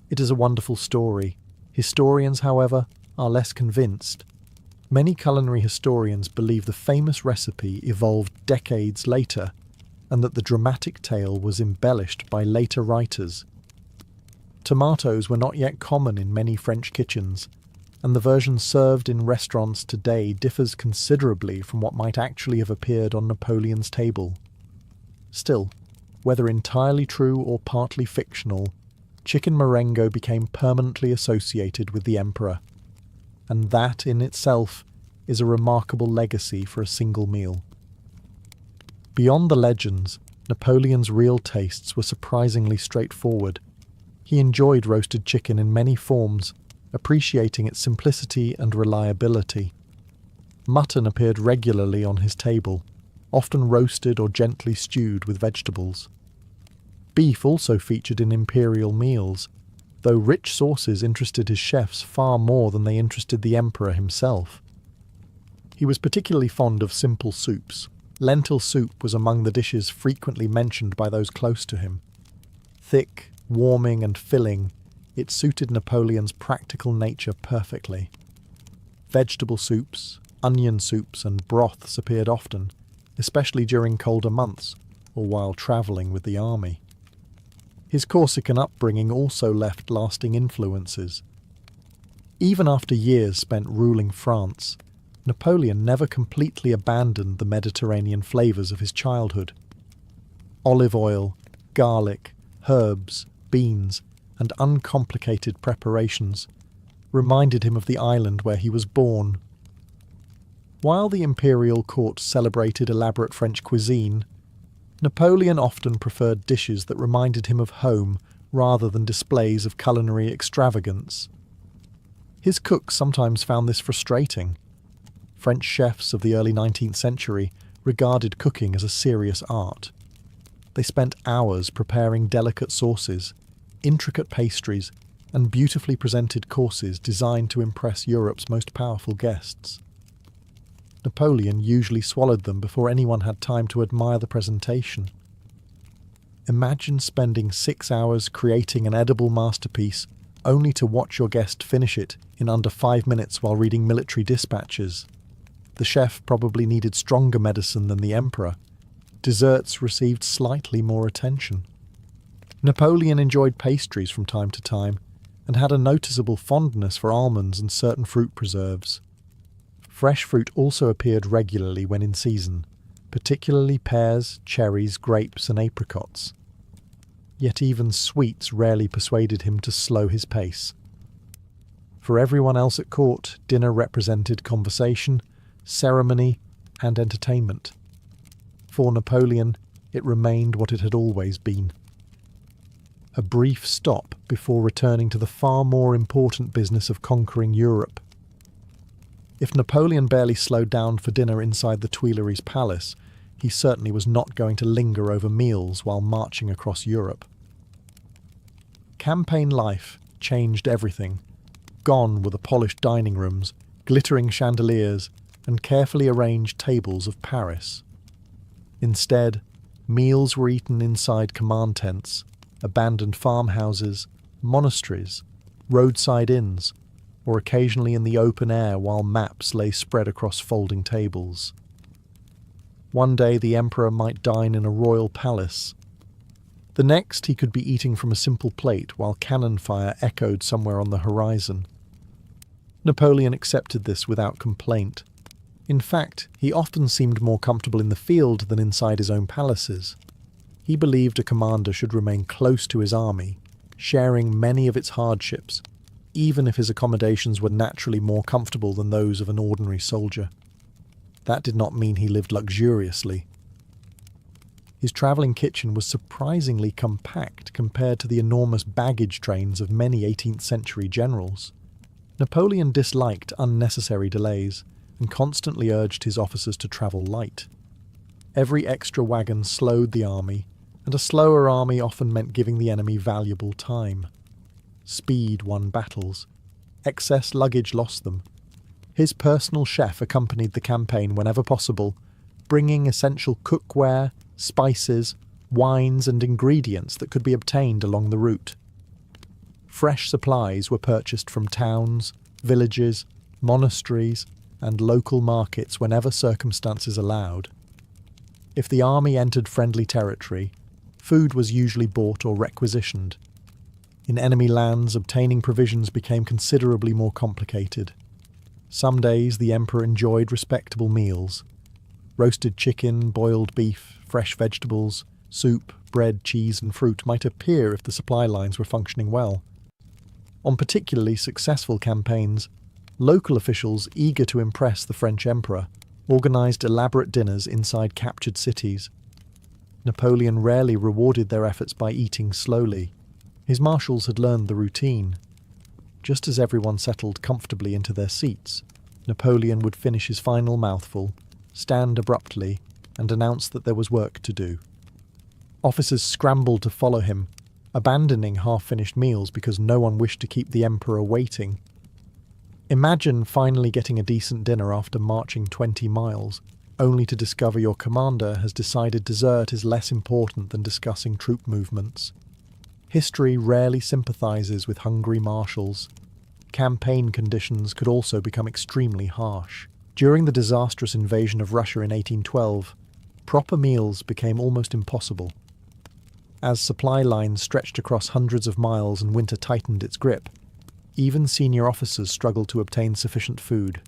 It is a wonderful story. Historians, however, are less convinced. Many culinary historians believe the famous recipe evolved decades later, and that the dramatic tale was embellished by later writers. Tomatoes were not yet common in many French kitchens, and the version served in restaurants today differs considerably from what might actually have appeared on Napoleon's table. Still, whether entirely true or partly fictional, chicken Marengo became permanently associated with the Emperor, and that in itself is a remarkable legacy for a single meal. Beyond the legends, Napoleon's real tastes were surprisingly straightforward. He enjoyed roasted chicken in many forms, appreciating its simplicity and reliability. Mutton appeared regularly on his table, often roasted or gently stewed with vegetables. Beef also featured in imperial meals, though rich sauces interested his chefs far more than they interested the emperor himself. He was particularly fond of simple soups. Lentil soup was among the dishes frequently mentioned by those close to him. Thick, warming and filling, it suited Napoleon's practical nature perfectly. Vegetable soups, onion soups and broths appeared often, especially during colder months or while travelling with the army. His Corsican upbringing also left lasting influences. Even after years spent ruling France, Napoleon never completely abandoned the Mediterranean flavours of his childhood. Olive oil, garlic, herbs, beans, and uncomplicated preparations reminded him of the island where he was born. While the imperial court celebrated elaborate French cuisine, Napoleon often preferred dishes that reminded him of home rather than displays of culinary extravagance. His cooks sometimes found this frustrating. French chefs of the early 19th century regarded cooking as a serious art. They spent hours preparing delicate sauces, intricate pastries, and beautifully presented courses designed to impress Europe's most powerful guests. Napoleon usually swallowed them before anyone had time to admire the presentation. Imagine spending 6 hours creating an edible masterpiece only to watch your guest finish it in under 5 minutes while reading military dispatches. The chef probably needed stronger medicine than the emperor. Desserts received slightly more attention. Napoleon enjoyed pastries from time to time and had a noticeable fondness for almonds and certain fruit preserves. Fresh fruit also appeared regularly when in season, particularly pears, cherries, grapes and apricots. Yet even sweets rarely persuaded him to slow his pace. For everyone else at court, dinner represented conversation, ceremony and entertainment. For Napoleon, it remained what it had always been. a brief stop before returning to the far more important business of conquering Europe. If Napoleon barely slowed down for dinner inside the Tuileries Palace, he certainly was not going to linger over meals while marching across Europe. Campaign life changed everything. Gone were the polished dining rooms, glittering chandeliers, and carefully arranged tables of Paris. Instead, meals were eaten inside command tents, abandoned farmhouses, monasteries, roadside inns, or occasionally in the open air while maps lay spread across folding tables. One day the emperor might dine in a royal palace. The next he could be eating from a simple plate while cannon fire echoed somewhere on the horizon. Napoleon accepted this without complaint. In fact, he often seemed more comfortable in the field than inside his own palaces. He believed a commander should remain close to his army, sharing many of its hardships, even if his accommodations were naturally more comfortable than those of an ordinary soldier. That did not mean he lived luxuriously. His travelling kitchen was surprisingly compact compared to the enormous baggage trains of many 18th century generals. Napoleon disliked unnecessary delays and constantly urged his officers to travel light. Every extra wagon slowed the army, and a slower army often meant giving the enemy valuable time. Speed won battles. Excess luggage lost them. His personal chef accompanied the campaign whenever possible, bringing essential cookware, spices, wines and ingredients that could be obtained along the route. Fresh supplies were purchased from towns, villages, monasteries, and local markets whenever circumstances allowed. If the army entered friendly territory, food was usually bought or requisitioned. In enemy lands, obtaining provisions became considerably more complicated. Some days the emperor enjoyed respectable meals. Roasted chicken, boiled beef, fresh vegetables, soup, bread, cheese and fruit might appear if the supply lines were functioning well. On particularly successful campaigns, local officials eager to impress the French emperor organised elaborate dinners inside captured cities. Napoleon rarely rewarded their efforts by eating slowly. His marshals had learned the routine. Just as everyone settled comfortably into their seats, Napoleon would finish his final mouthful, stand abruptly, and announce that there was work to do. Officers scrambled to follow him, abandoning half-finished meals because no one wished to keep the emperor waiting. Imagine finally getting a decent dinner after marching 20 miles, only to discover your commander has decided dessert is less important than discussing troop movements. History rarely sympathises with hungry marshals. Campaign conditions could also become extremely harsh. During the disastrous invasion of Russia in 1812, proper meals became almost impossible. As supply lines stretched across hundreds of miles and winter tightened its grip, even senior officers struggled to obtain sufficient food.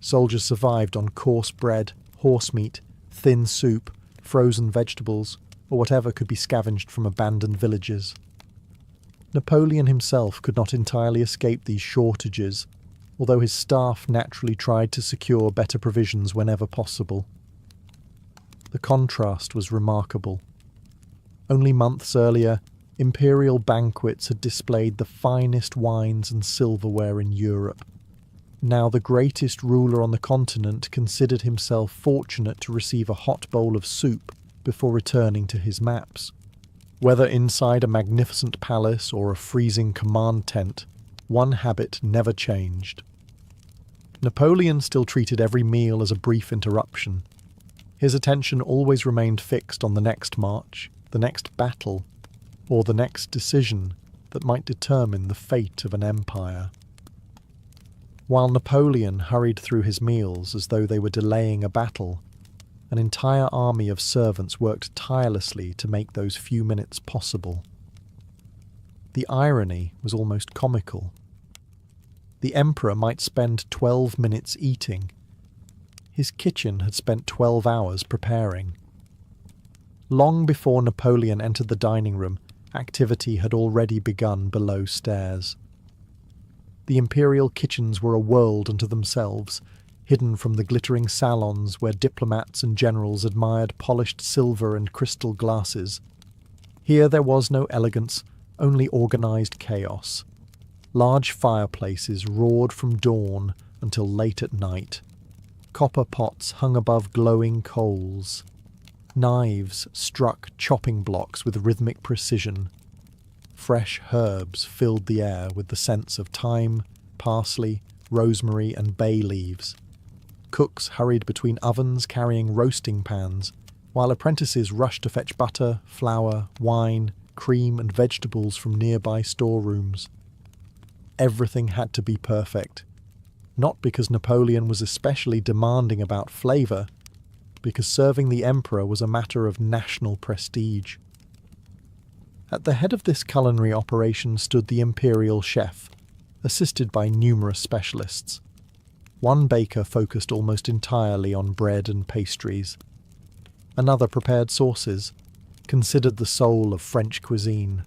Soldiers survived on coarse bread, horse meat, thin soup, frozen vegetables, or whatever could be scavenged from abandoned villages. Napoleon himself could not entirely escape these shortages, although his staff naturally tried to secure better provisions whenever possible. The contrast was remarkable. Only months earlier, imperial banquets had displayed the finest wines and silverware in Europe. Now the greatest ruler on the continent considered himself fortunate to receive a hot bowl of soup before returning to his maps. Whether inside a magnificent palace or a freezing command tent, one habit never changed. Napoleon still treated every meal as a brief interruption. His attention always remained fixed on the next march, the next battle, or the next decision that might determine the fate of an empire. While Napoleon hurried through his meals as though they were delaying a battle, an entire army of servants worked tirelessly to make those few minutes possible. The irony was almost comical. The emperor might spend 12 minutes eating. His kitchen had spent 12 hours preparing. Long before Napoleon entered the dining room, activity had already begun below stairs. The imperial kitchens were a world unto themselves, hidden from the glittering salons where diplomats and generals admired polished silver and crystal glasses. Here there was no elegance, only organised chaos. Large fireplaces roared from dawn until late at night. Copper pots hung above glowing coals. Knives struck chopping blocks with rhythmic precision. Fresh herbs filled the air with the scents of thyme, parsley, rosemary and bay leaves. Cooks hurried between ovens carrying roasting pans, while apprentices rushed to fetch butter, flour, wine, cream and vegetables from nearby storerooms. Everything had to be perfect, not because Napoleon was especially demanding about flavour, because serving the emperor was a matter of national prestige. At the head of this culinary operation stood the imperial chef, assisted by numerous specialists. One baker focused almost entirely on bread and pastries. Another prepared sauces, considered the soul of French cuisine.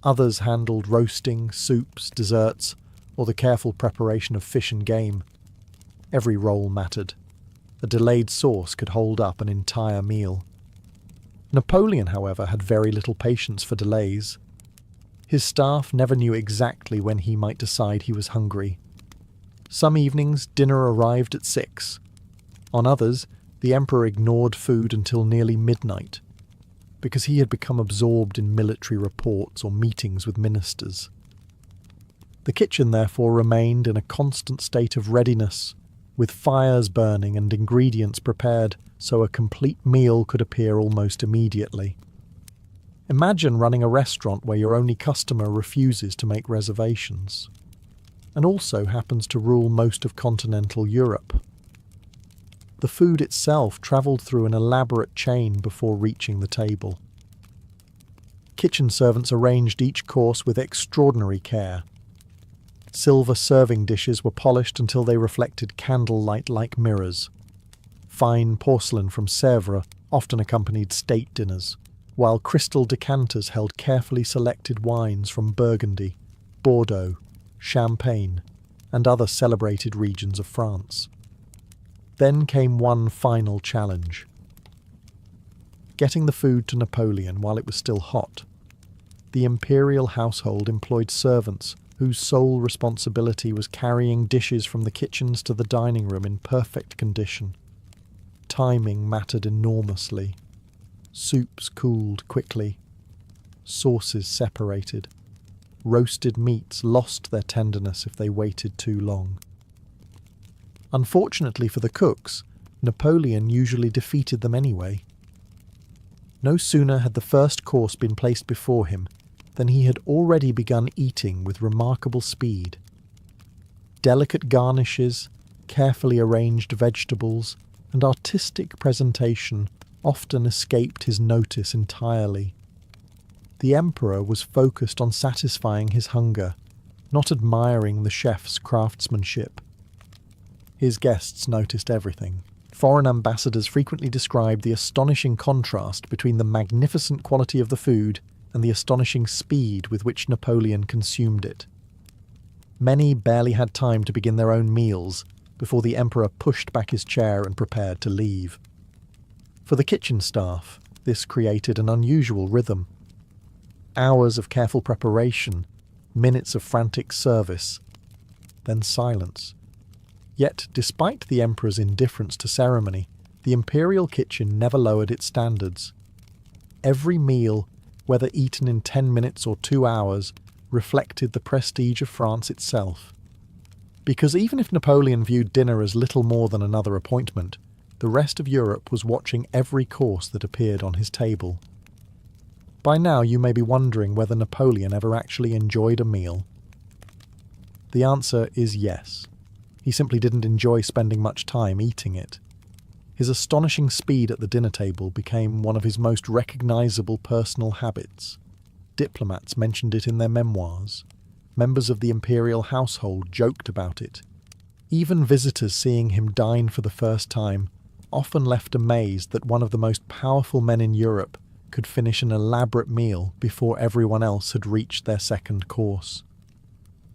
Others handled roasting, soups, desserts, or the careful preparation of fish and game. Every role mattered. A delayed sauce could hold up an entire meal. Napoleon, however, had very little patience for delays. His staff never knew exactly when he might decide he was hungry. Some evenings, dinner arrived at 6. On others, the emperor ignored food until nearly midnight, because he had become absorbed in military reports or meetings with ministers. The kitchen, therefore, remained in a constant state of readiness, with fires burning and ingredients prepared so a complete meal could appear almost immediately. Imagine running a restaurant where your only customer refuses to make reservations, and also happens to rule most of continental Europe. The food itself travelled through an elaborate chain before reaching the table. Kitchen servants arranged each course with extraordinary care. Silver serving dishes were polished until they reflected candlelight like mirrors. Fine porcelain from Sèvres often accompanied state dinners, while crystal decanters held carefully selected wines from Burgundy, Bordeaux, Champagne, and other celebrated regions of France. Then came one final challenge: getting the food to Napoleon while it was still hot. The imperial household employed servants whose sole responsibility was carrying dishes from the kitchens to the dining room in perfect condition. Timing mattered enormously. Soups cooled quickly. Sauces separated. Roasted meats lost their tenderness if they waited too long. Unfortunately for the cooks, Napoleon usually defeated them anyway. No sooner had the first course been placed before him than he had already begun eating with remarkable speed. Delicate garnishes, carefully arranged vegetables, and artistic presentation often escaped his notice entirely. The emperor was focused on satisfying his hunger, not admiring the chef's craftsmanship. His guests noticed everything. Foreign ambassadors frequently described the astonishing contrast between the magnificent quality of the food and the astonishing speed with which Napoleon consumed it. Many barely had time to begin their own meals before the emperor pushed back his chair and prepared to leave. For the kitchen staff, this created an unusual rhythm. Hours of careful preparation, minutes of frantic service, then silence. Yet, despite the emperor's indifference to ceremony, the imperial kitchen never lowered its standards. Every meal, whether eaten in 10 minutes or 2 hours, reflected the prestige of France itself. Because even if Napoleon viewed dinner as little more than another appointment, the rest of Europe was watching every course that appeared on his table. By now you may be wondering whether Napoleon ever actually enjoyed a meal. The answer is yes. He simply didn't enjoy spending much time eating it. His astonishing speed at the dinner table became one of his most recognizable personal habits. Diplomats mentioned it in their memoirs. Members of the imperial household joked about it. Even visitors seeing him dine for the first time often left amazed that one of the most powerful men in Europe could finish an elaborate meal before everyone else had reached their second course.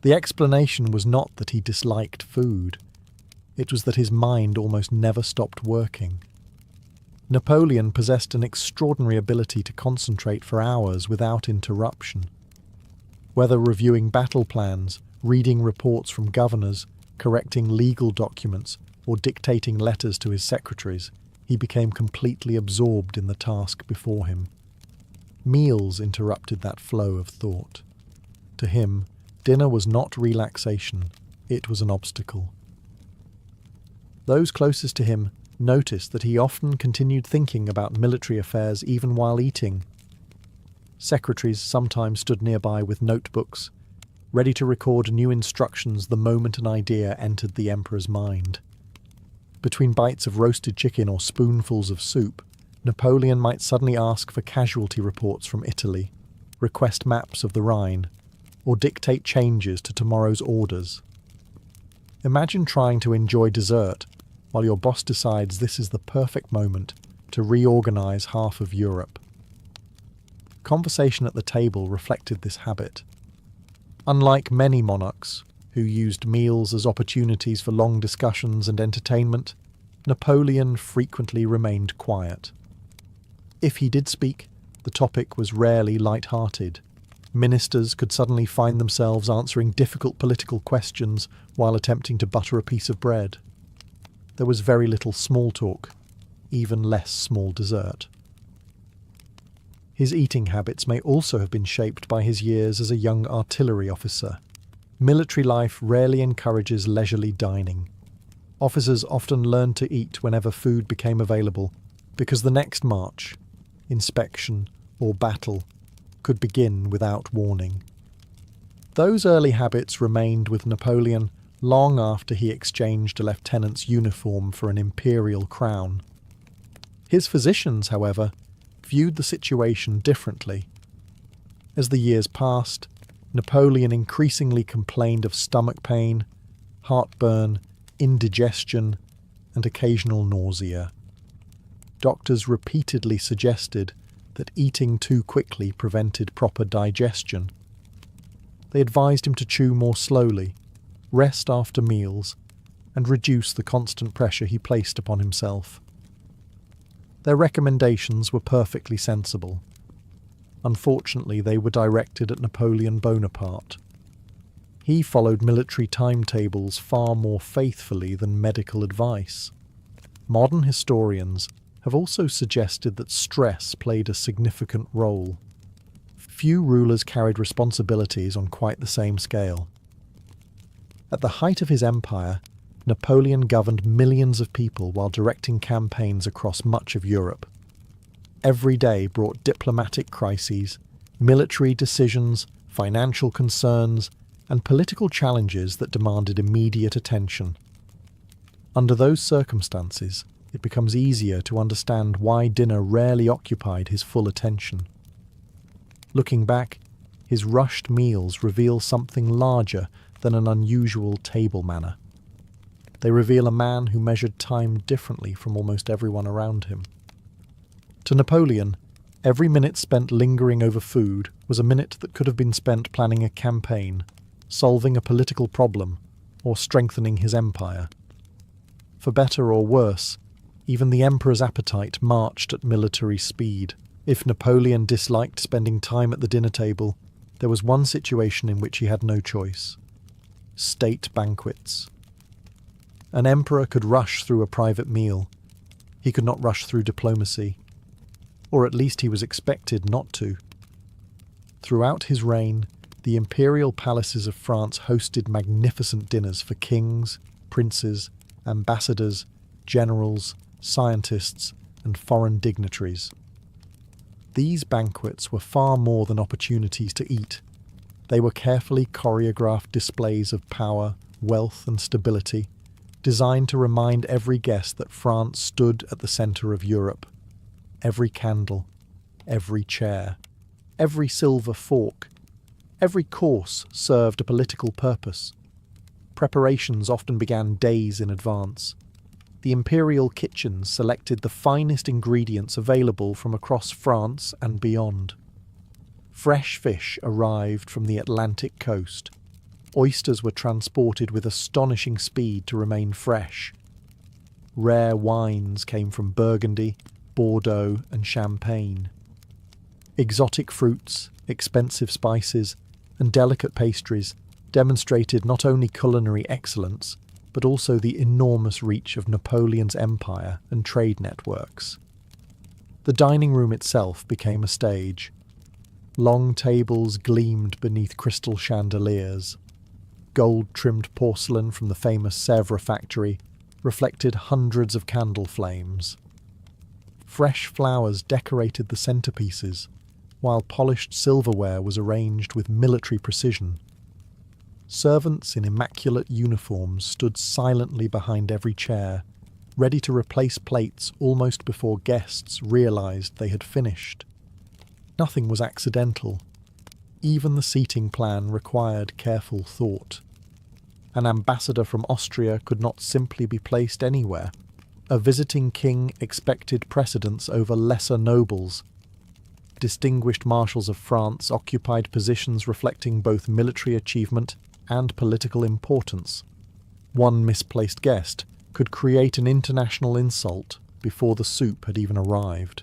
The explanation was not that he disliked food. It was that his mind almost never stopped working. Napoleon possessed an extraordinary ability to concentrate for hours without interruption. Whether reviewing battle plans, reading reports from governors, correcting legal documents, or dictating letters to his secretaries, he became completely absorbed in the task before him. Meals interrupted that flow of thought. To him, dinner was not relaxation, it was an obstacle. Those closest to him noticed that he often continued thinking about military affairs even while eating. Secretaries sometimes stood nearby with notebooks, ready to record new instructions the moment an idea entered the emperor's mind. Between bites of roasted chicken or spoonfuls of soup, Napoleon might suddenly ask for casualty reports from Italy, request maps of the Rhine, or dictate changes to tomorrow's orders. Imagine trying to enjoy dessert while your boss decides this is the perfect moment to reorganize half of Europe. Conversation at the table reflected this habit. Unlike many monarchs, who used meals as opportunities for long discussions and entertainment, Napoleon frequently remained quiet. If he did speak, the topic was rarely light-hearted. Ministers could suddenly find themselves answering difficult political questions while attempting to butter a piece of bread. There was very little small talk, even less small dessert. His eating habits may also have been shaped by his years as a young artillery officer. Military life rarely encourages leisurely dining. Officers often learned to eat whenever food became available, because the next march, inspection, or battle could begin without warning. Those early habits remained with Napoleon long after he exchanged a lieutenant's uniform for an imperial crown. His physicians, however, viewed the situation differently. As the years passed, Napoleon increasingly complained of stomach pain, heartburn, indigestion, and occasional nausea. Doctors repeatedly suggested that eating too quickly prevented proper digestion. They advised him to chew more slowly, rest after meals, and reduce the constant pressure he placed upon himself. Their recommendations were perfectly sensible. Unfortunately, they were directed at Napoleon Bonaparte. He followed military timetables far more faithfully than medical advice. Modern historians have also suggested that stress played a significant role. Few rulers carried responsibilities on quite the same scale. At the height of his empire, Napoleon governed millions of people while directing campaigns across much of Europe. Every day brought diplomatic crises, military decisions, financial concerns, and political challenges that demanded immediate attention. Under those circumstances, it becomes easier to understand why dinner rarely occupied his full attention. Looking back, his rushed meals reveal something larger than an unusual table manner. They reveal a man who measured time differently from almost everyone around him. To Napoleon, every minute spent lingering over food was a minute that could have been spent planning a campaign, solving a political problem, or strengthening his empire. For better or worse, even the emperor's appetite marched at military speed. If Napoleon disliked spending time at the dinner table, there was one situation in which he had no choice: state banquets. An emperor could rush through a private meal. He could not rush through diplomacy, or at least he was expected not to. Throughout his reign, the imperial palaces of France hosted magnificent dinners for kings, princes, ambassadors, generals, scientists, and foreign dignitaries. These banquets were far more than opportunities to eat. They were carefully choreographed displays of power, wealth, and stability, designed to remind every guest that France stood at the centre of Europe. Every candle, every chair, every silver fork, every course served a political purpose. Preparations often began days in advance. The imperial kitchens selected the finest ingredients available from across France and beyond. Fresh fish arrived from the Atlantic coast. Oysters were transported with astonishing speed to remain fresh. Rare wines came from Burgundy, Bordeaux, and Champagne. Exotic fruits, expensive spices, and delicate pastries demonstrated not only culinary excellence, but also the enormous reach of Napoleon's empire and trade networks. The dining room itself became a stage. Long tables gleamed beneath crystal chandeliers. Gold-trimmed porcelain from the famous Sèvres factory reflected hundreds of candle flames. Fresh flowers decorated the centerpieces, while polished silverware was arranged with military precision. Servants in immaculate uniforms stood silently behind every chair, ready to replace plates almost before guests realized they had finished. Nothing was accidental. Even the seating plan required careful thought. An ambassador from Austria could not simply be placed anywhere. A visiting king expected precedence over lesser nobles. Distinguished marshals of France occupied positions reflecting both military achievement and political importance. One misplaced guest could create an international insult before the soup had even arrived.